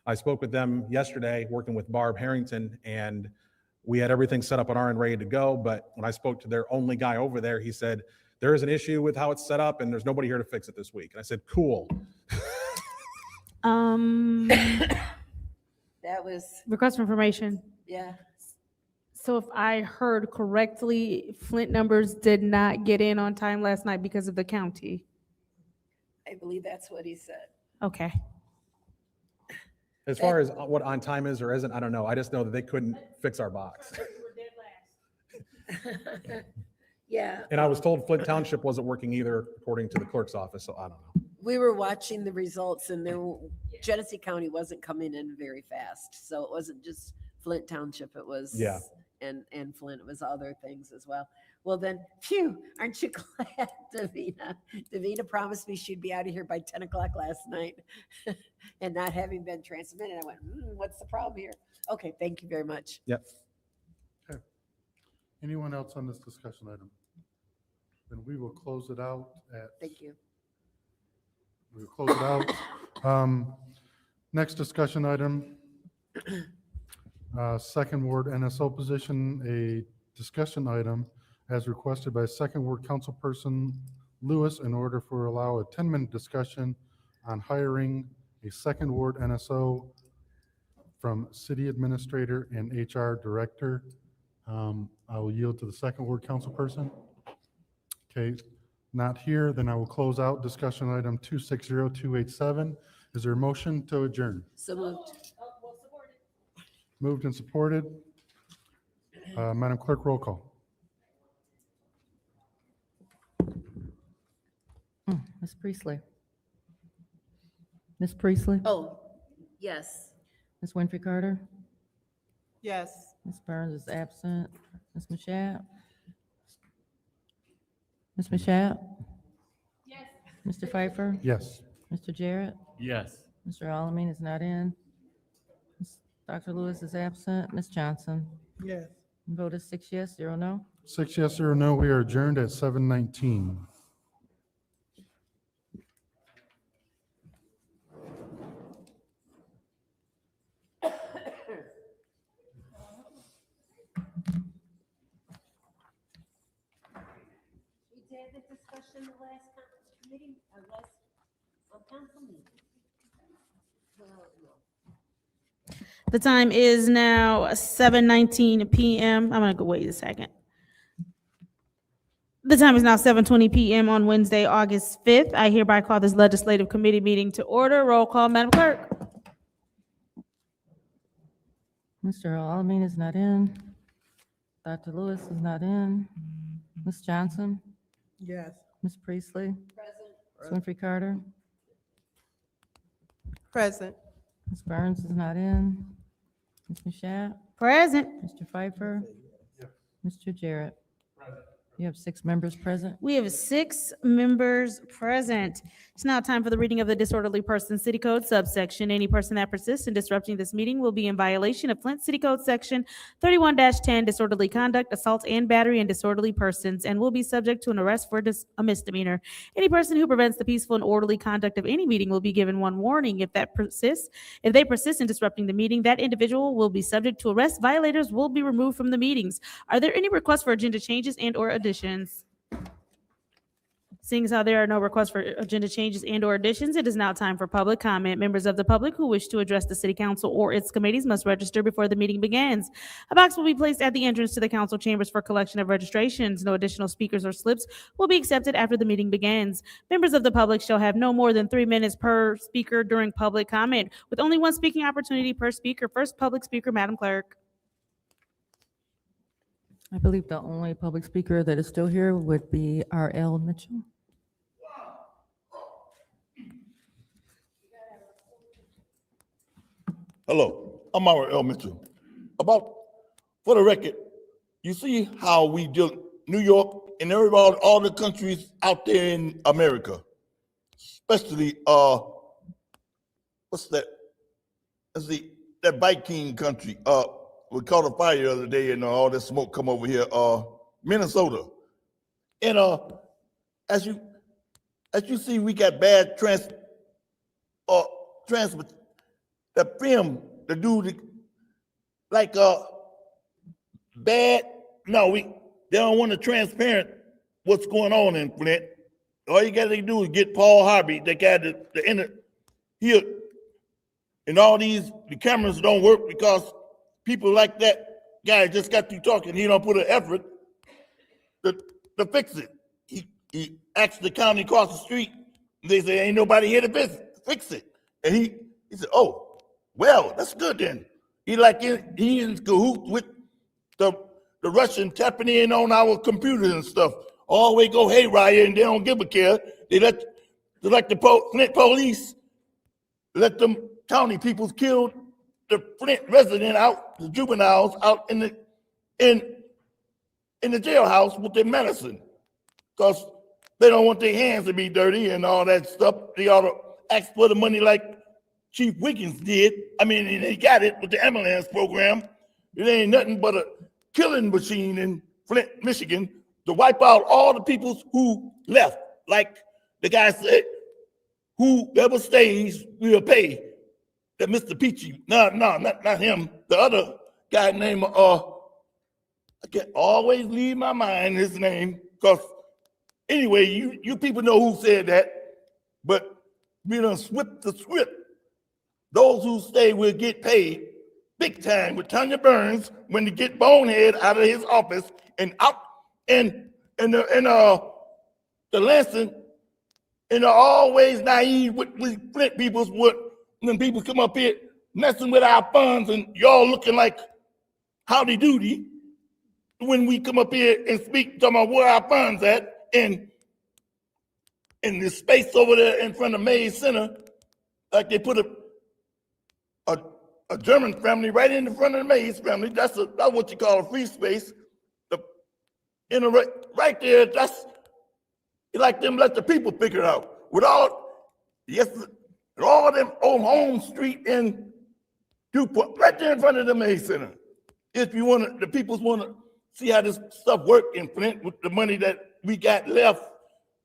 I spoke with them yesterday, working with Barb Harrington, and we had everything set up on our end ready to go. But when I spoke to their only guy over there, he said, there is an issue with how it's set up and there's nobody here to fix it this week. And I said, cool. That was, Request for information. yeah. So if I heard correctly, Flint numbers did not get in on time last night because of the county. I believe that's what he said. Okay. As far as what on time is or isn't, I don't know. I just know that they couldn't fix our box. Yeah. And I was told Flint Township wasn't working either, according to the clerk's office, so I don't know. We were watching the results and Genesee County wasn't coming in very fast. So it wasn't just Flint Township, it was. Yeah. And Flint, it was other things as well. Well then, phew, aren't you glad, Davina? Davina promised me she'd be out of here by 10 o'clock last night and not having been transmitted. I went, what's the problem here? Okay, thank you very much. Yep. Okay. Anyone else on this discussion item? Then we will close it out at. Thank you. We'll close it out. Next discussion item. Second Ward NSO position, a discussion item as requested by Second Ward Councilperson Lewis in order for allow a 10-minute discussion on hiring a Second Ward NSO from City Administrator and HR Director. I will yield to the Second Ward Councilperson. Okay, not here, then I will close out discussion item 260287. Is there a motion to adjourn? So moved. Moved and supported. Madam Clerk, roll call. Ms. Priestley. Ms. Priestley. Oh, yes. Ms. Winfrey Carter. Yes. Ms. Burns is absent. Ms. Mashat. Ms. Mashat. Yes. Mr. Pfeiffer. Yes. Mr. Jarrett. Yes. Mr. Alamin is not in. Dr. Lewis is absent. Ms. Johnson. Yes. Vote is 6 yes, 0 no. 6 yes, 0 no. We are adjourned at 7:19. We did the discussion the last meeting, last council meeting. Well, no. The time is now 7:19 p.m. I'm gonna go wait a second. The time is now 7:20 p.m. on Wednesday, August 5th. I hereby call this legislative committee meeting to order. Roll call, Madam Clerk. Mr. Alamin is not in. Dr. Lewis is not in. Ms. Johnson. Yes. Ms. Priestley. Ms. Winfrey Carter. Present. Ms. Burns is not in. Ms. Mashat. Present. Mr. Pfeiffer. Mr. Jarrett. You have 6 members present. We have 6 members present. It's now time for the reading of the Disorderly Person City Code subsection. Any person that persists in disrupting this meeting will be in violation of Flint City Code Section 31-10, disorderly conduct, assault and battery, and disorderly persons, and will be subject to an arrest for a misdemeanor. Any person who prevents the peaceful and orderly conduct of any meeting will be given 1 warning. If they persist in disrupting the meeting, that individual will be subject to arrest. Violators will be removed from the meetings. Are there any requests for agenda changes and/or additions? Seeing as how there are no requests for agenda changes and/or additions, it is now time for public comment. Members of the public who wish to address the city council or its committees must register before the meeting begins. A box will be placed at the entrance to the council chambers for collection of registrations. No additional speakers or slips will be accepted after the meeting begins. Members of the public shall have no more than 3 minutes per speaker during public comment, with only 1 speaking opportunity per speaker. First public speaker, Madam Clerk. I believe the only public speaker that is still here would be R.L. Mitchell. Hello, I'm R.L. Mitchell. For the record, you see how we do New York and everybody, all the countries out there in America, especially, what's that? Let's see, that Viking country, we caught a fire the other day and all this smoke come over here, Minnesota. And as you see, we got bad transport, the film, the dude, like bad. No, they don't want to transparent what's going on in Flint. All you got to do is get Paul Harvey, the guy here, and all the cameras don't work because people like that guy just got through talking. He don't put an effort to fix it. He asked the county across the street. And they say, ain't nobody here to fix it. And he said, oh, well, that's good then. He in cahoots with the Russian tapping in on our computers and stuff. Always go haywire and they don't give a care. They let the Flint police let them county people kill the Flint resident out, the juveniles out in the jailhouse with their medicine. Because they don't want their hands to be dirty and all that stuff. They ought to ask for the money like Chief Wiggins did. I mean, they got it with the ambulance program. It ain't nothing but a killing machine in Flint, Michigan, to wipe out all the people who left. Like the guy said, whoever stays will pay. That Mr. Peachy, not him, the other guy named, I can always leave my mind his name, because anyway, you people know who said that, but we done swept the script. Those who stay will get paid big time with Tanya Burns when they get Bonehead out of his office and out and the Lansing and are always naive with Flint people's what when people come up here messing with our funds and y'all looking like howdy doody when we come up here and speak talking about where our funds at and in this space over there in front of Mays Center, like they put a German family right in the front of the Mays family. That's what you call a free space. Right there, that's like them let the people figure it out. With all of them on Home Street in DuPont, right there in front of the Mays Center. If you want to, the people want to see how this stuff work in Flint with the money that we got left,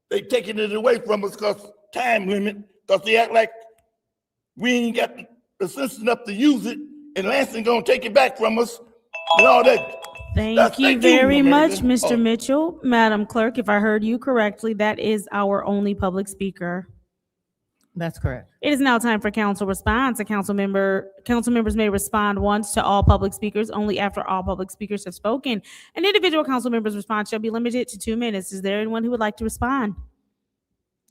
they taking it away from us because time limit, because they act like we ain't got the sense enough to use it, and Lansing gonna take it back from us and all that. Thank you very much, Mr. Mitchell. Madam Clerk, if I heard you correctly, that is our only public speaker. That's correct. It is now time for council response. Council members may respond once to all public speakers, only after all public speakers have spoken. An individual council member's response shall be limited to 2 minutes. Is there anyone who would like to respond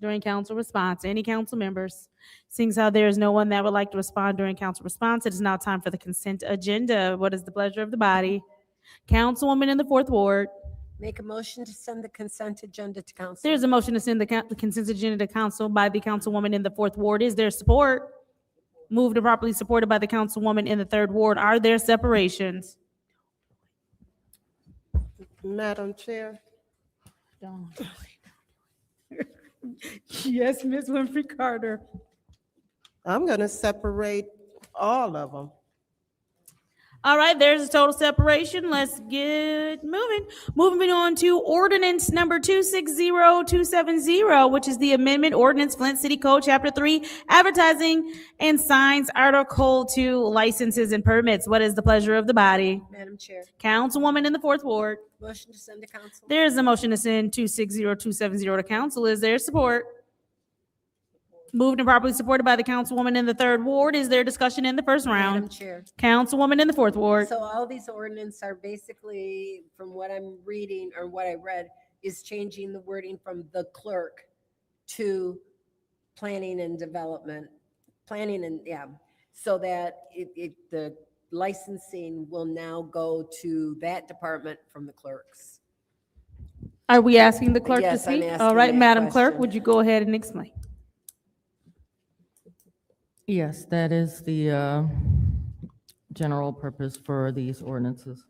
during council response? Any council members? Seeing as how there is no one that would like to respond during council response, it is now time for the consent agenda. What is the pleasure of the body? Councilwoman in the 4th Ward. Make a motion to send the consent agenda to council. There's a motion to send the consent agenda to council by the councilwoman in the 4th Ward. Is there support? Moved and properly supported by the councilwoman in the 3rd Ward. Are there separations? Madam Chair. Yes, Ms. Winfrey Carter. I'm going to separate all of them. All right, there's a total separation. Let's get moving. Moving on to ordinance number 260270, which is the amendment ordinance Flint City Code Chapter 3, advertising and signs, Article 2, licenses and permits. What is the pleasure of the body? Madam Chair. Councilwoman in the 4th Ward. Motion to send to council. There is a motion to send 260270 to council. Is there support? Moved and properly supported by the councilwoman in the 3rd Ward. Is there discussion in the first round? Madam Chair. Councilwoman in the 4th Ward. So all these ordinances are basically, from what I'm reading or what I read, is changing the wording from the clerk to planning and development, so that the licensing will now go to that department from the clerks. Are we asking the clerk to Yes, I'm speak? asking All right, that Madam Clerk, question. would you go ahead and explain? Yes, that is the general purpose for these ordinances.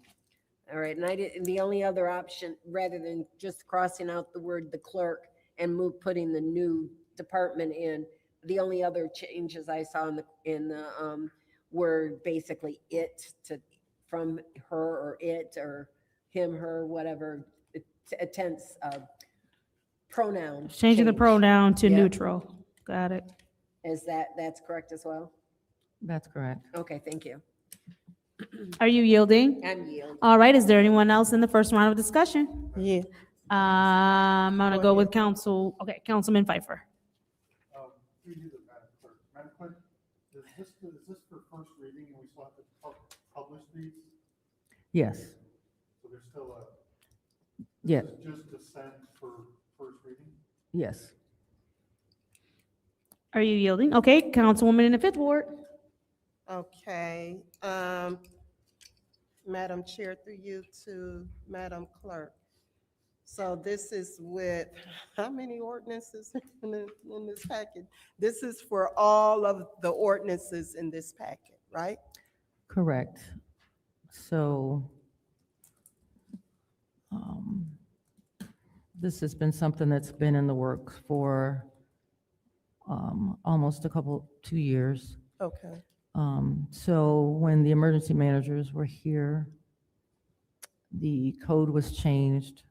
All right, and the only other option, rather than just crossing out the word the clerk and putting the new department in, the only other changes I saw in the were basically from her or it or him, her, whatever, a tense pronoun. Changing the change. pronoun to Yep. neutral. Got it. That's correct as well? That's correct. Okay, thank you. Are you yielding? I'm yielding. All right, is there anyone else in the first round of discussion? Yeah. I'm gonna go with Councilman Pfeiffer. Madam Clerk, is this for first reading and we still have to publish these? Yes. So there's still Yeah. this is just to send for first reading? Yes. Are you yielding? Okay, Councilwoman in the fifth ward. Okay, Madam Chair, through you to Madam Clerk. So this is with, how many ordinances in this packet? This is for all of the ordinances in this packet, right? Correct. So this has been something that's been in the works for almost 2 years. Okay. So when the emergency managers were here, the code was changed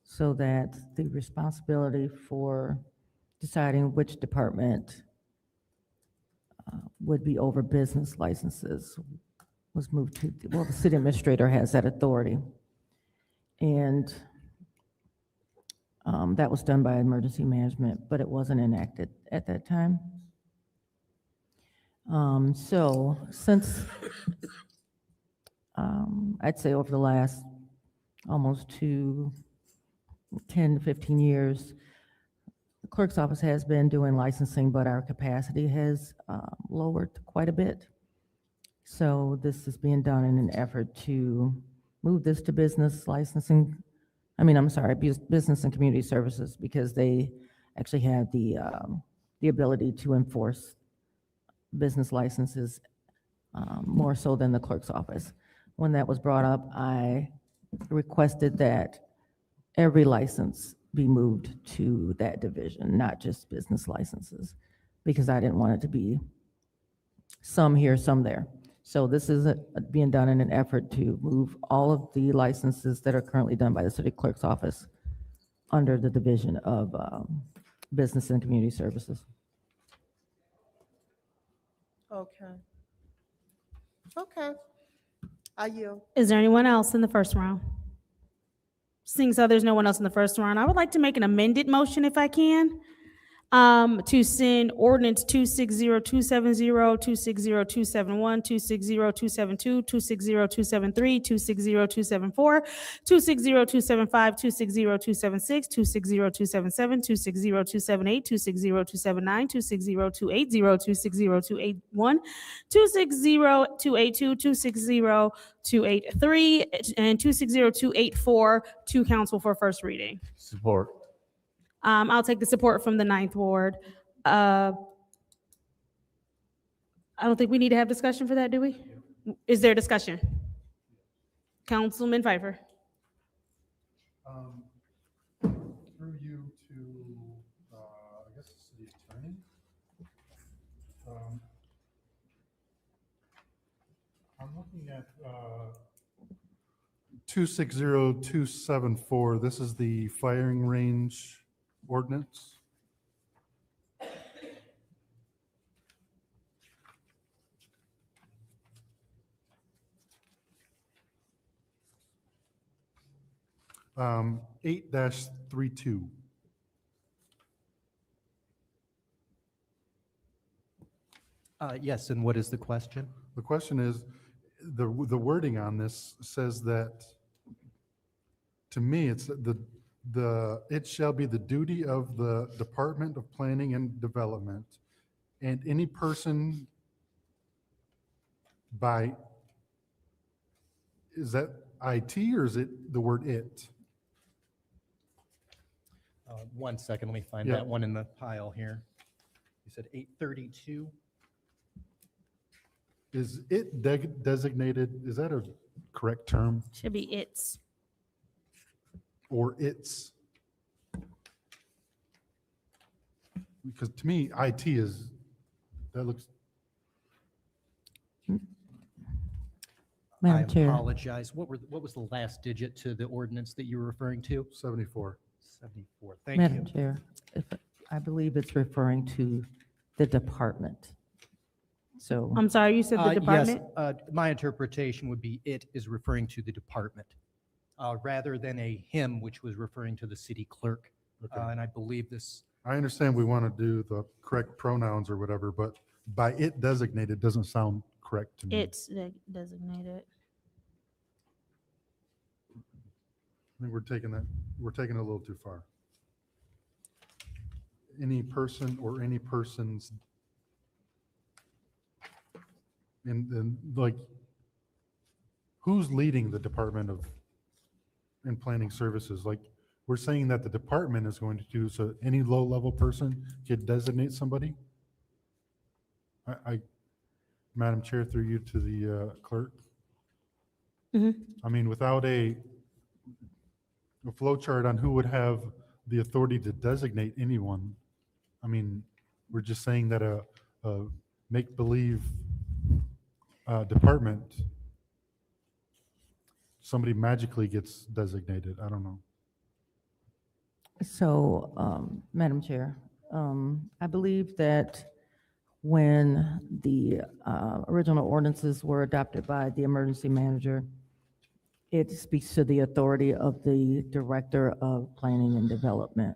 so that the responsibility for deciding which department would be over business licenses was moved to, well, the city administrator has that authority. And that was done by emergency management, but it wasn't enacted at that time. So since, I'd say over the last almost 10 to 15 years, the clerk's office has been doing licensing, but our capacity has lowered quite a bit. So this is being done in an effort to move this to business licensing. Business and community services, because they actually have the ability to enforce business licenses more so than the clerk's office. When that was brought up, I requested that every license be moved to that division, not just business licenses, because I didn't want it to be some here, some there. So this is being done in an effort to move all of the licenses that are currently done by the city clerk's office under the division of business and community services. Okay. Okay. I yield. Is there anyone else in the first round? Seeing so there's no one else in the first round, I would like to make an amended motion if I can, to send ordinance 260270, 260271, 260272, 260273, 260274, 260275, 260276, 260277, 260278, 260279, 260280, 260281, 260282, 260283, and 260284 to council for first reading. Support. I'll take the support from the ninth ward. I don't think we need to have discussion for that, do we? Is there discussion? Councilman Pfeiffer. Through you to, I guess it's the attorney. 260274, this is the firing range ordinance. Um, 8-32. Yes, and what is the question? The question is, the wording on this says that, to me, it's it shall be the duty of the Department of Planning and Development and any person by, is that IT or is it the word it? 1 second, let me find Yeah. that one in the pile here. You said 832? Is it designated, is that a correct term? Should be its. Or it's? Because to me, IT is, that looks, Madam I Chair. apologize. What was the last digit to the ordinance that you were referring to? 74. 74. Thank you. Madam Chair, I believe it's referring to the department. So. I'm sorry, you said the department? Yes, my interpretation would be it is referring to the department, rather than a him, which was referring to the city clerk. Okay. And I believe this, I understand we want to do the correct pronouns or whatever, but by it designated doesn't sound correct to me. It's designated. I think we're taking it a little too far. Any person or any persons in like, who's leading the Department of Planning Services? Like, we're saying that the department is going to do, so any low-level person could designate somebody? Madam Chair, through you to the clerk. I mean, without a flow chart on who would have the authority to designate anyone, I mean, we're just saying that a make-believe department, somebody magically gets designated. I don't know. So, Madam Chair, I believe that when the original ordinances were adopted by the emergency manager, it speaks to the authority of the Director of Planning and Development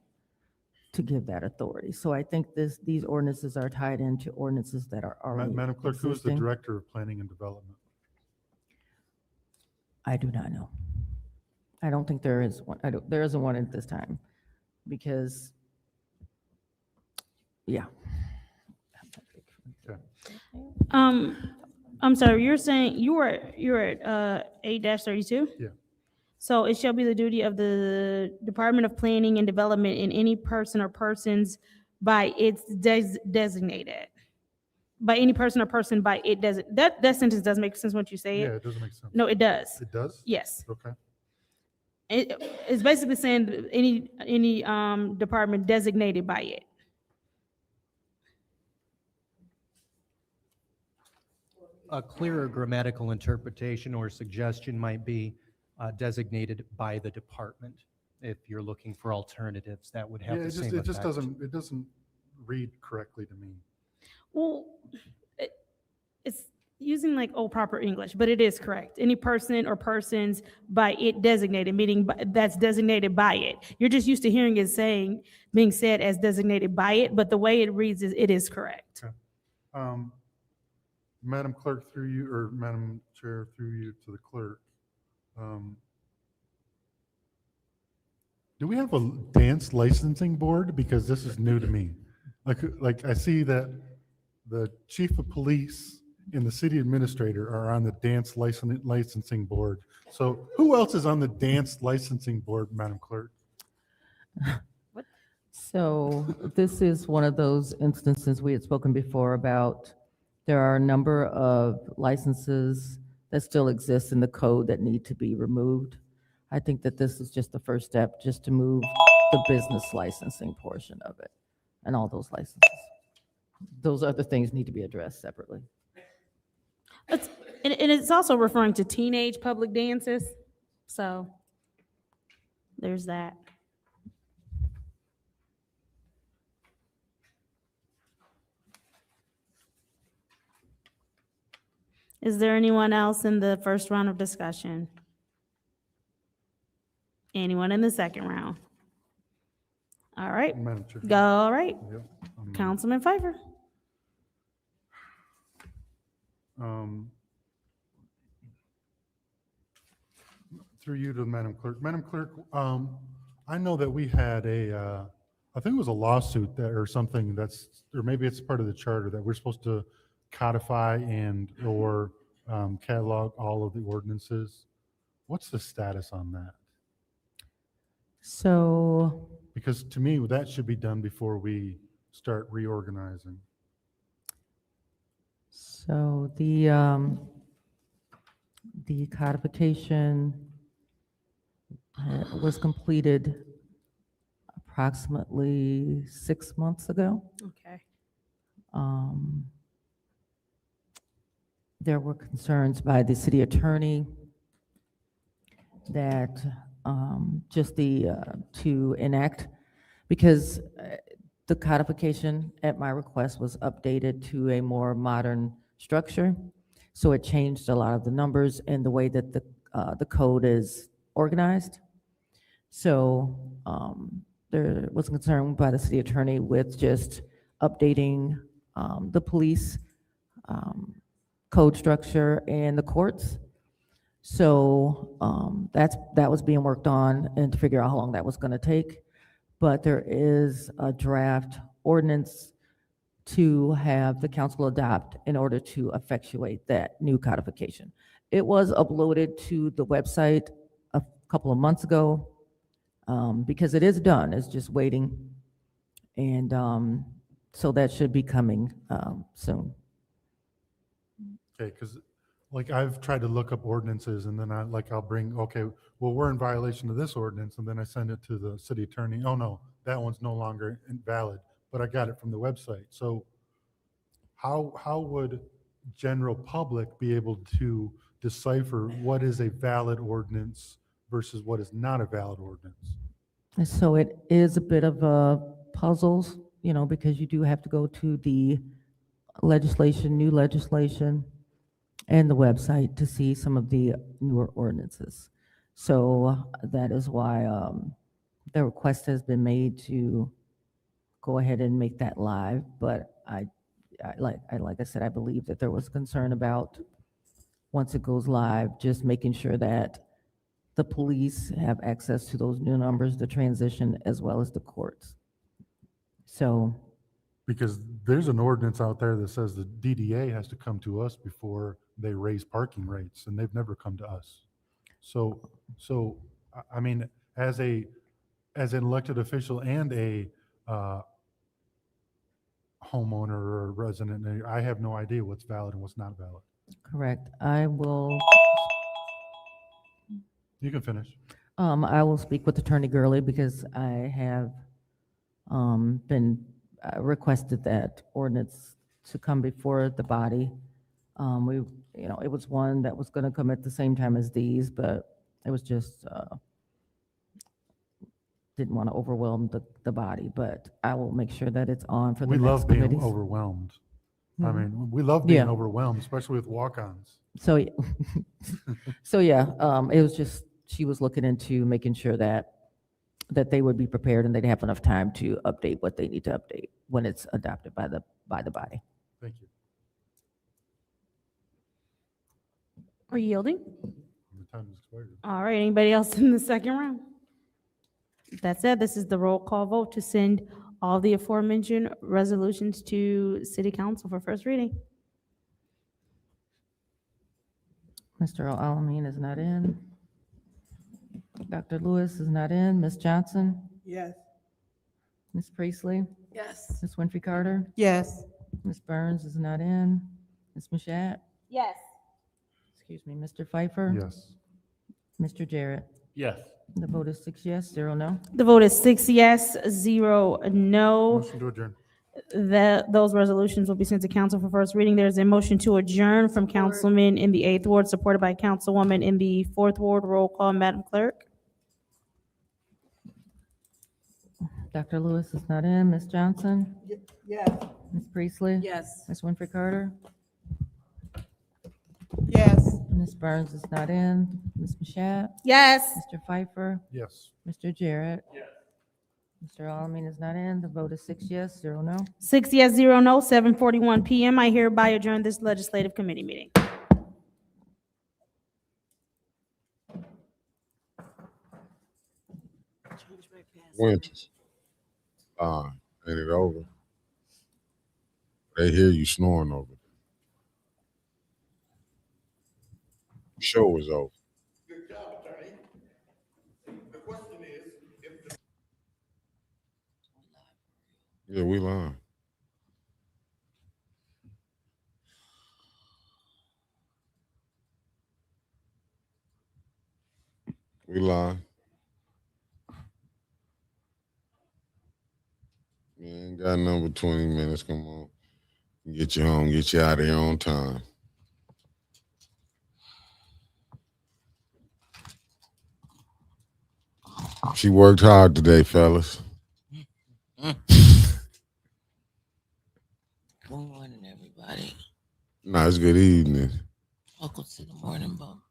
to give that authority. So I think these ordinances are tied into ordinances that are already Madam Clerk, who's the existing. Director of Planning and Development? I do not know. I don't think there is one. There isn't one at this time because, yeah. Okay. I'm sorry, you're saying you're at 8-32? Yeah. So it shall be the duty of the Department of Planning and Development and any person or persons by its designated. By any person or person by it that sentence does make sense once you say it. Yeah, it doesn't make sense. No, it does. It does? Yes. Okay. It's basically saying that any department designated by it. a clearer grammatical interpretation or suggestion might be designated by the department. If you're looking for alternatives, that would have Yeah, the same effect. it doesn't read correctly to me. Well, it's using like old proper English, but it is correct. Any person or persons by it designated, meaning that's designated by it. You're just used to hearing it being said as designated by it, but the way it reads it is correct. Okay. Madam Clerk, through you, or Madam Chair, through you to the clerk. Do we have a dance licensing board? Because this is new to me. Like I see that the chief of police and the city administrator are on the dance licensing board. So who else is on the dance licensing board, Madam Clerk? So this is one of those instances we had spoken before about. There are a number of licenses that still exist in the code that need to be removed. I think that this is just the first step, just to move the business licensing portion of it and all those licenses. Those other things need to be addressed separately. And it's also referring to teenage public dances. So there's that. Is there anyone else in the first round of discussion? Anyone in the second round? All right. Madam Chair. Go, all right. Yep. Councilman Pfeiffer. Through you to Madam Clerk. Madam Clerk, I know that we had I think it was a lawsuit that, or something or maybe it's part of the charter that we're supposed to codify or catalog all of the ordinances. What's the status on that? So, Because to me, that should be done before we start reorganizing. so the codification was completed approximately 6 months ago. Okay. there were concerns by the city attorney that just to enact, because the codification at my request was updated to a more modern structure. So it changed a lot of the numbers and the way that the code is organized. So there was concern by the city attorney with just updating the police code structure and the courts. So that was being worked on and to figure out how long that was going to take. But there is a draft ordinance to have the council adopt in order to effectuate that new codification. It was uploaded to the website a couple of months ago because it is done. It's just waiting. And so that should be coming soon. Okay, because like I've tried to look up ordinances and then I'll bring, okay, well, we're in violation of this ordinance, and then I send it to the city attorney. Oh no, that one's no longer valid, but I got it from the website. So how would general public be able to decipher what is a valid ordinance versus what is not a valid ordinance? And so it is a bit of a puzzles, because you do have to go to the new legislation, and the website to see some of the newer ordinances. So that is why the request has been made to go ahead and make that live. But like I said, I believe that there was concern about once it goes live, just making sure that the police have access to those new numbers, the transition, as well as the courts. So. Because there's an ordinance out there that says the DDA has to come to us before they raise parking rates, and they've never come to us. So I mean, as an elected official and a homeowner or resident, I have no idea what's valid and what's not valid. Correct. I will. You can finish. I will speak with Attorney Gurley because I have been requested that ordinance to come before the body. It was one that was going to come at the same time as these, but it was just didn't want to overwhelm the body. But I will make sure that it's on for the We next love being committees. overwhelmed. I Mhm. mean, we love being Yeah. overwhelmed, especially with walk-ons. So, it was just, she was looking into making sure that they would be prepared and they'd have enough time to update what they need to update when it's adopted by the body. Thank you. Are you yielding? The time has expired. All right, anybody else in the second round? That said, this is the roll call vote to send all the aforementioned resolutions to City Council for first reading. Mr. Alamin is not in. Dr. Lewis is not in. Ms. Johnson? Yes. Ms. Priestley? Yes. Ms. Winfrey Carter? Yes. Ms. Burns is not in. Ms. Mashat? Yes. Excuse me, Mr. Pfeiffer? Yes. Mr. Jarrett? Yes. The vote is 6 yes, 0 no. The vote is 6 yes, 0 no. Motion to adjourn. Those resolutions will be sent to council for first reading. There's a motion to adjourn from Councilman in the 8th Ward, supported by Councilwoman in the 4th Ward. Roll call, Madam Clerk. Dr. Lewis is not in. Ms. Johnson? Yes. Ms. Priestley? Yes. Ms. Winfrey Carter? Yes. Ms. Burns is not in. Ms. Mashat? Yes. Mr. Pfeiffer? Yes. Mr. Jarrett? Yes. Mr. Alamin is not in. The vote is 6 yes, 0 no. 6 yes, 0 no, 7:41 PM. I hereby adjourn this legislative committee meeting. Winters. Ain't it over? They hear you snoring over there. Show is over. Good job, attorney. The question is, if the Yeah, we lying. We lying. We ain't got number 20 minutes. Come on. Get you home. Get you out of here on time. She worked hard today, fellas. Good morning, everybody. Nah, it's good evening. Welcome to the morning bump.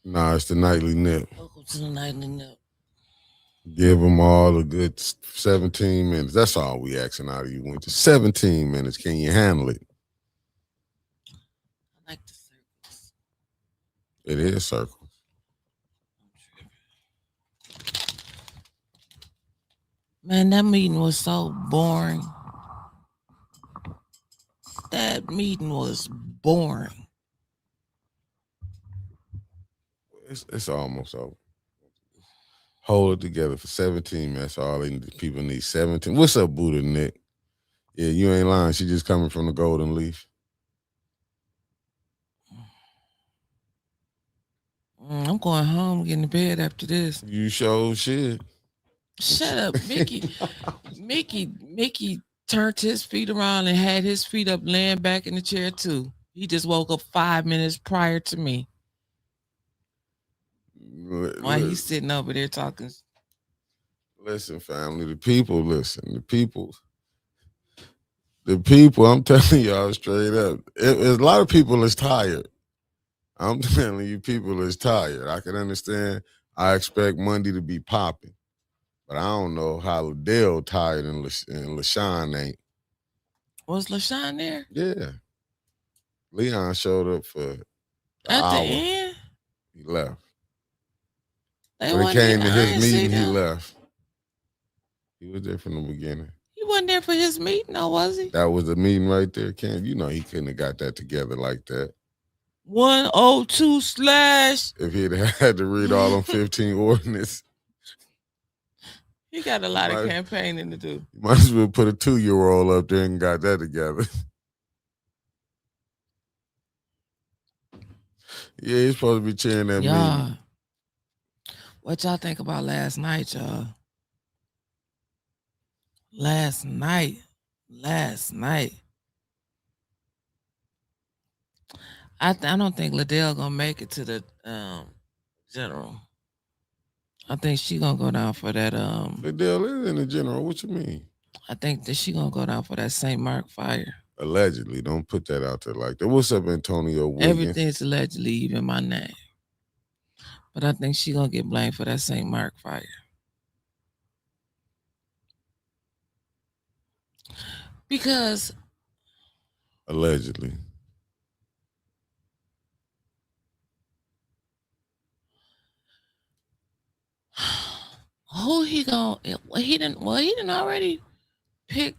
Nah, it's the nightly nip. Welcome to the nightly nip. Give them all a good 17 minutes. That's all we asking out of you, Winter. 17 minutes. Can you handle it? I like the circles. It is circles. Man, that meeting was so boring. That meeting was boring. It's almost over. Hold it together for 17 minutes. All people need 17. What's up, Buddha Nick? Yeah, you ain't lying. She just coming from the Golden Leaf. I'm going home, getting to bed after this. You sure shit. Shut up, Mickey. Mickey turned his feet around and had his feet up, laying back in the chair too. He just woke up 5 minutes prior to me. Why he's sitting over there talking? Listen, family, the people, listen. The people, I'm telling y'all straight up. A lot of people is tired. I'm telling you, people is tired. I can understand. I expect Monday to be popping. But I don't know how Liddell tired and LaShawn ain't. Was LaShawn there? Yeah. Leon showed up for At hour. the end? He left. They When he came to I his didn't see meeting, he them. left. He was there from the beginning. He wasn't there for his meeting, though, was he? That was the meeting right there, Cam. You know he couldn't have got that together like that. 102/. If he'd had to read all them 15 ordinances, He got a lot of Right. campaigning to do. you might as well put a 2-year-old up there and got that together. Yeah, he's supposed to be chairing that Y'all, meeting. what y'all think about last night, y'all? Last night. I don't think Liddell gonna make it to the general. I think she gonna go down for that. Liddell is in the general. What you mean? I think that she gonna go down for that St. Mark fire. Allegedly. Don't put that out there like that. What's up, Antonio Wiggins? Everything's allegedly, even my name. But I think she gonna get blamed for that St. Mark fire. Because Allegedly. who he gonna? He didn't already pick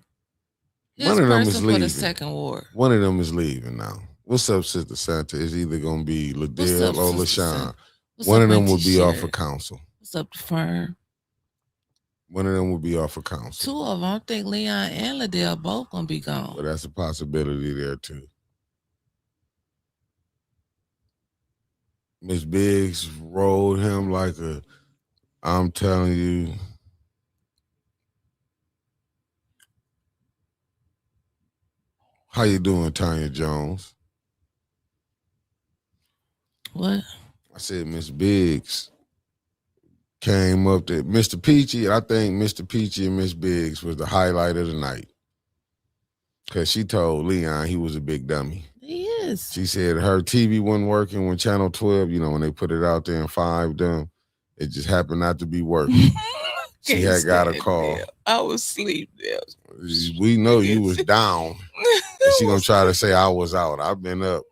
his One of them is person for leaving. the second ward. One of them is leaving now. What's up, Sister Santa? It's either going to be What's Liddell up, or Sister LaShawn. Santa? What's One up, of them Auntie will be off Sherry? of council. What's up, the firm? One of them will be off of council. Two of them. I think Leon and Liddell both gonna be gone. But that's a possibility there too. Miss Biggs rolled him like I'm telling you. How you doing, Tanya Jones? What? I said Miss Biggs came up to Mr. Peachy. I think Mr. Peachy and Miss Biggs was the highlight of the night. Because she told Leon he was a big dummy. He is. She said her TV wasn't working when Channel 12, when they put it out there and 5 them, it just happened not to be working. She Can't had got a stand call. them. I was asleep there. We know you was down. And she gonna try to say I was out. I've been up.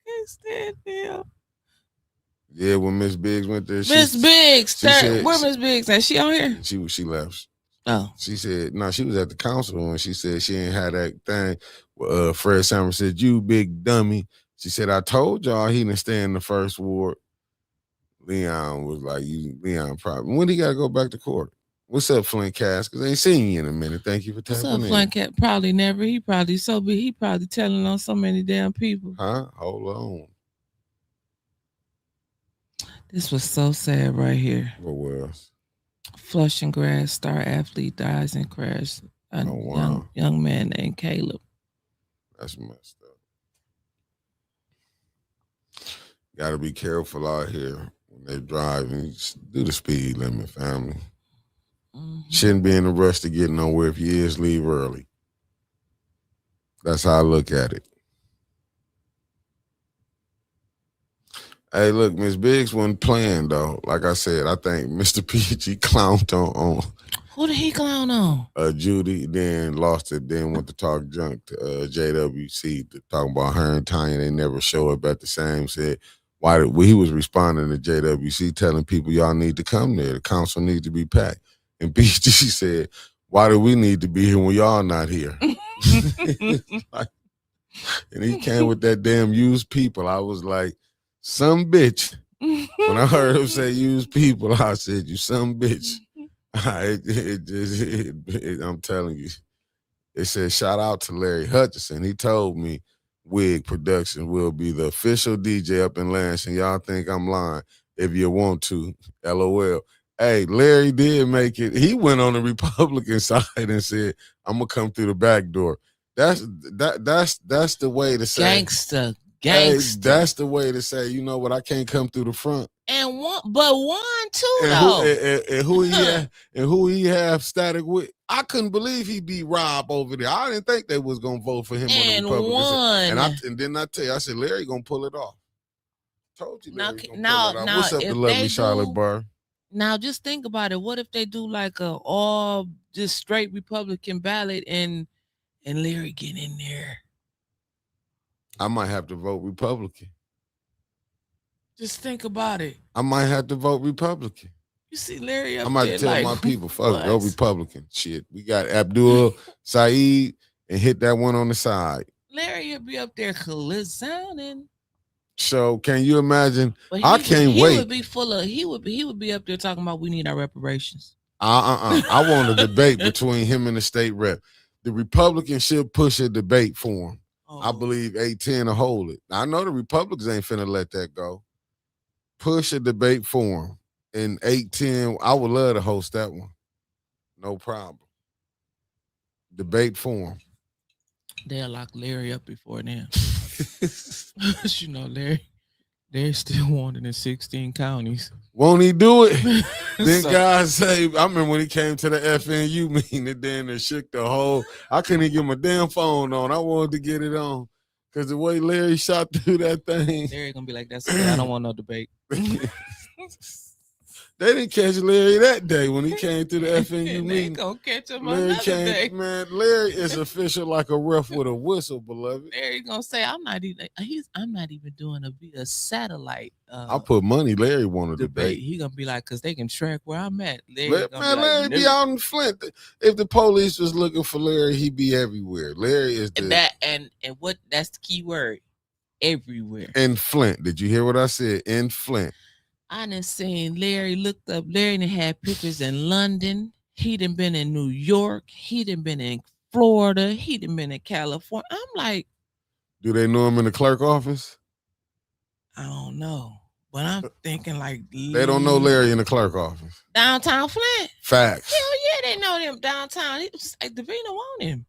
Can't stand them. Yeah, when Miss Biggs went there, Miss Biggs, she said- where Miss Biggs at? She on here? She left. Oh. She said, no, she was at the council and she said she ain't had that thing. Fred Summer said, you big dummy. She said, I told y'all he didn't stay in the first ward. Leon was like, Leon probably. When he got to go back to court? What's up, Flint Cass? Because I ain't seen you in a minute. Thank you for What's tapping up, in. Flunk Cat? Probably never. He probably so big. He probably telling on so many damn people. Huh? Hold on. This was so sad right here. What was? Flushing Grass star athlete dies in crash. A wow. young man named Caleb. That's messed up. Got to be careful out here when they driving, do the speed limit, family. Mhm. Shouldn't be in a rush to get nowhere. If you is, leave early. That's how I look at it. Hey, look, Miss Biggs wasn't playing though. Like I said, I think Mr. PG clowned on Who did he clown on? Judy, then lost it, then went to talk junk to JWC to talk about her and Tanya. They never show up at the same. Said he was responding to JWC telling people y'all need to come there. The council needs to be packed. And PG said, why do we need to be here when y'all not here? And he came with that damn used people. I was like, some bitch. When I heard him say used people, I said, you some bitch. I'm telling you. It said, shout out to Larry Hutchison. He told me Wig Production will be the official DJ up in Lansing. Y'all think I'm lying. If you want to, LOL. Hey, Larry did make it. He went on the Republican side and said, I'm going to come through the back door. That's the way to say. Gangster. Hey, that's the way to say, you know what, I can't come through the front. And one too, And though. who he have static with. I couldn't believe he beat Rob over there. I didn't think they was gonna vote for him And on the Republican side. won. And then I tell you, I said, Larry gonna pull it off. Told you Larry gonna now, pull it off. What's up if to lovely they Charlotte do- Bar? Now, just think about it. What if they do like a all just straight Republican ballot and Larry get in there? I might have to vote Republican. Just think about it. I might have to vote Republican. You see Larry up I might there tell like, my people, fuck, go what? Republican. Shit. We got Abdul Saeed and hit that one on the side. Larry would be up there sounding. So can you imagine? But I can't he wait. would be full of he would be up there talking about we need our reparations. I want a debate between him and the state rep. The Republicans should push a debate for him. I believe 810 will hold it. I know the Republicans ain't finna let that go. Push a debate for him. In 810, I would love to host that one. No problem. Debate for him. They'll lock Larry up before then. You know, Larry still wanted in 16 counties. Won't he do it? Then So- guys say, I remember when he came to the FNU meeting and then it shook the whole, I couldn't even get my damn phone on. I wanted to get it on. Because the way Larry shot through that thing. Larry gonna be like, that's okay. I don't want no debate. They didn't catch Larry that day when he came to the FNU They meeting. gonna catch him Larry another day. man, Larry is official like a ref with a whistle, beloved. Larry gonna say, I'm not even doing a satellite I put money Larry wanted to debate. debate. He gonna be like, cause they can track where I'm at. Larry gonna Larry be be like, out in Flint. If the police was looking for Larry, he'd be everywhere. Larry is the and what that's the key word. Everywhere. in Flint. Did you hear what I said? In Flint. I done seen Larry looked up. Larry done had pictures in London. He done been in New York. He done been in Florida. He done been in California. I'm like, Do they know him in the clerk office? I don't know. But I'm thinking like They don't know Larry in the clerk office. downtown Flint. Facts. Hell yeah, they know them downtown. It was like Davina want him.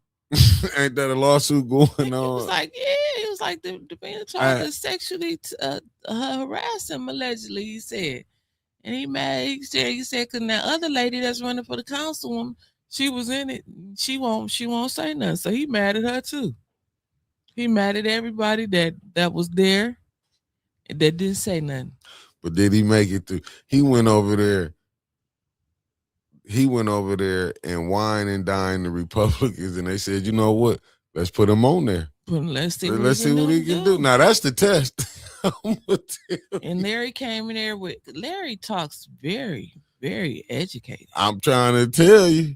Ain't that a lawsuit going It on? was like, yeah, it was like Davina tried to sexually harass him allegedly, he said. And he mad. He said, because that other lady that's running for the councilwoman, she was in it. She won't say nothing. So he mad at her too. He mad at everybody that was there that didn't say nothing. But did he make it through? He went over there and wine and dine the Republicans, and they said, you know what? Let's put him on there. Let's see what he can do. Now that's the test. And Larry came in there with Larry talks very, very educated. I'm trying to tell you.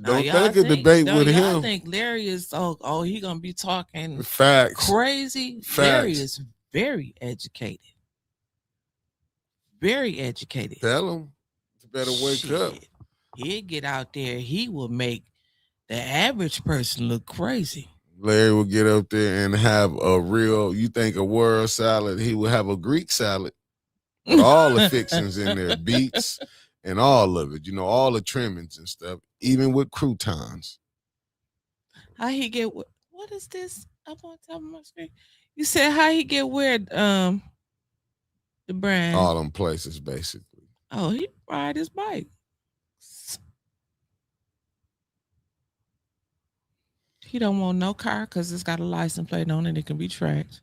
Don't Y'all think a debate with y'all him. think Larry is he gonna be talking Facts. crazy? Facts. Larry is very educated. Very educated. Tell him. You better wake up. He'll get out there. He will make the average person look crazy. Larry will get up there and have a real, you think a world salad, he will have a Greek salad with all the fixings in there, beets and all of it, all the trimmings and stuff, even with croutons. How he get what is this up on top of my screen? You said how he get where The brand. All them places, basically. Oh, he ride his bike. He don't want no car because it's got a license plate on it. It can be tracked.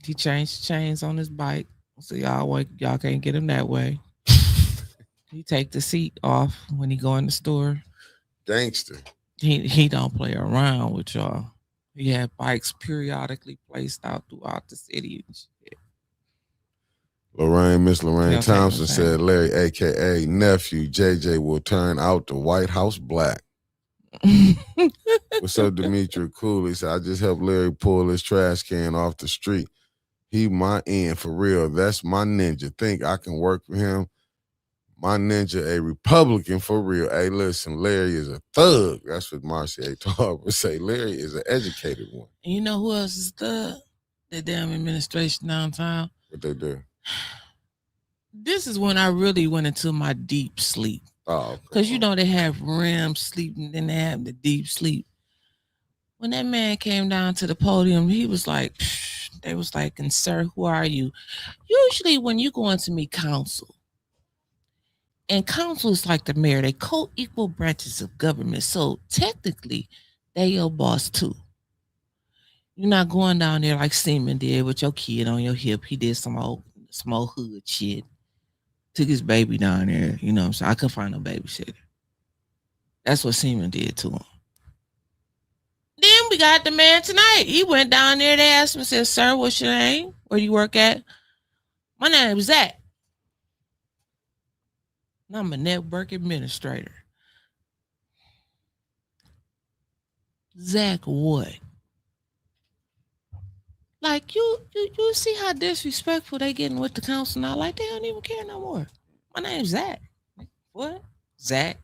He changed chains on his bike, so y'all can't get him that way. He take the seat off when he go in the store. Gangster. He don't play around with y'all. He had bikes periodically placed out throughout the city and shit. Miss Lorraine They'll take Thompson him said, Larry, AKA nephew, JJ will turn out the White House black. What's up, Demetri Cooley? Said, I just helped Larry pull his trash can off the street. He my end for real. That's my ninja. Think I can work for him? My ninja, a Republican for real. Hey, listen, Larry is a thug. That's what Marcia Tarver would say. Larry is an educated one. And you know who else is thug? The damn administration downtown. What they do? This is when I really went into my deep sleep. Oh, because you know they have REM sleep and then they have the deep sleep. When that man came down to the podium, he was like, they was like, and sir, who are you? Usually when you go in to meet council, and council is like the mayor, they co-equal branches of government. So technically, they your boss too. You're not going down there like Seaman did with your kid on your hip. He did some old hood shit. Took his baby down there, you know what I'm saying? I couldn't find no babysitter. That's what Seaman did to him. Then we got the man tonight. He went down there, they asked him, said, sir, what's your name? Where do you work at? My name is Zach. And I'm a network administrator. Zach what? Like you see how disrespectful they getting with the council now. Like they don't even care no more. My name's Zach. What? Zach.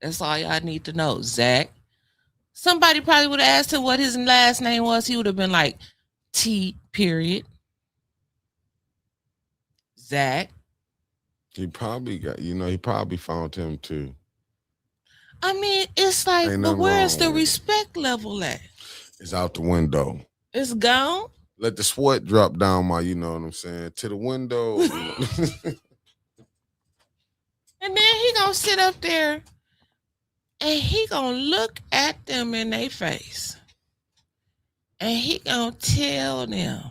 That's all y'all need to know. Zach. Somebody probably would have asked him what his last name was. He would have been like T. Period. Zach. He probably got, he probably found him too. I mean, it's like, but where's the respect level at? It's out the window. It's gone. Let the sweat drop down my, you know what I'm saying, to the window. And then he gonna sit up there and he gonna look at them in their face. And he gonna tell them.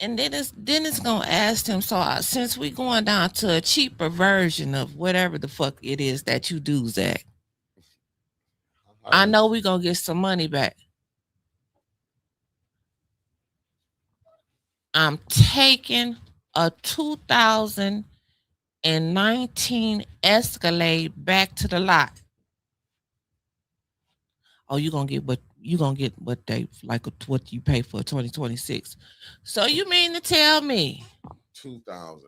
And then it's gonna ask them, so since we going down to a cheaper version of whatever the fuck it is that you do, Zach, I know we gonna get some money back. I'm taking a 2019 Escalade back to the lot. Oh, you're gonna get what they like what you pay for 2026. So you mean to tell me $2,000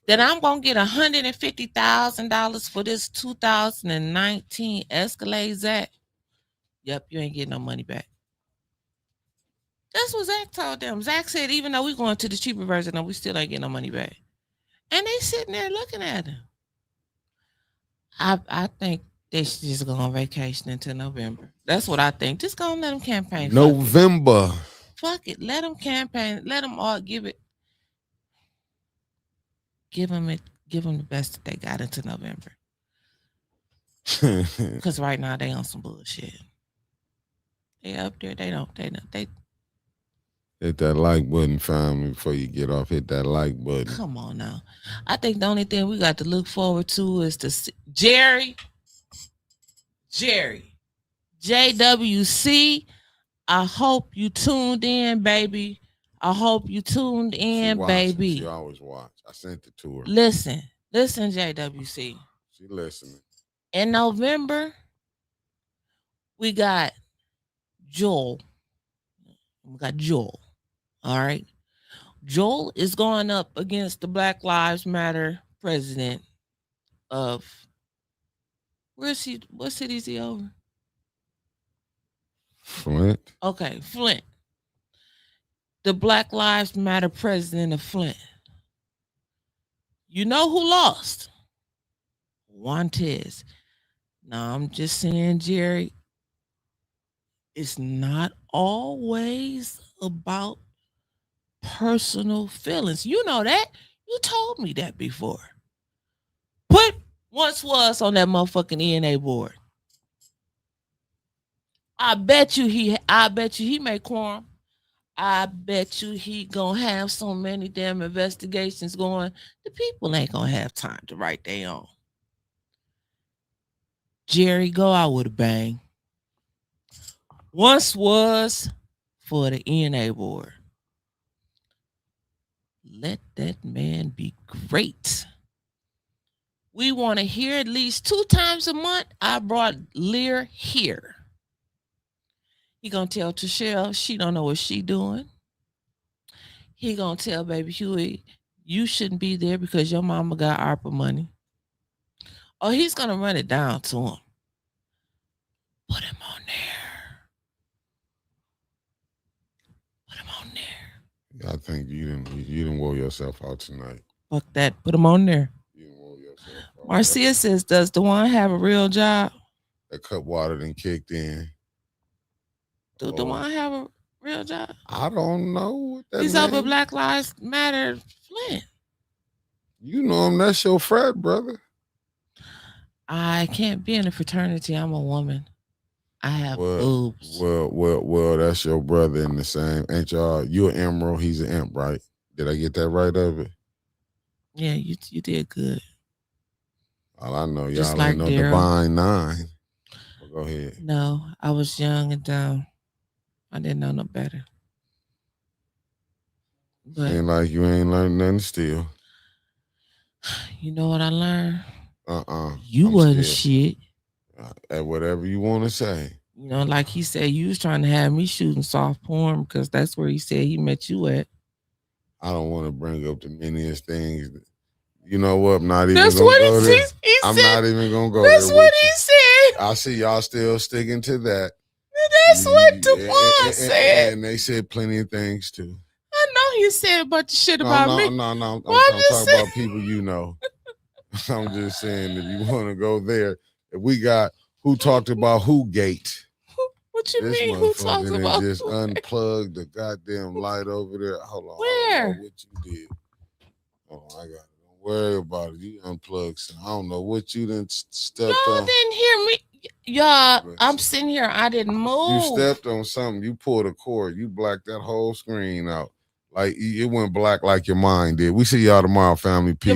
that I'm gonna get $150,000 for this 2019 Escalade, Zach? Yep, you ain't getting no money back. That's what Zach told them. Zach said, even though we're going to the cheaper version, we still ain't getting no money back. And they sitting there looking at him. I think they should just go on vacation until November. That's what I think. Just go and let them campaign. November. Fuck it. Let them campaign. Let them all give them the best that they got until November. Because right now they on some bullshit. They up there. They hit that like button, family, before you get off. Hit that like button. Come on now. I think the only thing we got to look forward to is to see Jerry, JWC. I hope you tuned in, baby. I hope you tuned in, baby. She always watch. I sent it to her. Listen, JWC. She listening. In November, we got Joel. All right. Joel is going up against the Black Lives Matter president of, what city is he over? Flint. Okay, Flint. The Black Lives Matter president of Flint. You know who lost? Juantez. Now I'm just saying, Jerry, it's not always about personal feelings. You know that. You told me that before. Put once was on that motherfucking ENA board. I bet you he made quorum. I bet you he gonna have so many damn investigations going. The people ain't gonna have time to write their own. Jerry, go out with a bang. Once was for the ENA board. Let that man be great. We want to hear at least 2 times a month. I brought Lear here. He gonna tell Trishelle she don't know what she doing. He gonna tell Baby Huey you shouldn't be there because your mama got ARPA money. Or he's gonna run it down to him. Put him on there. Put him on there. I think you didn't wore yourself out tonight. Fuck that. Put him on there. Marcia says, does DeJuan have a real job? That cup water done kicked in. Do DeJuan have a real job? I don't know what that He's up mean. with Black Lives Matter Flint. You know him. That's your frat brother. I can't be in a fraternity. I'm a woman. I have boobs. Well, that's your brother in the same. Ain't y'all? You an emerald. He's an imp, right? Did I get that right of it? Yeah, you did good. All I know, Just y'all like ain't no Daryl. Divine Nine. Well, go ahead. No, I was young and dumb. I didn't know no better. But Ain't like you ain't learned nothing still. you know what I learned? You wasn't shit. At whatever you want to say. You know, like he said, you was trying to have me shooting soft porn because that's where he said he met you at. I don't want to bring up the maniest things. You know what? I'm not even That's gonna what go he there. said. He I'm said- not even gonna go That's there. what with he you. said. I see y'all still sticking to that. That's what DeJuan said. And they said plenty of things too. I know he said a bunch of shit No, about no, me. no. I'm Well, I'm talking just saying- about people you know. I'm just saying, if you want to go there, if we got who talked about who gate. What you This mean? Who talks motherfucker done about just who? unplugged the goddamn light over there. Hold on. Where? I don't know what you did. Oh, I got it. Don't worry about it. You unplugged some. I don't know what you done stepped Y'all on. didn't hear me. Y'all, I'm sitting here. I didn't You move. stepped on something. You pulled a cord. You blacked that whole screen out. Like it went black like your mind did. We see y'all tomorrow, family. Peace.